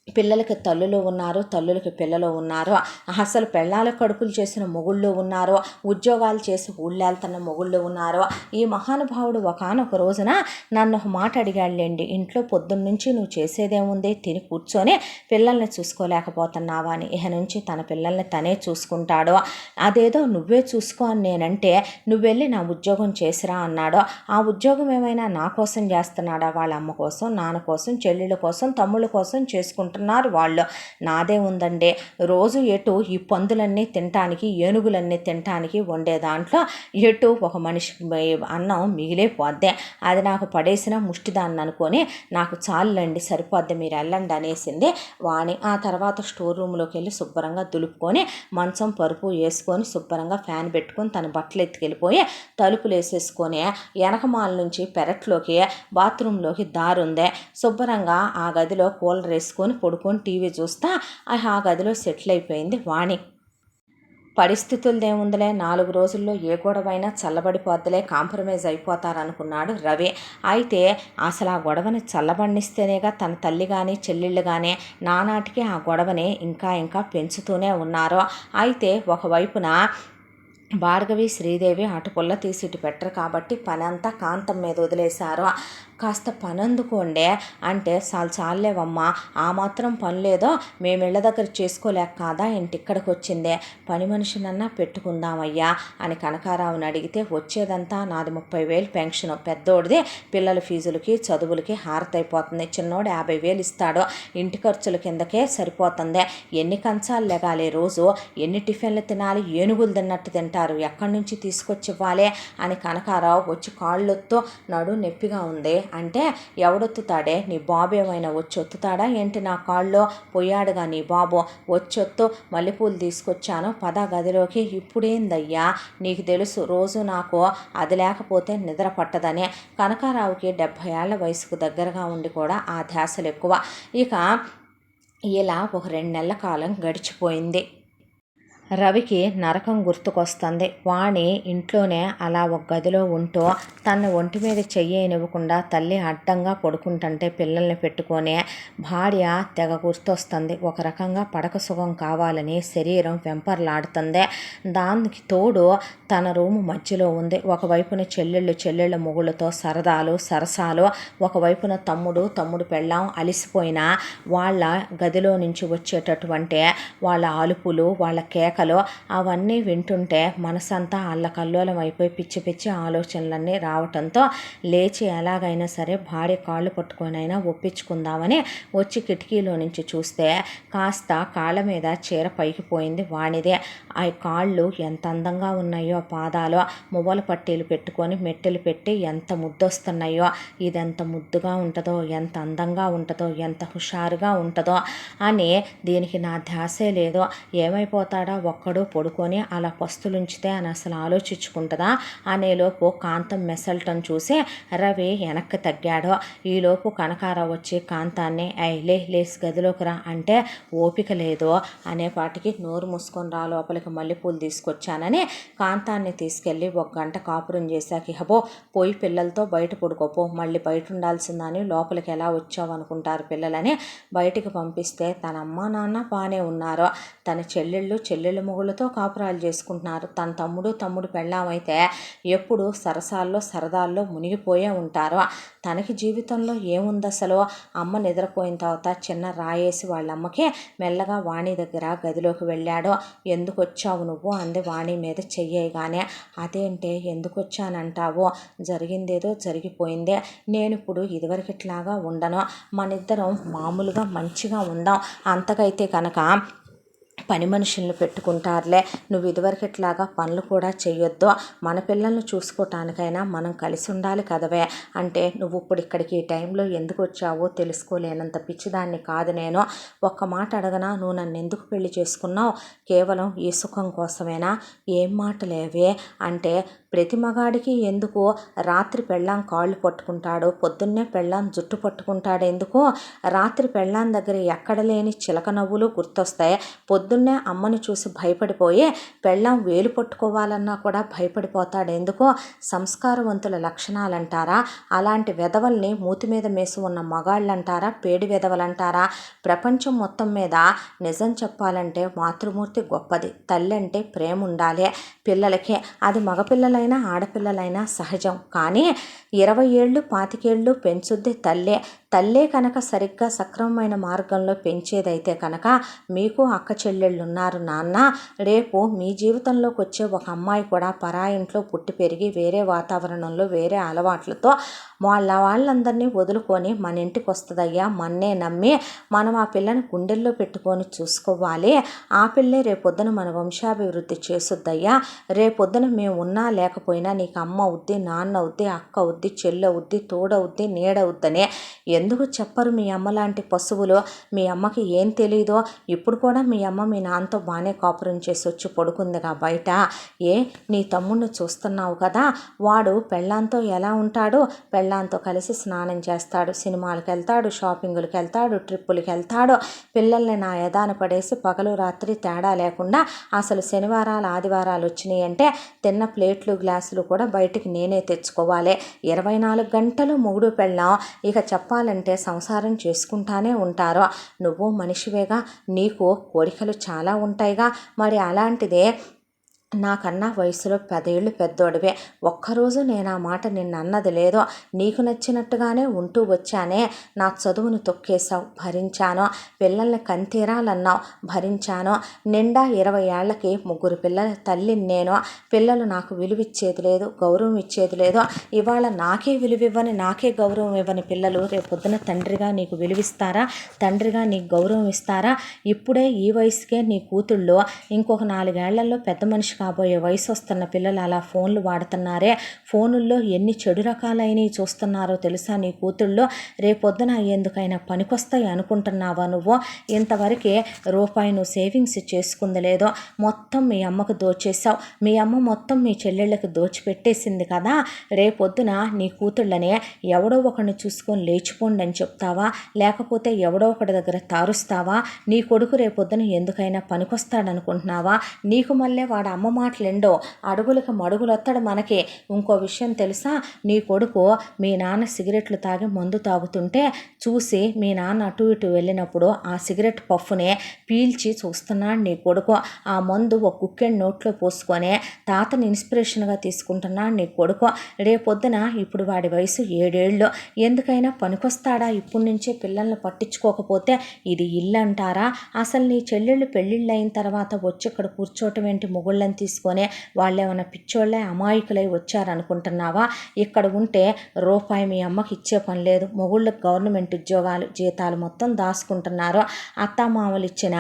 పిల్లలకి తల్లులు ఉన్నారు, తల్లులకి పిల్లలు ఉన్నారు, అసలు పెళ్ళాల కడుపులు చేసిన మొగుళ్ళు ఉన్నారు, ఉద్యోగాలు చేసి ఊళ్ళెళ్తున్న మొగుళ్ళు ఉన్నారు. ఈ మహానుభావుడు ఒకానొక రోజున నన్ను ఒక మాట అడిగాడులేండి, ఇంట్లో పొద్దున్నుంచి నువ్వు చేసేదేముంది, తిని కూర్చొని పిల్లల్ని చూసుకోలేకపోతున్నావా అని. ఇక నుంచి తన పిల్లల్ని తనే చూసుకుంటాడు. అదేదో నువ్వే చూసుకో అని నేనంటే నువ్వు వెళ్ళి నా ఉద్యోగం చేసిరా అన్నాడు. ఆ ఉద్యోగం ఏమైనా నా కోసం చేస్తున్నాడా? వాళ్ళ అమ్మ కోసం, నాన్న కోసం, చెల్లెళ్ళ కోసం, తమ్ముళ్ళ కోసం చేసుకుంటున్నారు వాళ్ళు. నాదే ఉందండి, రోజు ఎటు ఈ పందులన్నీ తినటానికి, ఏనుగులన్నీ తినటానికి వండే దాంట్లో ఎటు ఒక మనిషి అన్నం మిగిలిపోద్దే. అది నాకు పడేసిన ముష్టిదాన్ని అనుకొని నాకు చాలండి, సరిపోద్ది, మీరు వెళ్ళండి అనేసింది వాణి. ఆ తర్వాత స్టోర్ రూమ్లోకి వెళ్ళి శుభ్రంగా దులుపుకొని మంచం పరుపు వేసుకొని శుభ్రంగా ఫ్యాన్ పెట్టుకొని తన బట్టలు ఎత్తుకెళ్ళిపోయి తలుపులు వేసేసుకొని వెనకమాల నుంచి పెరట్లోకి బాత్రూంలోకి దారుందే. శుభ్రంగా ఆ గదిలో కూలర్ వేసుకొని పడుకొని టీవీ చూస్తా ఆ గదిలో సెటిల్ అయిపోయింది వాణి. పరిస్థితులదేముందిలే, 4 రోజుల్లో ఏ గొడవైనా చల్లబడిపోద్దులే, కాంప్రమైజ్ అయిపోతారనుకున్నాడు రవి. అయితే అసలు ఆ గొడవని చల్లబడిస్తేనేగా తన తల్లి కానీ చెల్లెళ్ళు కానీ నానాటికి ఆ గొడవని ఇంకా ఇంకా పెంచుతూనే ఉన్నారు. అయితే ఒకవైపున భార్గవి, శ్రీదేవి అటు పుల్ల తీసి ఇటు పెట్టరు కాబట్టి పని అంతా కాంతం మీద వదిలేశారు. కాస్త పని అందుకోండే అంటే చాలేవమ్మా, ఆ మాత్రం పని లేదో మేము ఇళ్ళ దగ్గర చేసుకోలేక కాదా ఇంటి ఇక్కడికి వచ్చిందే, పని మనిషినన్నా పెట్టుకుందామయ్యా అని కనకారావుని అడిగితే, వచ్చేదంతా నాది 30,000 పెన్షన్, పెద్దోడిది పిల్లల ఫీజులకి చదువులకి హారతైపోతుంది, చిన్నోడు 50,000 ఇస్తాడు, ఇంటి ఖర్చుల కిందకే సరిపోతుంది, ఎన్ని కంచాలు లెగాలి రోజు, ఎన్ని టిఫిన్లు తినాలి, ఏనుగులు తిన్నట్టు తింటారు, ఎక్కడి నుంచి తీసుకొచ్చి ఇవ్వాలి అని కనకారావు వచ్చి కాళ్ళొత్తు నడు నొప్పిగా ఉంది అంటే, ఎవడొత్తుతాడే, నీ బాబు ఏమైనా వచ్చి ఒత్తుతాడా ఏంటి నా కాళ్ళలో, పోయాడుగా నీ బాబు, వచ్చొత్తు, మల్లెపూలు తీసుకొచ్చాను పద గదిలోకి, ఇప్పుడేందయ్యా నీకు తెలుసు రోజు నాకు అది లేకపోతే నిద్ర పట్టదని. కనకారావుకి 70 ఏళ్ల వయసుకు దగ్గరగా ఉండి కూడా ఆ ధ్యాసలు ఎక్కువ. ఇక ఇలా ఒక 2 నెలల కాలం గడిచిపోయింది. రవికి నరకం గుర్తుకొస్తుంది. వాణి ఇంట్లోనే అలా ఒక గదిలో ఉంటూ తన ఒంటి మీద చెయ్యనివ్వకుండా తల్లి అడ్డంగా పడుకుంటుంటే పిల్లల్ని పెట్టుకొని భార్య తెగ గుర్తొస్తుంది. ఒక రకంగా పడక సుఖం కావాలని శరీరం వెంపర్లాడుతుంది. దానికి తోడు తన రూము మధ్యలో ఉంది. ఒకవైపున చెల్లెళ్ళ మొగుళ్ళతో సరసాలు, ఒకవైపున తమ్ముడు పెళ్ళాం అలిసిపోయిన వాళ్ళ గదిలో నుంచి వచ్చేటటువంటి వాళ్ళ అలుపులు, వాళ్ళ కేకలు అవన్నీ వింటుంటే మనసంతా అల్లకల్లోలం అయిపోయి పిచ్చి ఆలోచనలన్నీ రావటంతో లేచి ఎలాగైనా సరే భార్య కాళ్ళు పట్టుకొనైనా ఒప్పించుకుందామని వచ్చి కిటికీలో నుంచి చూస్తే కాస్త కాళ్ళ మీద చీర పైకి పోయింది వాణిదే. ఆ కాళ్ళు ఎంత అందంగా ఉన్నాయో, పాదాలు మువ్వల పట్టీలు పెట్టుకొని మెట్టెలు పెట్టి ఎంత ముద్దొస్తున్నాయో, ఇదెంత ముద్దుగా ఉంటుందో, ఎంత అందంగా ఉంటుందో, ఎంత హుషారుగా ఉంటుందో అని దీనికి నా ధ్యాసే లేదో. ఏమైపోతాడా ఒక్కడు పడుకొని అలా పస్తులుంచితే అని అసలు ఆలోచించుకుంటుందా అనేలోపు కాంతం మెసల్టం చూసి రవి వెనక్కి తగ్గాడు. ఈలోపు కనకారావు వచ్చి కాంతాన్ని లేసి గదిలోకి రా అంటే ఓపిక లేదు అనేపాటికి నోరు మూసుకొని రా లోపలికి మల్లెపూలు తీసుకొచ్చానని కాంతాన్ని తీసుకెళ్ళి 1 గంట కాపురం చేశాక హబో పోయి పిల్లలతో బయట పడుకోపో, మళ్ళీ బయట ఉండాల్సిందని లోపలికి ఎలా వచ్చావు అనుకుంటారు పిల్లలని బయటికి పంపిస్తే తన అమ్మ నాన్న బాగానే ఉన్నారు. తన చెల్లెళ్ళు మొగుళ్ళతో కాపురాలు చేసుకుంటున్నారు. తన తమ్ముడు పెళ్ళామైతే ఎప్పుడు సరదాల్లో మునిగిపోయే ఉంటారు. తనకి జీవితంలో ఏముంది అసలు? అమ్మ నిద్రపోయిన తర్వాత చిన్న రాయేసి వాళ్ళమ్మకి మెల్లగా వాణి దగ్గర గదిలోకి వెళ్ళాడు. ఎందుకు వచ్చావు నువ్వు అంది వాణి మీద చెయ్యగానే. అదేంటే ఎందుకు వచ్చానంటావు? జరిగిందేదో జరిగిపోయిందే. నేను ఇప్పుడు ఇదివరకిట్లాగా ఉండను. మనిద్దరం మామూలుగా మంచిగా ఉందాం. అంతకైతే కనుక పని మనుషులను పెట్టుకుంటారులే. నువ్వు ఇదివరకిట్లాగా పనులు కూడా చెయ్యొద్దు. మన పిల్లల్ని చూసుకోవటానికైనా మనం కలిసి ఉండాలి కదవే అంటే నువ్వు ఇప్పుడు ఇక్కడికి ఈ టైంలో ఎందుకు వచ్చావో తెలుసుకోలేనంత పిచ్చిదాన్ని కాదు నేను. ఒక్క మాట అడగనా, నువ్వు నన్ను ఎందుకు పెళ్లి చేసుకున్నావు? కేవలం ఈ సుఖం కోసమేనా? ఏం మాటలేవే అంటే ప్రతి మగాడికి ఎందుకు రాత్రి పెళ్ళాం కాళ్ళు పట్టుకుంటాడు, పొద్దున్నే పెళ్ళాం జుట్టు పట్టుకుంటాడు ఎందుకు? రాత్రి పెళ్ళాం దగ్గర ఎక్కడ లేని చిలక నవ్వులు గుర్తొస్తాయి. పొద్దున్నే అమ్మని చూసి భయపడిపోయి పెళ్ళాం వేలు పట్టుకోవాలన్నా కూడా భయపడిపోతాడు ఎందుకు? సంస్కారవంతుల లక్షణాలంటారా? అలాంటి వెధవల్ని మూతి మీద మేసి ఉన్న మగాళ్ళంటారా? పేడి వెధవలంటారా? ప్రపంచం మొత్తం మీద నిజం చెప్పాలంటే మాతృమూర్తి గొప్పది. తల్లి అంటే ప్రేమ ఉండాలి పిల్లలకి. అది మగపిల్లలైనా ఆడపిల్లలైనా సహజం. కానీ 20 ఏళ్ళు 25 ఏళ్ళు పెంచుద్ది తల్లే కనుక సరిగ్గా సక్రమమైన మార్గంలో పెంచేదైతే కనుక మీకు అక్క చెల్లెళ్ళు ఉన్నారు నాన్న. రేపు మీ జీవితంలోకి వచ్చే ఒక అమ్మాయి కూడా పరాయింట్లో పుట్టి పెరిగి వేరే వాతావరణంలో వేరే అలవాట్లతో వాళ్ళందరినీ వదులుకొని మన ఇంటికి వస్తుందయ్యా. మన్నే నమ్మి మనం ఆ పిల్లని గుండెల్లో పెట్టుకొని చూసుకోవాలి. ఆ పిల్లే రేపొద్దున మన వంశాభివృద్ధి చేసుద్దయ్యా. రేపొద్దున మేము ఉన్నా లేకపోయినా నీకు అమ్మ అవుద్ది, నాన్న అవుద్ది, అక్క అవుద్ది, చెల్లవుద్ది, తోడవుద్ది, నీడవుద్దని ఎందుకు చెప్పరు మీ అమ్మ లాంటి పశువులు? మీ అమ్మకి ఏం తెలీదో? ఇప్పుడు కూడా మీ అమ్మ మీ నాన్నతో బాగానే కాపురం చేసి వచ్చి పడుకుందిగా బయట. నీ తమ్ముడిని చూస్తున్నావు కదా, వాడు పెళ్ళాంతో ఎలా ఉంటాడు? పెళ్ళాంతో కలిసి స్నానం చేస్తాడు, సినిమాలకు వెళ్తాడు, షాపింగులకు వెళ్తాడు, ట్రిప్పులకి వెళ్తాడు. పిల్లల్ని నా యదాన పడేసి పగలు రాత్రి తేడా లేకుండా అసలు శనివారాలు ఆదివారాలు వచ్చినాయి అంటే తిన్న ప్లేట్లు గ్లాసులు కూడా బయటికి నేనే తెచ్చుకోవాలి. 24 గంటలు మొగుడు పెళ్ళాం ఇక చెప్పాలంటే సంసారం చేసుకుంటానే ఉంటారు. నువ్వు మనిషివేగా, నీకు కోరికలు చాలా ఉంటాయిగా. మరి అలాంటిదే నాకన్నా వయసులో 10 ఏళ్ళు పెద్దోడివే. ఒక్కరోజు నేను ఆ మాట నిన్నన్నది లేదో. నీకు నచ్చినట్టుగానే ఉంటూ వచ్చానే. నా చదువును తొక్కేశావు, భరించాను. పిల్లల్ని కంతీరాలన్నావు, భరించాను. నిండా 20 ఏళ్లకి 3 పిల్లల తల్లిని నేను. పిల్లలు నాకు విలువిచ్చేది లేదు, గౌరవం ఇచ్చేది లేదు. ఇవాళ నాకే విలువివ్వని, నాకే గౌరవం ఇవ్వని పిల్లలు రేపొద్దున తండ్రిగా నీకు విలువిస్తారా? తండ్రిగా నీకు గౌరవం ఇస్తారా? ఇప్పుడే ఈ వయసుకే నీ కూతుళ్ళు ఇంకొక 4 ఏళ్లలో పెద్ద మనిషి కాబోయే వయసు వస్తున్న పిల్లలు అలా ఫోన్లు వాడుతున్నారే, ఫోనుల్లో ఎన్ని చెడు రకాలైనవి చూస్తున్నారో తెలుసా నీ కూతుళ్ళో? రేపొద్దున ఎందుకైనా పనికొస్తాయి అనుకుంటున్నావా నువ్వు? ఇంతవరకే రూపాయి నువ్వు సేవింగ్స్ చేసుకుంది లేదో, మొత్తం మీ అమ్మకు దోచేసావు. మీ అమ్మ మొత్తం మీ చెల్లెళ్ళకి దోచిపెట్టేసింది కదా. రేపొద్దున నీ కూతుళ్ళనే ఎవడో ఒకరిని చూసుకొని లేచిపోండి అని చెప్తావా, లేకపోతే ఎవడో ఒకటి దగ్గర తారుస్తావా? నీ కొడుకు రేపొద్దున ఎందుకైనా పనికొస్తాడనుకుంటున్నావా? నీకు మళ్ళీ వాడు అమ్మ మాటలెండో, అడుగులకు మడుగులొత్తాడు మనకి. ఇంకో విషయం తెలుసా, నీ కొడుకు మీ నాన్న సిగరెట్లు తాగి మందు తాగుతుంటే చూసి మీ నాన్న అటు ఇటు వెళ్ళినప్పుడు ఆ సిగరెట్ పఫ్ఫునే పీల్చి చూస్తున్నాడు నీ కొడుకు. ఆ మందు ఒక కుక్కెండ్ నోట్లో పోసుకొని తాతని ఇన్స్పిరేషన్గా తీసుకుంటున్నాడు నీ కొడుకు. రేపొద్దున ఇప్పుడు వాడి వయసు 7 ఏళ్ళు, ఎందుకైనా పనికొస్తాడా? ఇప్పటి నుంచే పిల్లల్ని పట్టించుకోకపోతే ఇది ఇల్లు అంటారా? అసలు నీ చెల్లెళ్ళు పెళ్ళిళ్ళు అయిన తర్వాత వచ్చి ఇక్కడ కూర్చోవటం ఏంటి? మొగుళ్ళని తీసుకొని వాళ్ళు ఏమైనా పిచ్చోళ్ళే అమాయకులై వచ్చారనుకుంటున్నావా? ఇక్కడ ఉంటే రూపాయి మీ అమ్మకి ఇచ్చే పని లేదు. మొగుళ్ళకి గవర్నమెంట్ ఉద్యోగాలు జీతాలు మొత్తం దాచుకుంటున్నారు. అత్తామామలు ఇచ్చిన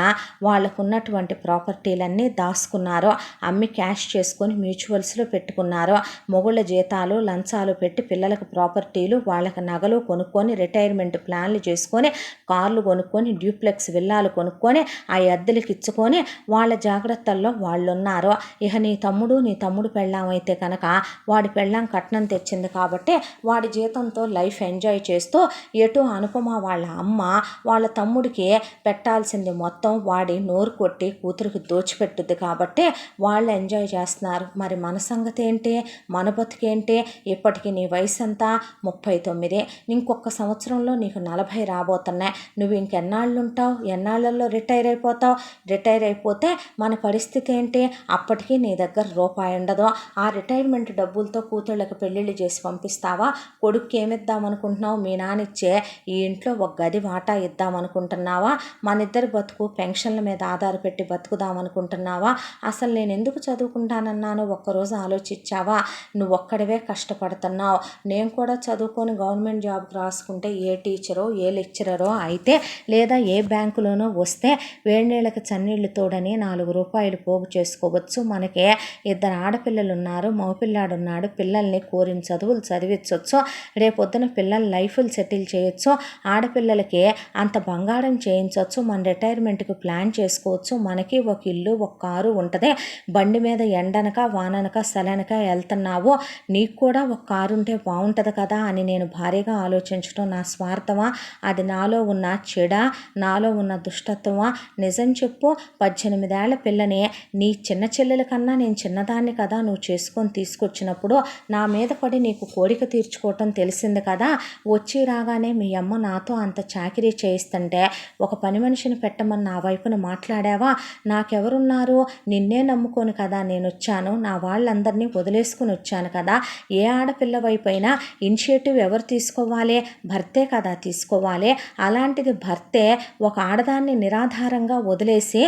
వాళ్ళకు ఉన్నటువంటి ప్రాపర్టీలన్నీ దాచుకున్నారు, అమ్మి క్యాష్ చేసుకొని మ్యూచువల్స్లో పెట్టుకున్నారు. మొగుళ్ళ జీతాలు లంచాలు పెట్టి పిల్లలకు ప్రాపర్టీలు వాళ్ళకి నగలు కొనుక్కొని రిటైర్మెంట్ ప్లాన్లు చేసుకొని కార్లు కొనుక్కొని డ్యూప్లెక్స్ విల్లాలు కొనుక్కొని ఆ అద్దెలకి ఇచ్చుకొని వాళ్ళ జాగ్రత్తల్లో వాళ్ళు ఉన్నారు. ఇక నీ తమ్ముడు పెళ్ళాం అయితే కనుక వాడి పెళ్ళాం కట్నం తెచ్చింది కాబట్టి వాడి జీతంతో లైఫ్ ఎంజాయ్ చేస్తూ ఎటు అనుపమ వాళ్ళ అమ్మ వాళ్ళ తమ్ముడికి పెట్టాల్సింది మొత్తం వాడి నోరు కొట్టి కూతురికి దోచిపెట్టుద్ది కాబట్టి వాళ్ళు ఎంజాయ్ చేస్తున్నారు. మరి మన సంగతి ఏంటి? మన బతుకేంటి? ఇప్పటికి నీ వయసు అంతా 39, ఇంకొక సంవత్సరంలో నీకు 40 రాబోతున్నాయి. నువ్వు ఇంకెన్నాళ్ళు ఉంటావు? ఎన్నాళ్ళల్లో రిటైర్ అయిపోతావు? రిటైర్ అయిపోతే మన పరిస్థితి ఏంటి? అప్పటికి నీ దగ్గర రూపాయి ఉండదు. ఆ రిటైర్మెంట్ డబ్బులతో కూతుళ్ళకి పెళ్ళిళ్ళు చేసి పంపిస్తావా? కొడుక్కి ఏమిద్దామనుకుంటున్నావు? మీ నానిచ్చే ఈ ఇంట్లో ఒక గది వాటా ఇద్దామనుకుంటున్నావా? మన ఇద్దరి బతుకు పెన్షన్ల మీద ఆధారపెట్టి బతుకుదామనుకుంటున్నావా? అసలు నేను ఎందుకు చదువుకుంటానన్నాను ఒక్కరోజు ఆలోచించావా? నువ్వు ఒక్కడివే కష్టపడుతున్నావు. నేను కూడా చదువుకొని గవర్నమెంట్ జాబ్కి రాసుకుంటే ఏ టీచరో ఏ లెక్చరరో అయితే, లేదా ఏ బ్యాంకులోనో వస్తే వేడినీళ్ళకి చన్నీళ్ళు తోడని 4 రూపాయలు పోగు చేసుకోవచ్చు. మనకి 2 ఆడపిల్లలు ఉన్నారు, మగపిల్లాడు ఉన్నాడు. పిల్లల్ని కోరిన చదువులు చదివించవచ్చు. రేపొద్దున పిల్లల లైఫ్లు సెటిల్ చేయొచ్చు. ఆడపిల్లలకి అంత బంగారం చేయించవచ్చు. మన రిటైర్మెంట్కి ప్లాన్ చేసుకోవచ్చు. మనకి ఒక ఇల్లు ఒక కారు ఉంటుంది. బండి మీద ఎండనక వాననక సలనక వెళ్తున్నావు. నీకు కూడా ఒక కారు ఉంటే బాగుంటుంది కదా అని నేను భారీగా ఆలోచించడం నా స్వార్థమా? అది నాలో ఉన్న చెడా, నాలో ఉన్న దుష్టత్వమా? నిజం చెప్పు. 18 ఏళ్ల పిల్లని నీ చిన్న చెల్లెల కన్నా నేను చిన్నదాన్ని కదా నువ్వు చేసుకొని తీసుకొచ్చినప్పుడు నా మీద పడి నీకు కోరిక తీర్చుకోవటం తెలిసింది కదా. వచ్చి రాగానే మీ అమ్మ నాతో అంత చాకిరీ చేయిస్తుంటే ఒక పని మనిషిని పెట్టమని నా వైపున మాట్లాడావా? నాకెవరున్నారు? నిన్నే నమ్ముకొని కదా నేను వచ్చాను. నా వాళ్ళందరినీ వదిలేసుకుని వచ్చాను కదా. ఏ ఆడపిల్ల వైపైనా ఇనిషియేటివ్ ఎవరు తీసుకోవాలి? భర్తే కదా తీసుకోవాలి. అలాంటిది భర్తే ఒక ఆడదాన్ని నిరాధారంగా వదిలేసి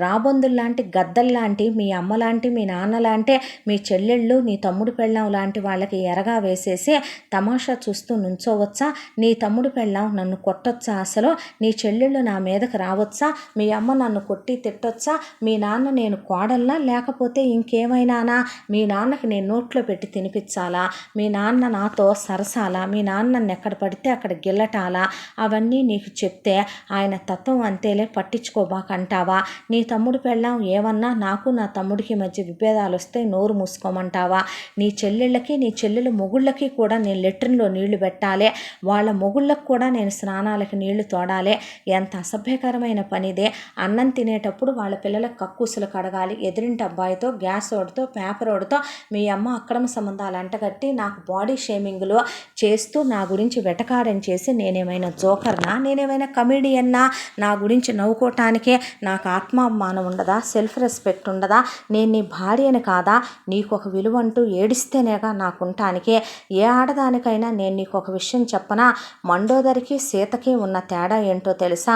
రాబందుల్లాంటి గద్దల్లాంటి మీ అమ్మలాంటి మీ నాన్నలాంటి మీ చెల్లెళ్ళు నీ తమ్ముడు పెళ్ళాం లాంటి వాళ్ళకి ఎరగా వేసేసి తమాషా చూస్తూ నుంచోవచ్చా? నీ తమ్ముడు పెళ్ళాం నన్ను కొట్టొచ్చా? అసలు నీ చెల్లెళ్ళు నా మీదకి రావచ్చా? మీ అమ్మ నన్ను కొట్టి తిట్టొచ్చా? మీ నాన్న నేను కోడల్లా లేకపోతే ఇంకేమైనానా? మీ నాన్నకి నేను నోట్లో పెట్టి తినిపించాలా? మీ నాన్న నాతో సరసాలా? మీ నాన్నని ఎక్కడ పడితే అక్కడ గిల్లటాలా? అవన్నీ నీకు చెప్తే ఆయన తత్వం అంతేలే పట్టించుకోబాకంటావా? నీ తమ్ముడు పెళ్ళాం ఏమన్నా నాకు నా తమ్ముడికి మధ్య విభేదాలు వస్తే నోరు మూసుకోమంటావా? నీ చెల్లెళ్ళకి నీ చెల్లెల మొగుళ్ళకి కూడా నేను లెట్రిన్లో నీళ్లు పెట్టాలి, వాళ్ళ మొగుళ్ళకు కూడా నేను స్నానాలకి నీళ్లు తోడాలి. ఎంత అసభ్యకరమైన పనిదే. అన్నం తినేటప్పుడు వాళ్ళ పిల్లలకు కక్కుసులు కడగాలి. ఎదురింటి అబ్బాయితో గ్యాస్ ఓడితో పేపర్ ఓడితో మీ అమ్మ అక్రమ సంబంధాలు అంటగట్టి నాకు బాడీ షేమింగ్లో చేస్తూ నా గురించి వెటకారం చేసి నేనేమైనా జోకర్నా? నేనేమైనా కమెడియన్నా? నా గురించి నవ్వుకోవటానికే నాకు ఆత్మాభిమానం ఉండదా? సెల్ఫ్ రెస్పెక్ట్ ఉండదా? నేను నీ భార్యని కాదా? నీకు ఒక విలువ అంటూ ఏడిస్తేనేగా నాకుంటానికి. ఏ ఆడదానికైనా నేను నీకు ఒక విషయం చెప్పనా? మండోదరికి సీతకి ఉన్న తేడా ఏంటో తెలుసా?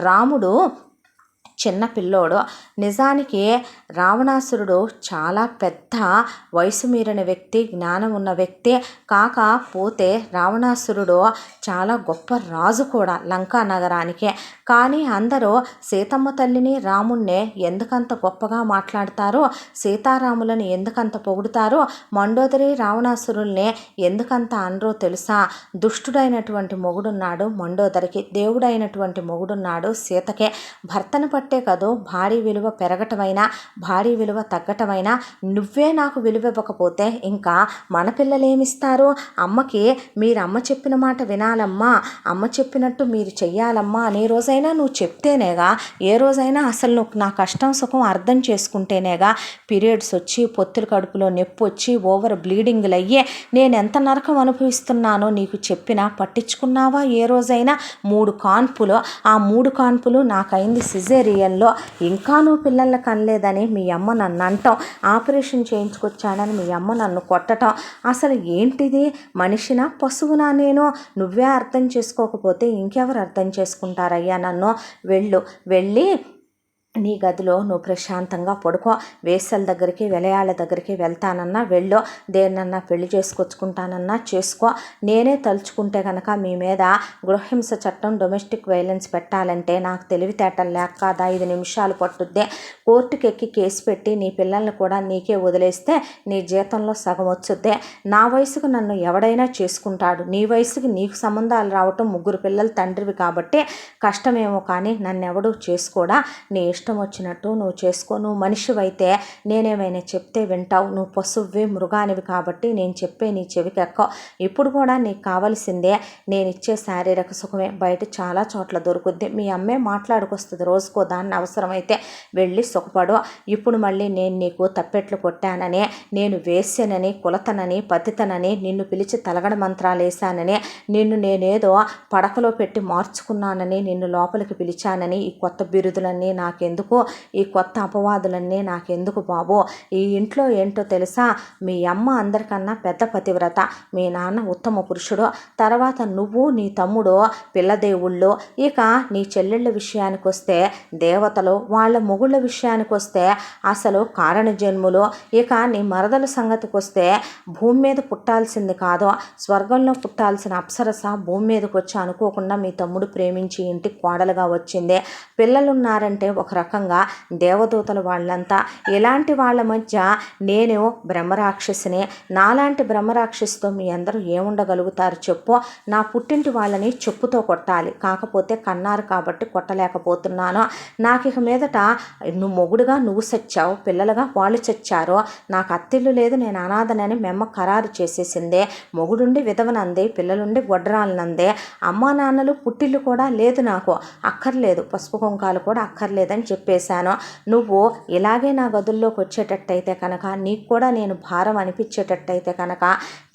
రాముడు చిన్న పిల్లోడు. నిజానికి రావణాసురుడు చాలా పెద్ద వయసు మీరిన వ్యక్తి, జ్ఞానం ఉన్న వ్యక్తి. కాకపోతే రావణాసురుడు చాలా గొప్ప రాజు కూడా లంకా నగరానికే. కానీ అందరూ సీతమ్మ తల్లిని రాముణ్ణే ఎందుకంత గొప్పగా మాట్లాడతారో, సీతారాములను ఎందుకంత పొగుడుతారో, మండోదరి రావణాసురుల్ని ఎందుకంత అనరో తెలుసా? దుష్టుడైనటువంటి మొగుడున్నాడు మండోదరికి, దేవుడైనటువంటి మొగుడున్నాడు సీతకే. భర్తను పట్టే కదో భారీ విలువ పెరగటమైనా భారీ విలువ తగ్గటమైనా, నువ్వే నాకు విలువ ఇవ్వకపోతే ఇంకా మన పిల్లలేమిస్తారు? అమ్మకి మీరు అమ్మ చెప్పిన మాట వినాలమ్మా, అమ్మ చెప్పినట్టు మీరు చెయ్యాలమ్మా అనే రోజైనా నువ్వు చెప్తేనేగా, ఏ రోజైనా అసలు నువ్వు నా కష్టం సుఖం అర్థం చేసుకుంటేనేగా పీరియడ్స్ వచ్చి పొత్తుల కడుపులో నొప్పి వచ్చి ఓవర్ బ్లీడింగ్లు అయ్యే నేను ఎంత నరకం అనుభవిస్తున్నానో నీకు చెప్పినా పట్టించుకున్నావా? ఏ రోజైనా 3 కాన్పులు, ఆ 3 కాన్పులు నాకైంది సిజేరియన్లో, ఇంకా నువ్వు పిల్లల్ని కనలేదని మీ అమ్మ నన్ను అంటాం, ఆపరేషన్ చేయించుకొచ్చానని మీ అమ్మ నన్ను కొట్టడం. అసలు ఏంటిది? మనిషినా పశువునా నేను? నువ్వే అర్థం చేసుకోకపోతే ఇంకెవరు అర్థం చేసుకుంటారయ్యా నన్ను? వెళ్ళి నీ గదిలో నువ్వు ప్రశాంతంగా పడుకో. వేసల దగ్గరికి విలయాల దగ్గరికి వెళ్తానన్నా వెళ్ళు, దేన్నన్నా పెళ్లి చేసుకొచ్చుకుంటానన్నా చేసుకో. నేనే తలుచుకుంటే కనుక మీ మీద గృహహింస చట్టం, డొమెస్టిక్ వైలెన్స్ పెట్టాలంటే నాకు తెలివితేటలు లేక కాదు, 5 నిమిషాలు పట్టుద్దే. కోర్టుకి ఎక్కి కేసు పెట్టి నీ పిల్లల్ని కూడా నీకే వదిలేస్తే నీ జీతంలో సగం వచ్చుద్దే. నా వయసుకు నన్ను ఎవడైనా చేసుకుంటాడు, నీ వయసుకి నీకు సంబంధాలు రావటం, 3 పిల్లల తండ్రివి కాబట్టి కష్టమేమో, కానీ నన్నెవడూ చేసుకోడా. నీ ఇష్టం వచ్చినట్టు నువ్వు చేసుకో. నువ్వు మనిషివైతే నేనేమైనా చెప్తే వింటావు, నువ్వు పశువువి మృగానివి కాబట్టి నేను చెప్పే నీ చెవికి ఎక్కో. ఇప్పుడు కూడా నీకు కావలసిందే నేను ఇచ్చే శారీరక సుఖమే, బయట చాలా చోట్ల దొరుకుద్ది. మీ అమ్మే మాట్లాడుకొస్తుంది రోజుకో దాన్ని, అవసరమైతే వెళ్ళి సుఖపడు. ఇప్పుడు మళ్ళీ నేను నీకు తప్పెట్లు కొట్టానని, నేను వేశ్యనని, కులతనని, పతితనని, నిన్ను పిలిచి తలగడ మంత్రాలు వేశానని, నిన్ను నేనేదో పడకలో పెట్టి మార్చుకున్నానని, నిన్ను లోపలికి పిలిచానని, ఈ కొత్త బిరుదులన్నీ నాకెందుకు, ఈ కొత్త అపవాదులన్నీ నాకెందుకు బాబు? ఈ ఇంట్లో ఏంటో తెలుసా? మీ అమ్మ అందరికన్నా పెద్ద పతివ్రత, మీ నాన్న ఉత్తమ పురుషుడు, తర్వాత నువ్వు నీ తమ్ముడు పిల్లదేవుళ్ళు, ఇక నీ చెల్లెళ్ళ విషయానికి వస్తే దేవతలు, వాళ్ళ మొగుళ్ళ విషయానికి వస్తే అసలు కారణ జన్ములు, ఇక నీ మరదల సంగతికి వస్తే భూమి మీద పుట్టాల్సింది కాదు స్వర్గంలో పుట్టాల్సిన అప్సరస భూమి మీదకి వచ్చి అనుకోకుండా మీ తమ్ముడు ప్రేమించి ఇంటికి కోడలుగా వచ్చిందే. పిల్లలున్నారంటే ఒక రకంగా దేవదూతలు వాళ్ళంతా. ఇలాంటి వాళ్ళ మధ్య నేను బ్రహ్మరాక్షసిని. నాలాంటి బ్రహ్మరాక్షసితో మీ అందరూ ఏముండగలుగుతారు చెప్పు? నా పుట్టింటి వాళ్ళని చెప్పుతో కొట్టాలి, కాకపోతే కన్నారు కాబట్టి కొట్టలేకపోతున్నాను. నాకు ఇక మీదట నువ్వు మొగుడుగా నువ్వు చచ్చావు, పిల్లలుగా వాళ్ళు చచ్చారు, నాకు అత్తిల్లు లేదు, నేను అనాథనని మెమ్మ ఖరారు చేసేసిందే. మొగుడుండి విధవనందే, పిల్లలుండి గొడ్రాలనందే, అమ్మా నాన్నలు పుట్టిల్లు కూడా లేదు, నాకు అక్కర్లేదు, పసుపు కుంకాలు కూడా అక్కర్లేదని చెప్పేశాను. నువ్వు ఇలాగే నా గదుల్లోకి వచ్చేటట్టయితే కనుక, నీకు కూడా నేను భారం అనిపించేటట్టయితే కనుక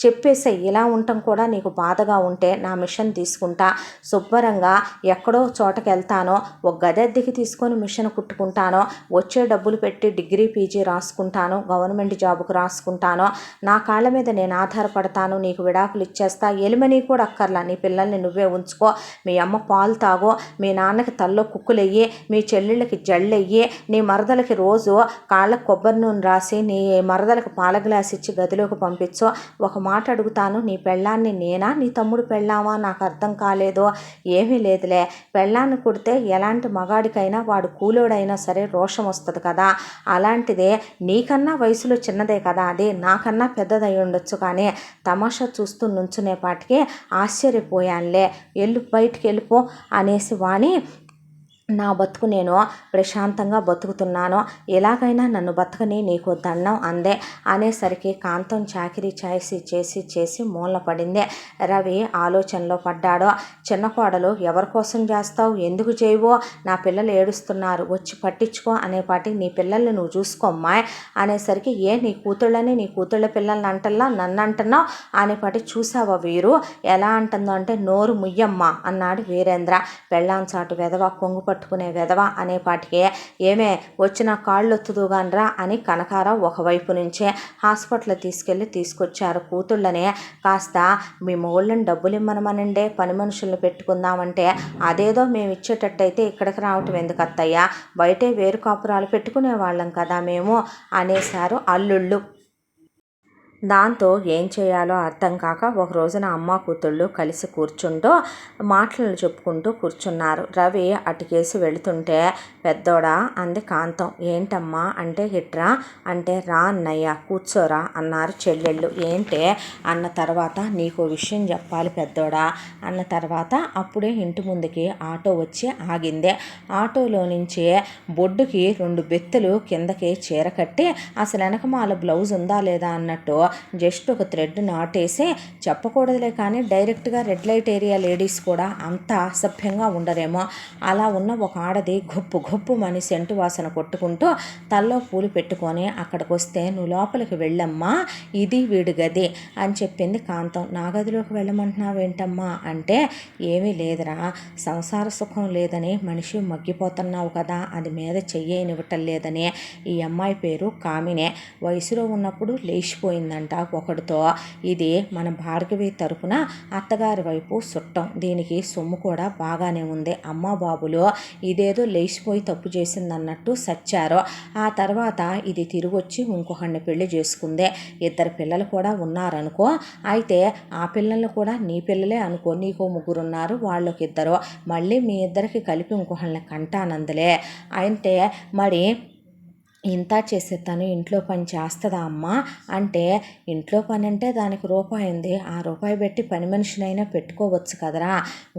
చెప్పేసే. ఇలా ఉండటం కూడా నీకు బాధగా ఉంటే నా మిషన్ తీసుకుంటా, శుభ్రంగా ఎక్కడో చోటకి వెళ్తానో, ఒక గది అద్దెకి తీసుకొని మిషన్ కుట్టుకుంటానో, వచ్చే డబ్బులు పెట్టి డిగ్రీ పీజీ రాసుకుంటాను, గవర్నమెంట్ జాబుకు రాసుకుంటాను, నా కాళ్ళ మీద నేను ఆధారపడతాను, నీకు విడాకులు ఇచ్చేస్తా. ఎలిమని కూడా అక్కర్లా, నీ పిల్లల్ని నువ్వే ఉంచుకో, మీ అమ్మ పాలు తాగో, మీ నాన్నకి తల్లో కుక్కులెయ్యి, మీ చెల్లెళ్ళకి జళ్ళెయ్యి, నీ మరదలకి రోజు కాళ్ళకు కొబ్బరి నూనె రాసి నీ మరదలకు పాల గ్లాస్ ఇచ్చి గదిలోకి పంపించు. ఒక మాట అడుగుతాను, నీ పెళ్ళాన్ని నేనా నీ తమ్ముడు పెళ్ళామా? నాకు అర్థం కాలేదు. ఏమీ లేదులే, పెళ్ళాన్ని కుడితే ఎలాంటి మగాడికైనా వాడు కూలోడైనా సరే రోషం వస్తుంది కదా, అలాంటిదే నీకన్నా వయసులో చిన్నదే కదా, అదే నాకన్నా పెద్దదై ఉండొచ్చు, కానీ తమాషా చూస్తూ నుంచునేపాటికి ఆశ్చర్యపోయానులే, బయటికి వెళ్ళిపో అనేసి వాణి నా బతుకు నేను ప్రశాంతంగా బతుకుతున్నాను, ఎలాగైనా నన్ను బతకని, నీకు దండం అందే. అనేసరికి కాంతం చాకిరీ చేసి మూలన పడిందే. రవి ఆలోచనలో పడ్డాడు. చిన్న కోడలు ఎవరి కోసం చేస్తావు, ఎందుకు చేయవో, నా పిల్లలు ఏడుస్తున్నారు వచ్చి పట్టించుకో అనేపాటికి నీ పిల్లల్ని నువ్వు చూసుకోమ్మాయి అనేసరికి, నీ కూతుళ్ళని నీ కూతుళ్ళ పిల్లల్ని అంటల్లా నన్ను అంటున్నావు అనేపాటి. చూసావా వీరు ఎలా అంటుందో అంటే, నోరు ముయ్యమ్మ అన్నాడు వీరేంద్ర. పెళ్ళాం చాటు వెధవ కొంగు పట్టుకునే వెధవ అనేపాటికే ఏమే వచ్చిన కాళ్ళు ఒత్తుదుగానరా అని కనకారావు ఒకవైపు నుంచే హాస్పిటల్ తీసుకొచ్చారు. కూతుళ్ళనే కాస్త మీ మొగుళ్ళని డబ్బులు ఇమ్మనమనండే, పని మనుషులను పెట్టుకుందామంటే అదేదో మేము ఇచ్చేటట్టయితే ఇక్కడికి రావటం ఎందుకు అత్తయ్య, బయటే వేరు కాపురాలు పెట్టుకునే వాళ్ళం కదా మేము అనేశారు అల్లుళ్ళు. దాంతో ఏం చేయాలో అర్థం కాక ఒక రోజున అమ్మ కూతుళ్ళు కలిసి కూర్చుంటూ మాటలను చెప్పుకుంటూ కూర్చున్నారు. రవి అటుకేసి వెళుతుంటే పెద్దోడా అంది కాంతం. ఏంటమ్మా అంటే ఇట్రా అంటే రా అన్నయ్య కూర్చోరా అన్నారు చెల్లెళ్ళు. ఏంటే అన్న తర్వాత నీకో విషయం చెప్పాలి పెద్దోడా అన్న తర్వాత అప్పుడే ఇంటి ముందుకి ఆటో వచ్చి ఆగిందే. ఆటోలో నుంచి బొడ్డుకి 2 బెత్తులు కిందకి చీర కట్టి అసలు వెనకమాల బ్లౌజ్ ఉందా లేదా అన్నట్టు జస్ట్ ఒక థ్రెడ్ నాటేసి, చెప్పకూడదులే కానీ డైరెక్ట్గా రెడ్ లైట్ ఏరియా లేడీస్ కూడా అంత అసభ్యంగా ఉండరేమో అలా ఉన్న ఒక ఆడది గొప్పు మని సెంటు వాసన కొట్టుకుంటూ తల్లో పూలు పెట్టుకొని అక్కడికి వస్తే నువ్వు లోపలికి వెళ్ళమ్మా, ఇది వీడి గది అని చెప్పింది కాంతం. నా గదిలోకి వెళ్ళమంటున్నావేంటమ్మా అంటే ఏమీ లేదురా, సంసార సుఖం లేదని మనిషి మగ్గిపోతున్నావు కదా, అది మీద చెయ్యనివ్వటం లేదని. ఈ అమ్మాయి పేరు కామినే, వయసులో ఉన్నప్పుడు లేచిపోయిందంట ఒకడితో. ఇది మన భార్గవి తరపున అత్తగారి వైపు చుట్టం. దీనికి సొమ్ము కూడా బాగానే ఉంది. అమ్మ బాబులో ఇదేదో లేచిపోయి తప్పు చేసిందన్నట్టు సచ్చారు. ఆ తర్వాత ఇది తిరిగొచ్చి ఇంకొకడిని పెళ్లి చేసుకుందే. 2 పిల్లలు కూడా ఉన్నారనుకో, అయితే ఆ పిల్లలు కూడా నీ పిల్లలే అనుకో. నీకో 3 ఉన్నారు, వాళ్ళకి 2, మళ్ళీ మీ ఇద్దరికి కలిపి ఇంకొకళ్ళని కంటానందులే. అంటే మరి ఇంత చేసే తను ఇంట్లో పని చేస్తుందా అమ్మా అంటే, ఇంట్లో పని అంటే దానికి రూపాయి ఉంది, ఆ రూపాయి పెట్టి పని మనిషినైనా పెట్టుకోవచ్చు కదరా.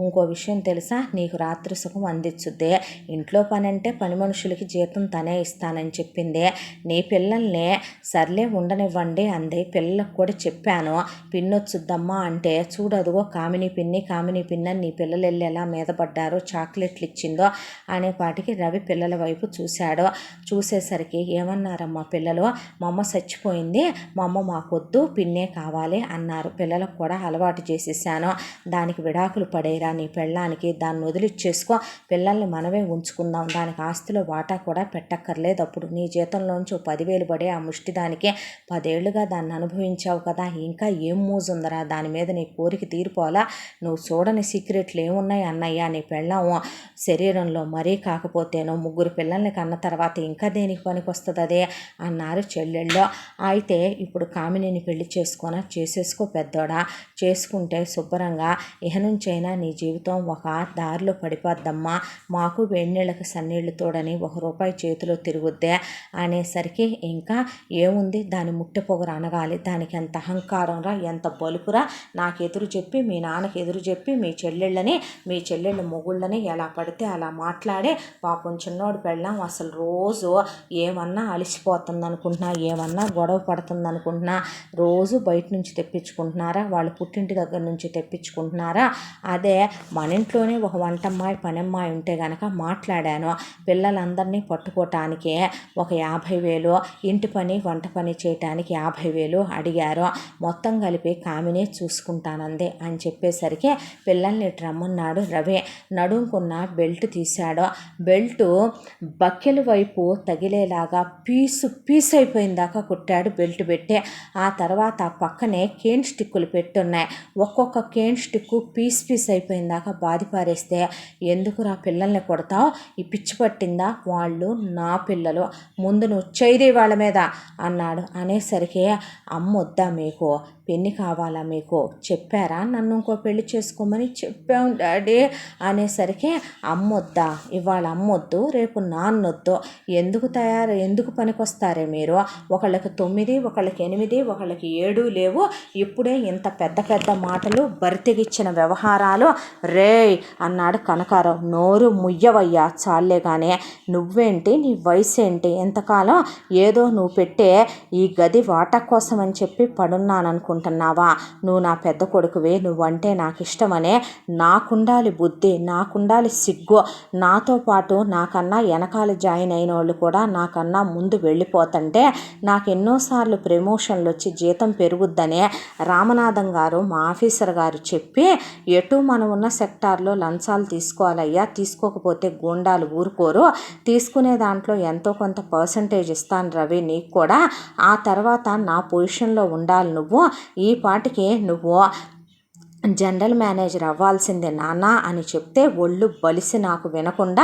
ఇంకో విషయం తెలుసా, నీకు రాత్రి సుఖం అందించుద్దే. ఇంట్లో పని అంటే పని మనుషులకి జీతం తనే ఇస్తానని చెప్పింది. నీ పిల్లల్ని సర్లే ఉండనివ్వండి అంది. పిల్లలకు కూడా చెప్పాను పిన్నొచ్చుద్దమ్మా అంటే, చూడదుగో కామిని పిన్ని అని నీ పిల్లలు వెళ్ళి ఎలా మీద పడ్డారో, చాక్లెట్లు ఇచ్చిందో అనేపాటికి రవి పిల్లల వైపు చూశాడు. చూసేసరికి ఏమన్నారమ్మా పిల్లలు, మా అమ్మ చచ్చిపోయింది, మా అమ్మ మాకొద్దు, పిన్నే కావాలి అన్నారు. పిల్లలకు కూడా అలవాటు చేసేసాను, దానికి విడాకులు పడేరా నీ పెళ్ళానికి, దాన్ని వదిలిచ్చేసుకో, పిల్లల్ని మనమే ఉంచుకుందాం, దానికి ఆస్తిలో వాటా కూడా పెట్టక్కర్లేదు, అప్పుడు నీ జీతంలోంచి 10,000 పడే ఆ ముష్టి దానికి 10 ఏళ్లుగా దాన్ని అనుభవించావు కదా, ఇంకా ఏం మోజుందరా దాని మీద, నీ కోరిక తీరిపోలా, నువ్వు చూడని సీక్రెట్లు ఏమున్నాయి అన్నయ్య, నీ పెళ్ళాము శరీరంలో మరీ కాకపోతేనో 3 పిల్లల్ని కన్న తర్వాత ఇంకా దేనికి పనికి వస్తుంది అదే అన్నారు చెల్లెళ్ళు. అయితే ఇప్పుడు కామినిని పెళ్లి చేసేసుకో పెద్దోడా, చేసుకుంటే శుభ్రంగా ఇహ నుంచైనా నీ జీవితం ఒక దారిలో పడిపోద్దమ్మా, మాకు వేడినీళ్ళకి సన్నీళ్ళు తోడని 1 రూపాయి చేతిలో తిరుగుద్దే అనేసరికి ఇంకా ఏముంది, దాని ముట్టె పొగరు అనగాలి, దానికి ఎంత అహంకారం రా, ఎంత బలుపురా, నాకు ఎదురు చెప్పి మీ నాన్నకి ఎదురు చెప్పి మీ చెల్లెళ్ళ మొగుళ్ళని ఎలా పడితే అలా మాట్లాడే, పాపం చిన్నోడు పెళ్ళాం అసలు రోజు ఏమన్నా అలిసిపోతుంది అనుకుంటున్నా, ఏమన్నా గొడవ పడుతుంది అనుకుంటున్నా, రోజు బయట నుంచి తెప్పించుకుంటున్నారా, వాళ్ళు పుట్టింటి దగ్గర నుంచి తెప్పించుకుంటున్నారా, అదే మన ఇంట్లోనే ఒక వంటమ్మాయి పనమ్మాయి ఉంటే గనక మాట్లాడాను, పిల్లలందరినీ పట్టుకోవటానికి ఒక 50,000, ఇంటి పని వంట పని చేయటానికి 50,000 అడిగారు, మొత్తం కలిపి కామినే చూసుకుంటానంది అని చెప్పేసరికి పిల్లల్ని రమ్మన్నాడు రవి. నడుముకున్న బెల్ట్ తీశాడు. బెల్టు బక్కెల వైపు తగిలేలాగా పీస్ అయిపోయిందాకా కుట్టాడు బెల్ట్ పెట్టి. ఆ తర్వాత పక్కనే కేన్ స్టిక్కులు పెట్టున్నాయి. ఒక్కొక్క కేన్ స్టిక్కు పీస్ అయిపోయిందాకా బాది పారేస్తే, ఎందుకురా పిల్లల్ని కొడతావు, ఈ పిచ్చి పట్టిందా, వాళ్ళు నా పిల్లలు, ముందు నువ్వు చేయి వాళ్ళ మీద అన్నాడు. అనేసరికి అమ్మొద్దా మీకు, పెన్ని కావాలా మీకు, చెప్పారా నన్ను ఇంకో పెళ్లి చేసుకోమని, చెప్పాం డాడీ అనేసరికి అమ్మొద్దా, ఇవాళ అమ్మొద్దు రేపు నాన్నొద్దు, ఎందుకు పనికొస్తారే మీరు, ఒకళ్ళకి 9, ఒకళ్ళకి 8, ఒకళ్ళకి 7 లేవు, ఇప్పుడే ఇంత పెద్ద మాటలు, బరితెగిచ్చిన వ్యవహారాలు, రేయ్ అన్నాడు కనకారావు. నోరు ముయ్యవయ్యా చాలే కానీ, నువ్వేంటి నీ వయసు ఏంటి, ఎంతకాలం ఏదో నువ్వు పెట్టే ఈ గది వాటా కోసం అని చెప్పి పడున్నాననుకుంటా, అనుకుంటున్నావా? నువ్వు నా పెద్ద కొడుకువే, నువ్వంటే నాకు ఇష్టమనే నాకుండాలి బుద్ధి, నాకుండాలి సిగ్గు. నాతో పాటు నాకన్నా వెనకాల జాయిన్ అయిన వాళ్ళు కూడా నాకన్నా ముందు వెళ్ళిపోతుంటే నాకు ఎన్నోసార్లు ప్రమోషన్లు వచ్చి జీతం పెరుగుద్దనే రామనాథం గారు మా ఆఫీసర్ గారు చెప్పి ఎటు మనం ఉన్న సెక్టార్లో లంచాలు తీసుకోవాలయ్యా, తీసుకోకపోతే గూండాలు ఊరుకోరు, తీసుకునే దాంట్లో ఎంతో కొంత పర్సంటేజ్ ఇస్తాను రవి నీకు కూడా, ఆ తర్వాత నా పొజిషన్లో ఉండాలి నువ్వు, ఈ పాటికి నువ్వు జనరల్ మేనేజర్ అవ్వాల్సిందే నాన్న అని చెప్తే ఒళ్ళు బలిసి నాకు వినకుండా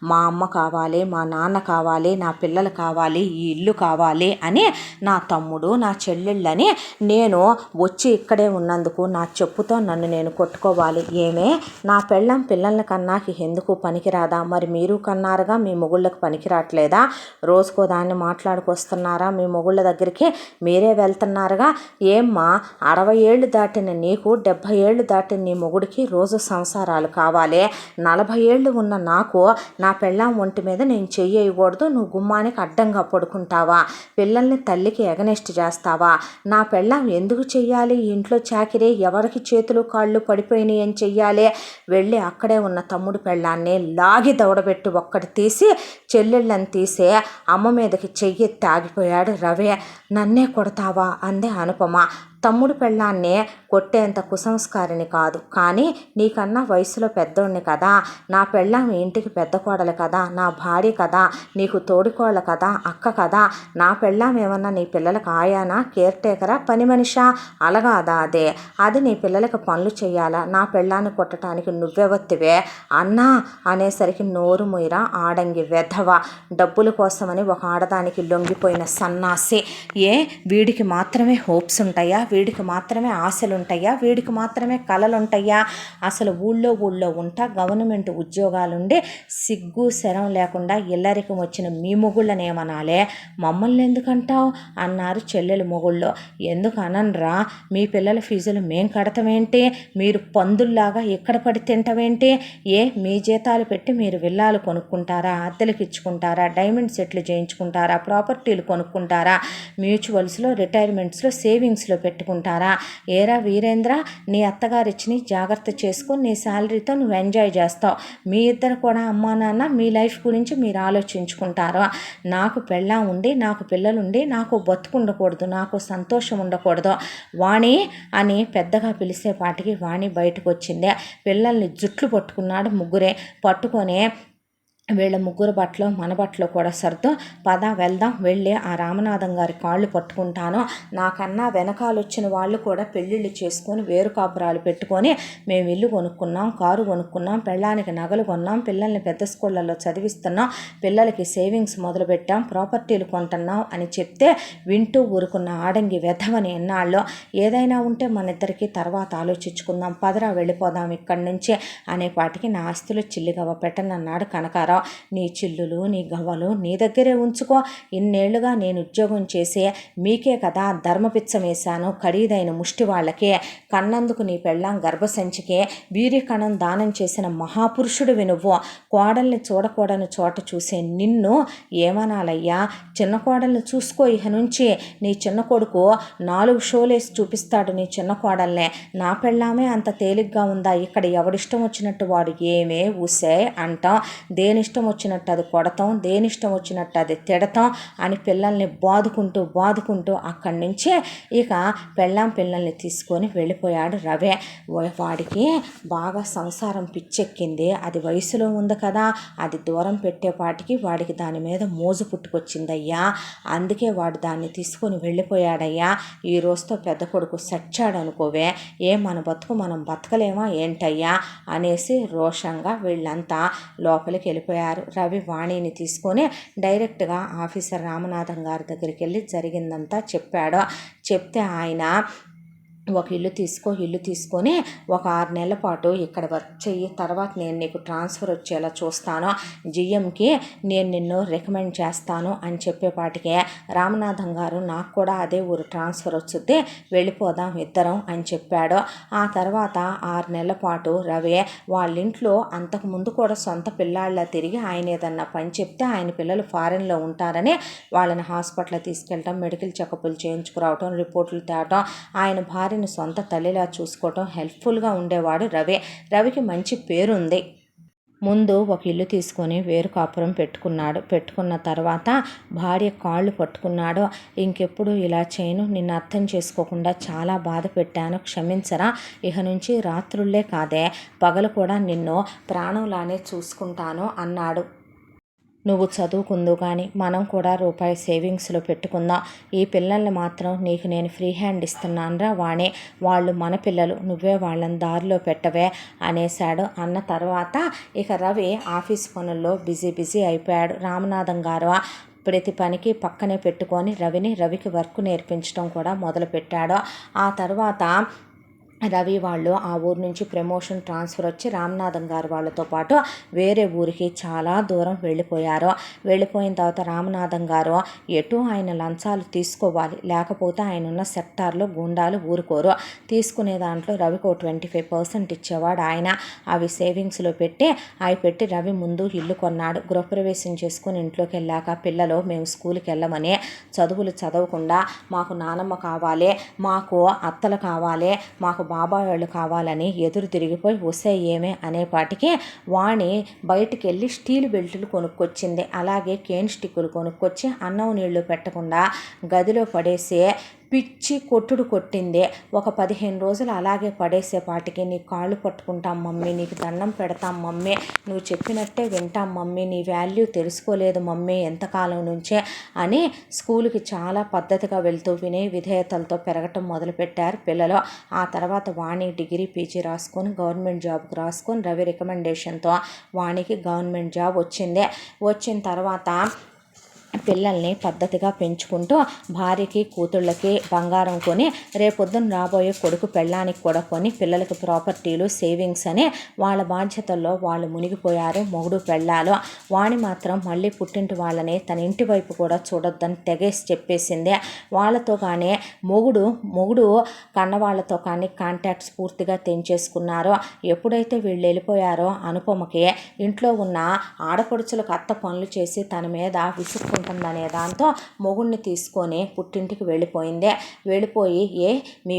మా అమ్మ కావాలి, మా నాన్న కావాలి, నా పిల్లలు కావాలి, ఈ ఇల్లు కావాలి అని నా తమ్ముడు నా చెల్లెళ్ళని నేను వచ్చి ఇక్కడే ఉన్నందుకు నా చెప్పుతో నన్ను నేను కొట్టుకోవాలి. ఏమే నా పెళ్ళం పిల్లల్ని కన్నాకి ఎందుకు పనికిరాదా? మరి మీరు కన్నారుగా, మీ మొగుళ్ళకి పనికిరాట్లేదా? రోజుకో దాన్ని మాట్లాడుకొస్తున్నారా? మీ మొగుళ్ళ దగ్గరికి మీరే వెళ్తున్నారుగా. ఏమ్మా 60 ఏళ్ళు దాటిన నీకు 70 ఏళ్ళు దాటిన నీ మొగుడికి రోజు సంసారాలు కావాలి, 40 ఏళ్ళు ఉన్న నాకు నా పెళ్ళాం ఒంటి మీద నేను చెయ్యకూడదు, నువ్వు గుమ్మానికి అడ్డంగా పడుకుంటావా? పిల్లల్ని తల్లికి ఎగనెస్ట్ చేస్తావా? నా పెళ్ళాం ఎందుకు చెయ్యాలి ఇంట్లో చాకిరీ? ఎవరికి చేతులు కాళ్ళు పడిపోయినాయి అని చెయ్యాలి? వెళ్ళి అక్కడే ఉన్న తమ్ముడు పెళ్ళాన్ని లాగి దవడబెట్టి ఒక్కటి తీసి చెల్లెళ్ళని తీసే అమ్మ మీదకి చెయ్యి తాగిపోయాడు రవి. నన్నే కొడతావా అందే అనుపమ. తమ్ముడు పెళ్ళాన్నే కొట్టేంత కుసంస్కారిని కాదు, కానీ నీకన్నా వయసులో పెద్దోడిని కదా, నా పెళ్ళాం ఇంటికి పెద్ద కోడలు కదా, నా భార్య కదా, నీకు తోడుకోళ్ళ కదా, అక్క కదా. నా పెళ్ళాం ఏమన్నా నీ పిల్లలకు ఆయానా, కేర్ టేకరా, పని మనిషా? అలగాదా అదే? అది నీ పిల్లలకు పనులు చేయాలా? నా పెళ్ళాన్ని కొట్టడానికి నువ్వెవత్తివే అన్నా అనేసరికి నోరు ముయిరా ఆడంగి వెధవ, డబ్బుల కోసమని ఒక ఆడదానికి లొంగిపోయిన సన్నాసి. వీడికి మాత్రమే హోప్స్ ఉంటాయా? వీడికి మాత్రమే ఆశలు ఉంటాయా? వీడికి మాత్రమే కళలు ఉంటాయా? అసలు ఊళ్ళో ఉంటా గవర్నమెంట్ ఉద్యోగాలుండి సిగ్గు శరం లేకుండా ఇల్లరికం వచ్చిన మీ మొగుళ్ళని ఏమనాలే, మమ్మల్ని ఎందుకంటావు అన్నారు చెల్లెలు మొగుళ్ళు. ఎందుకు అననరా? మీ పిల్లల ఫీజులు మేం కడతామేంటి? మీరు పందుల్లాగా ఎక్కడ పడి తింటామేంటి? మీ జీతాలు పెట్టి మీరు విల్లాలు కొనుక్కుంటారా, అద్దెలకు ఇచ్చుకుంటారా, డైమండ్ సెట్లు చేయించుకుంటారా, ప్రాపర్టీలు కొనుక్కుంటారా, మ్యూచువల్స్లో రిటైర్మెంట్స్లో సేవింగ్స్లో పెట్టుకుంటారా? ఏరా వీరేంద్ర, నీ అత్తగారిచ్చిని జాగ్రత్త చేసుకొని నీ శాలరీతో నువ్వు ఎంజాయ్ చేస్తావు. మీ ఇద్దరు కూడా అమ్మా నాన్న మీ లైఫ్ గురించి మీరు ఆలోచించుకుంటారు. నాకు పెళ్ళాం ఉండి, నాకు పిల్లలుండి, నాకు బతుకుండకూడదు, నాకు సంతోషం ఉండకూడదు. వాణి అని పెద్దగా పిలిచేపాటికి వాణి బయటకు వచ్చిందే. పిల్లల్ని జుట్లు పట్టుకున్నాడు ముగ్గురే. పట్టుకొని వీళ్ళ ముగ్గురు బట్టలు మన బట్టలు కూడా సర్దు, పద వెళ్దాం, వెళ్ళి ఆ రామనాథం గారి కాళ్ళు పట్టుకుంటాను. నాకన్నా వెనకాలొచ్చిన వాళ్ళు కూడా పెళ్ళిళ్ళు చేసుకొని వేరు కాపురాలు పెట్టుకొని మేము ఇల్లు కొనుక్కున్నాం, కారు కొనుక్కున్నాం, పెళ్ళానికి నగలు కొన్నాం, పిల్లల్ని పెద్ద స్కూళ్ళల్లో చదివిస్తున్నాం, పిల్లలకి సేవింగ్స్ మొదలుపెట్టాం, ప్రాపర్టీలు కొంటున్నాం అని చెప్తే వింటూ ఊరుకున్న ఆడంగి వెధవని ఎన్నాళ్ళు. ఏదైనా ఉంటే మన ఇద్దరికి తర్వాత ఆలోచించుకుందాం, పదరా వెళ్ళిపోదాం ఇక్కడి నుంచి అనేపాటికి నా ఆస్తులు చిల్లిగవ్వ పెట్టనన్నాడు కనకారావు. నీ చిల్లులు నీ గవ్వలు నీ దగ్గరే ఉంచుకో, ఇన్నేళ్లుగా నేను ఉద్యోగం చేసే మీకే కదా ధర్మపిచ్చం వేశాను, ఖరీదైన ముష్టి వాళ్ళకే, కన్నందుకు నీ పెళ్ళాం గర్భసంచికే వీరి కణం దానం చేసిన మహాపురుషుడివి నువ్వు. కోడల్ని చూడకూడని చోట చూసే నిన్ను ఏమనాలయ్యా? చిన్న కోడల్ని చూసుకో ఇహ నుంచి. నీ చిన్న కొడుకు 4 షోలేసి చూపిస్తాడు నీ చిన్న కోడల్నే. నా పెళ్ళామే అంత తేలిగ్గా ఉందా? ఇక్కడ ఎవడిష్టం వచ్చినట్టు వాడు ఏమే ఊసే అంటాం, దేనిష్టం వచ్చినట్టు అది కొడతాం, దేనిష్టం వచ్చినట్టు అది తిడతాం అని పిల్లల్ని బాదుకుంటూ అక్కడి నుంచే ఇక పిల్లల్ని తీసుకొని వెళ్ళిపోయాడు రవి. వాడికి బాగా సంసారం పిచ్చెక్కింది. అది వయసులో ఉంది కదా, అది దూరం పెట్టేపాటికి వాడికి దాని మీద మోజు పుట్టుకొచ్చిందయ్యా. అందుకే వాడు దాన్ని తీసుకొని వెళ్ళిపోయాడయ్యా. ఈ రోజుతో పెద్ద కొడుకు సచ్చాడు అనుకోవే. మన బతుకు మనం బతకలేమా ఏంటయ్యా అనేసి రోషంగా వీళ్ళంతా లోపలికి వెళ్ళిపోయారు. రవి వాణిని తీసుకొని డైరెక్ట్గా ఆఫీసర్ రామనాథం గారి దగ్గరికి వెళ్ళి జరిగిందంతా చెప్పాడు. చెప్తే ఆయన ఒక ఇల్లు తీసుకొని ఒక 6 నెలల పాటు ఇక్కడ వర్క్ చెయ్యి, తర్వాత నేను నీకు ట్రాన్స్ఫర్ వచ్చేలా చూస్తాను, జిఎంకి నేను నిన్ను రికమెండ్ చేస్తాను అని చెప్పేపాటికే రామనాథం గారు నాకు కూడా అదే ఊరు ట్రాన్స్ఫర్ వచ్చుద్ది, వెళ్ళిపోదాం ఇద్దరం అని చెప్పాడు. ఆ తర్వాత 6 నెలల పాటు రవి వాళ్ళ ఇంట్లో అంతకుముందు కూడా సొంత పిల్లాళ్ళ తిరిగి ఆయన ఏదన్నా పని చెప్తే ఆయన పిల్లలు ఫారెన్లో ఉంటారని వాళ్ళని హాస్పిటల్ తీసుకెళ్ళటం, మెడికల్ చెకప్లు చేయించుకురావటం, రిపోర్టులు తేవటం, ఆయన భార్యను సొంత తల్లిలా చూసుకోవటం హెల్ప్ఫుల్గా ఉండేవాడు రవికి మంచి పేరుంది. ముందు ఒక ఇల్లు తీసుకొని వేరు కాపురం పెట్టుకున్న తర్వాత భార్య కాళ్ళు పట్టుకున్నాడు. ఇంకెప్పుడు ఇలా చేయను, నిన్ను అర్థం చేసుకోకుండా చాలా బాధ పెట్టాను, క్షమించరా, ఇక నుంచి రాత్రుళ్ళే కాదే పగలు కూడా నిన్ను ప్రాణంలానే చూసుకుంటాను అన్నాడు. నువ్వు చదువుకుందు కానీ మనం కూడా రూపాయి సేవింగ్స్లో పెట్టుకుందాం, ఈ పిల్లల్ని మాత్రం నీకు నేను ఫ్రీ హ్యాండ్ ఇస్తున్నానురా వాణి, వాళ్ళు మన పిల్లలు, నువ్వే వాళ్ళని దారిలో పెట్టవే అనేశాడు. అన్న తర్వాత ఇక రవి ఆఫీస్ పనుల్లో బిజీ అయిపోయాడు. రామనాథం గారు ప్రతి పనికి పక్కనే పెట్టుకొని రవికి వర్క్ నేర్పించడం కూడా మొదలుపెట్టాడు. ఆ తర్వాత రవి వాళ్ళు ఆ ఊరు నుంచి ప్రమోషన్ ట్రాన్స్ఫర్ వచ్చి రామనాథం గారు వాళ్ళతో పాటు వేరే ఊరికి చాలా దూరం వెళ్ళిపోయిన తర్వాత రామనాథం గారు ఎటు ఆయన లంచాలు తీసుకోవాలి, లేకపోతే ఆయన ఉన్న సెక్టార్లో గుండాలు ఊరుకోరు, తీసుకునే దాంట్లో రవికి 25% ఇచ్చేవాడు ఆయన. అవి సేవింగ్స్లో పెట్టి రవి ముందు ఇల్లు కొన్నాడు. గృహప్రవేశం చేసుకుని ఇంట్లోకి వెళ్ళాక పిల్లలు మేము స్కూల్కి వెళ్ళమని, చదువులు చదవకుండా మాకు నానమ్మ కావాలి, మాకు అత్తలు కావాలి, మాకు బాబాయ్ వాళ్ళు కావాలని ఎదురు తిరిగిపోయి వస్తే ఏమే అనేపాటికి వాణి బయటికి వెళ్ళి స్టీల్ బెల్టులు కొనుక్కొచ్చింది. అలాగే కేన్ స్టిక్కులు కొనుక్కొచ్చి అన్నం నీళ్లు పెట్టకుండా గదిలో పడేసి పిచ్చి కొట్టింది. ఒక 15 రోజులు అలాగే పడేసేపాటికి నీ కాళ్ళు పట్టుకుంటాం మమ్మీ, నీకు దండం పెడతాం మమ్మీ, నువ్వు చెప్పినట్టే వింటాం మమ్మీ, నీ వాల్యూ తెలుసుకోలేదు మమ్మీ ఎంతకాలం నుంచే అని స్కూల్కి చాలా పద్ధతిగా వెళ్తూ వినయ విధేయతలతో పెరగటం మొదలుపెట్టారు పిల్లలు. ఆ తర్వాత వాణి డిగ్రీ పీజీ రాసుకొని గవర్నమెంట్ జాబ్కి రాసుకొని రవి రికమెండేషన్తో వాణికి గవర్నమెంట్ జాబ్ వచ్చిన తర్వాత పిల్లల్ని పద్ధతిగా పెంచుకుంటూ భార్యకి కూతుళ్ళకి బంగారం కొని రేపొద్దున రాబోయే కొడుకు పెళ్ళానికి కూడా కొని పిల్లలకి ప్రాపర్టీలు సేవింగ్స్ అని వాళ్ళ బాధ్యతల్లో వాళ్ళు మునిగిపోయారు మొగుడు పెళ్ళాలు. వాణి మాత్రం మళ్ళీ పుట్టింటి వాళ్ళని తన ఇంటి వైపు కూడా చూడొద్దని తెగేసి చెప్పేసింది. వాళ్ళతో కానీ మొగుడు కన్నవాళ్లతో కానీ కాంటాక్ట్స్ పూర్తిగా తెంచేసుకున్నారు. ఎప్పుడైతే వీళ్ళు వెళ్ళిపోయారో అనుపమకి ఇంట్లో ఉన్న ఆడపడుచులకు అత్త పనులు చేసి తన మీద విసుక్కుంటుందనే దాంతో మొగుడిని తీసుకొని పుట్టింటికి వెళ్ళిపోయి మీ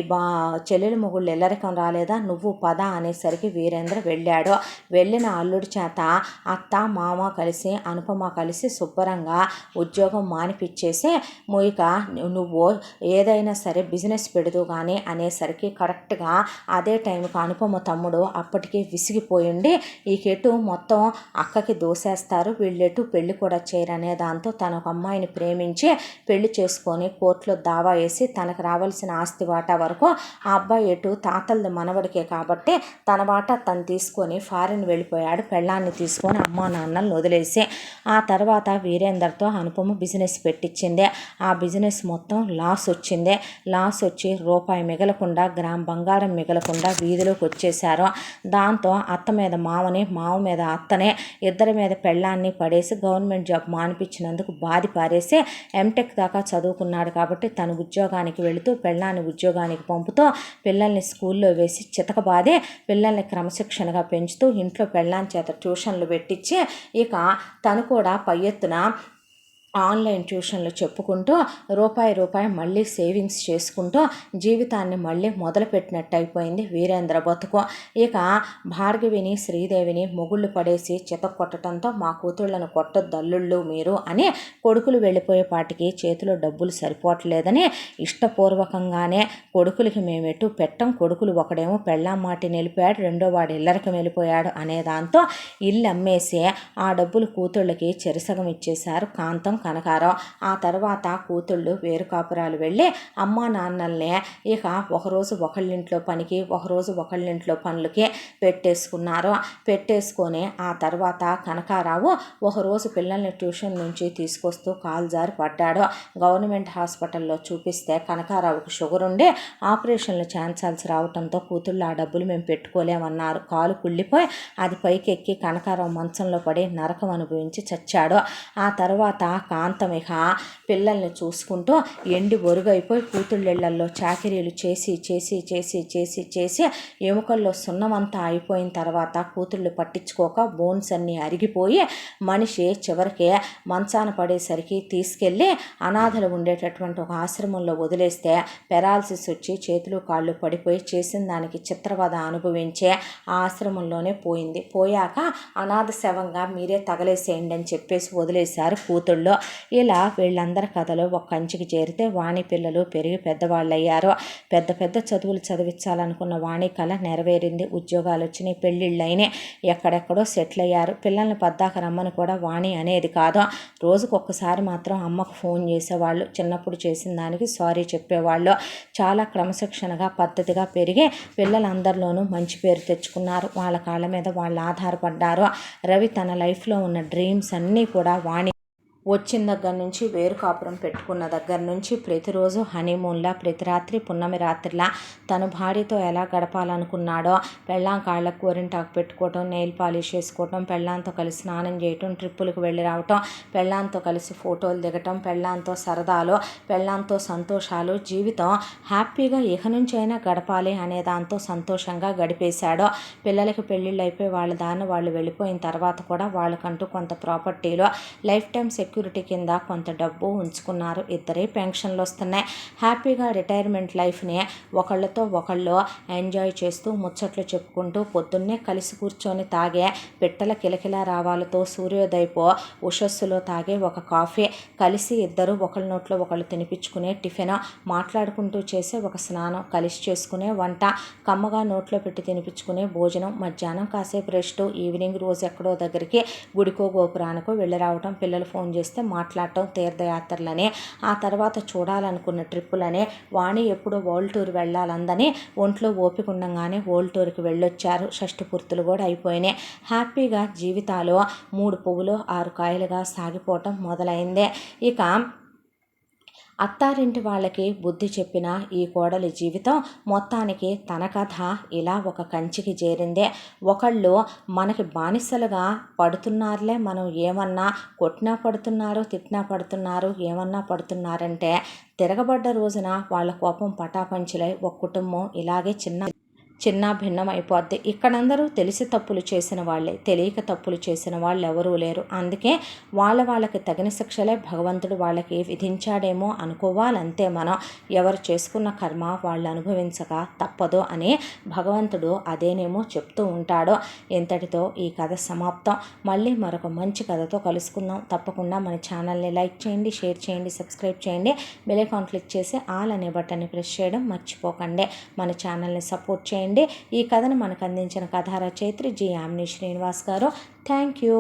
చెల్లెలు మొగుళ్ళు ఎల్లరికం రాలేదా, నువ్వు పద అనేసరికి వీరేంద్ర వెళ్ళిన అల్లుడి చేత అత్త మామ కలిసి అనుపమ కలిసి శుభ్రంగా ఉద్యోగం మానిపించేసి ఇక నువ్వు ఏదైనా సరే బిజినెస్ పెడదు కానీ అనేసరికి కరెక్ట్గా అదే టైంకి అనుపమ తమ్ముడు అప్పటికే విసిగిపోయింది. ఈ కెటు మొత్తం అక్కకి దోసేస్తారు, వీళ్ళెటు పెళ్లి కూడా చేయరనే దాంతో తన ఒక అమ్మాయిని ప్రేమించి పెళ్లి చేసుకొని కోర్టులో దావా వేసి తనకు రావాల్సిన ఆస్తి వాటా వరకు ఆ అబ్బాయి ఎటు తాతలది మనవడికే కాబట్టి తన వాటా తను తీసుకొని ఫారిన్ వెళ్ళిపోయాడు. పెళ్ళాన్ని తీసుకొని అమ్మా నాన్నలను వదిలేసి ఆ తర్వాత వీరేందర్తో అనుపమ బిజినెస్ పెట్టించింది. ఆ బిజినెస్ మొత్తం లాస్ వచ్చి రూపాయి మిగలకుండా గ్రామ్ బంగారం మిగలకుండా వీధిలోకి వచ్చేశారు. దాంతో అత్త మీద మామ మీద అత్తనే ఇద్దరి మీద పెళ్ళాన్ని పడేసి గవర్నమెంట్ జాబ్ మానిపించినందుకు బాధి పారేసి ఎంటెక్ దాకా చదువుకున్నాడు కాబట్టి తన ఉద్యోగానికి వెళుతూ పెళ్ళాన్ని ఉద్యోగానికి పంపుతూ పిల్లల్ని స్కూల్లో వేసి చితకబాదే పిల్లల్ని క్రమశిక్షణగా పెంచుతూ ఇంట్లో పెళ్ళాన్ని చేత ట్యూషన్లు పెట్టించి ఇక తను కూడా పై ఎత్తున ఆన్లైన్ ట్యూషన్లు చెప్పుకుంటూ రూపాయి మళ్ళీ సేవింగ్స్ చేసుకుంటూ జీవితాన్ని మళ్ళీ మొదలుపెట్టినట్టు అయిపోయింది వీరేంద్ర బతుకు. ఇక భార్గవిని శ్రీదేవిని మొగుళ్ళు పడేసి చితక్కొట్టడంతో మా కూతుళ్లను కొట్టొద్దు అల్లుళ్ళు మీరు అని కొడుకులు వెళ్ళిపోయేపాటికి చేతిలో డబ్బులు సరిపోవట్లేదని ఇష్టపూర్వకంగానే కొడుకులకి మేమెటు పెట్టం, కొడుకులు ఒకడేమో పెళ్ళాం మాటిని వెళ్ళిపోయాడు, రెండో వాడు ఇల్లరికి వెళ్ళిపోయాడు అనే దాంతో ఇల్లు అమ్మేసి ఆ డబ్బులు కూతుళ్ళకి చెరిసగం ఇచ్చేశారు కాంతం కనకారావు. ఆ తర్వాత కూతుళ్ళు వేరు కాపురాలు వెళ్ళి అమ్మా నాన్నల్ని ఇక ఒకరోజు ఒకళ్ళింట్లో పనికి, ఒకరోజు ఒకళ్ళింట్లో పనులకి పెట్టేసుకొని ఆ తర్వాత కనకారావు ఒకరోజు పిల్లల్ని ట్యూషన్ నుంచి తీసుకొస్తూ కాలు జారి పడ్డాడు. గవర్నమెంట్ హాస్పిటల్లో చూపిస్తే కనకారావుకు షుగర్ ఉండి ఆపరేషన్లు చేయించాల్సి రావడంతో కూతుళ్ళు ఆ డబ్బులు మేము పెట్టుకోలేమన్నారు. కాలు కుళ్ళిపోయి అది పైకెక్కి కనకారావు మంచంలో పడి నరకం అనుభవించి చచ్చాడు. ఆ తర్వాత కాంతమిక పిల్లల్ని చూసుకుంటూ ఎండి ఒరుగైపోయి కూతుళ్ళిళ్లల్లో చాకిరీలు చేసి చేసి చేసి చేసి చేసి ఎముకల్లో సున్నమంతా అయిపోయిన తర్వాత కూతుళ్ళు పట్టించుకోక బోన్స్ అన్నీ అరిగిపోయి మనిషి చివరికి మంచాన పడేసరికి తీసుకెళ్ళి అనాథలు ఉండేటటువంటి ఒక ఆశ్రమంలో వదిలేస్తే పెరాలసిస్ వచ్చి చేతులు కాళ్ళు పడిపోయి చేసిన దానికి చిత్రవద అనుభవించే ఆ ఆశ్రమంలోనే పోయాక అనాథ శవంగా మీరే తగలేసేయండి అని చెప్పేసి వదిలేశారు కూతుళ్ళు. ఇలా వీళ్ళందరి కథలు ఒక కంచికి చేరితే వాణి పిల్లలు పెరిగి పెద్దవాళ్ళు అయ్యారు. పెద్ద పెద్ద చదువులు చదివించాలనుకున్న వాణి కళ నెరవేరింది. ఉద్యోగాలు వచ్చినాయి, పెళ్ళిళ్ళు అయినాయి, ఎక్కడెక్కడో సెటిల్ అయ్యారు. పిల్లల్ని పద్దాక రమ్మని కూడా వాణి అనేది కాదు, రోజుకొకసారి మాత్రం అమ్మకు ఫోన్ చేసేవాళ్ళు. చిన్నప్పుడు చేసిన దానికి సారీ చెప్పేవాళ్ళు. చాలా క్రమశిక్షణగా పద్ధతిగా పెరిగి పిల్లలందరిలోనూ మంచి పేరు తెచ్చుకున్నారు. వాళ్ళ కాళ్ళ మీద వాళ్ళు ఆధారపడ్డారు. రవి తన లైఫ్లో ఉన్న డ్రీమ్స్ అన్నీ కూడా వాణి వచ్చిన దగ్గర నుంచి, వేరు కాపురం పెట్టుకున్న దగ్గర నుంచి ప్రతిరోజు హనీమూన్లా, ప్రతి రాత్రి పున్నమి రాత్రిలా తను భార్యతో ఎలా గడపాలనుకున్నాడో, పెళ్ళాం కాళ్ళకు గోరింటాకు పెట్టుకోవటం, నెయిల్ పాలిష్ వేసుకోవటం, పెళ్ళాంతో కలిసి స్నానం చేయటం, ట్రిప్పులకు వెళ్ళి రావటం, పెళ్ళాంతో కలిసి ఫోటోలు దిగటం, పెళ్ళాంతో సరదాలు, పెళ్ళాంతో సంతోషాలు, జీవితం హ్యాపీగా ఇక నుంచి అయినా గడపాలి అనే దాంతో సంతోషంగా గడిపేశాడు. పిల్లలకి పెళ్ళిళ్ళు అయిపోయి వాళ్ళ దాన్ని వాళ్ళు వెళ్ళిపోయిన తర్వాత కూడా వాళ్ళకంటూ కొంత ప్రాపర్టీలో లైఫ్ టైం సెక్యూరిటీ కింద కొంత డబ్బు ఉంచుకున్నారు. ఇద్దరే పెన్షన్లు వస్తున్నాయి. హ్యాపీగా రిటైర్మెంట్ లైఫ్ని ఒకళ్ళతో ఒకళ్ళు ఎంజాయ్ చేస్తూ ముచ్చట్లు చెప్పుకుంటూ పొద్దున్నే కలిసి కూర్చొని తాగే పిట్టల కిలకిల రావాలతో సూర్యోదయపో ఉషస్సులో తాగే ఒక కాఫీ, కలిసి ఇద్దరు ఒకళ్ళ నోట్లో ఒకళ్ళు తినిపించుకునే టిఫిన్, మాట్లాడుకుంటూ చేసే ఒక స్నానం, కలిసి చేసుకునే వంట, కమ్మగా నోట్లో పెట్టి తినిపించుకునే భోజనం, మధ్యాహ్నం కాసేపు రెస్ట్, ఈవినింగ్ రోజు ఎక్కడో దగ్గరికి గుడికో గోపురానికో వెళ్ళి రావటం, పిల్లలు ఫోన్ చేస్తే మాట్లాడటం, తీర్థయాత్రలని, ఆ తర్వాత చూడాలనుకున్న ట్రిప్పులని. వాణి ఎప్పుడో వరల్డ్ టూర్ వెళ్ళాలందని ఒంట్లో ఓపిక ఉండగానే వరల్డ్ టూర్కి వెళ్ళొచ్చారు. షష్టి పూర్తులు కూడా అయిపోయినాయి. హ్యాపీగా జీవితాలు 3 పువ్వులు 6 కాయలుగా సాగిపోవటం మొదలైందే. ఇక అత్తారింటి వాళ్ళకి బుద్ధి చెప్పిన ఈ కోడలి జీవితం మొత్తానికి తన కథ ఇలా ఒక కంచికి చేరిందే. ఒకళ్ళు మనకి బానిసలుగా పడుతున్నారులే, మనం ఏమన్నా కొట్టినా పడుతున్నారు, తిట్టినా పడుతున్నారు, ఏమన్నా పడుతున్నారంటే తిరగబడ్డ రోజున వాళ్ళ కోపం పటాపంచులై ఒక కుటుంబం ఇలాగే చిన్న భిన్నం అయిపోద్ది. ఇక్కడందరూ తెలిసి తప్పులు చేసిన వాళ్ళే, తెలియక తప్పులు చేసిన వాళ్ళు ఎవరూ లేరు. అందుకే వాళ్ళకి తగిన శిక్షలే భగవంతుడు వాళ్ళకి విధించాడేమో అనుకోవాలంతే. మనం ఎవరు చేసుకున్న కర్మ వాళ్ళు అనుభవించక తప్పదు అని భగవంతుడు అదేనేమో చెప్తూ ఉంటాడు. ఇంతటితో ఈ కథ సమాప్తం. మళ్ళీ మరొక మంచి కథతో కలుసుకుందాం. తప్పకుండా మన ఛానల్ని లైక్ చేయండి, షేర్ చేయండి, సబ్స్క్రైబ్ చేయండి, బెల్ ఐకాన్ క్లిక్ చేసి ఆల్ అనే బటన్ని ప్రెస్ చేయడం మర్చిపోకండి. మన ఛానల్ని సపోర్ట్ చేయండి. ఈ కథను మనకు అందించిన కథా రచయిత్రి జి యామిని శ్రీనివాస్ గారు. Thank you.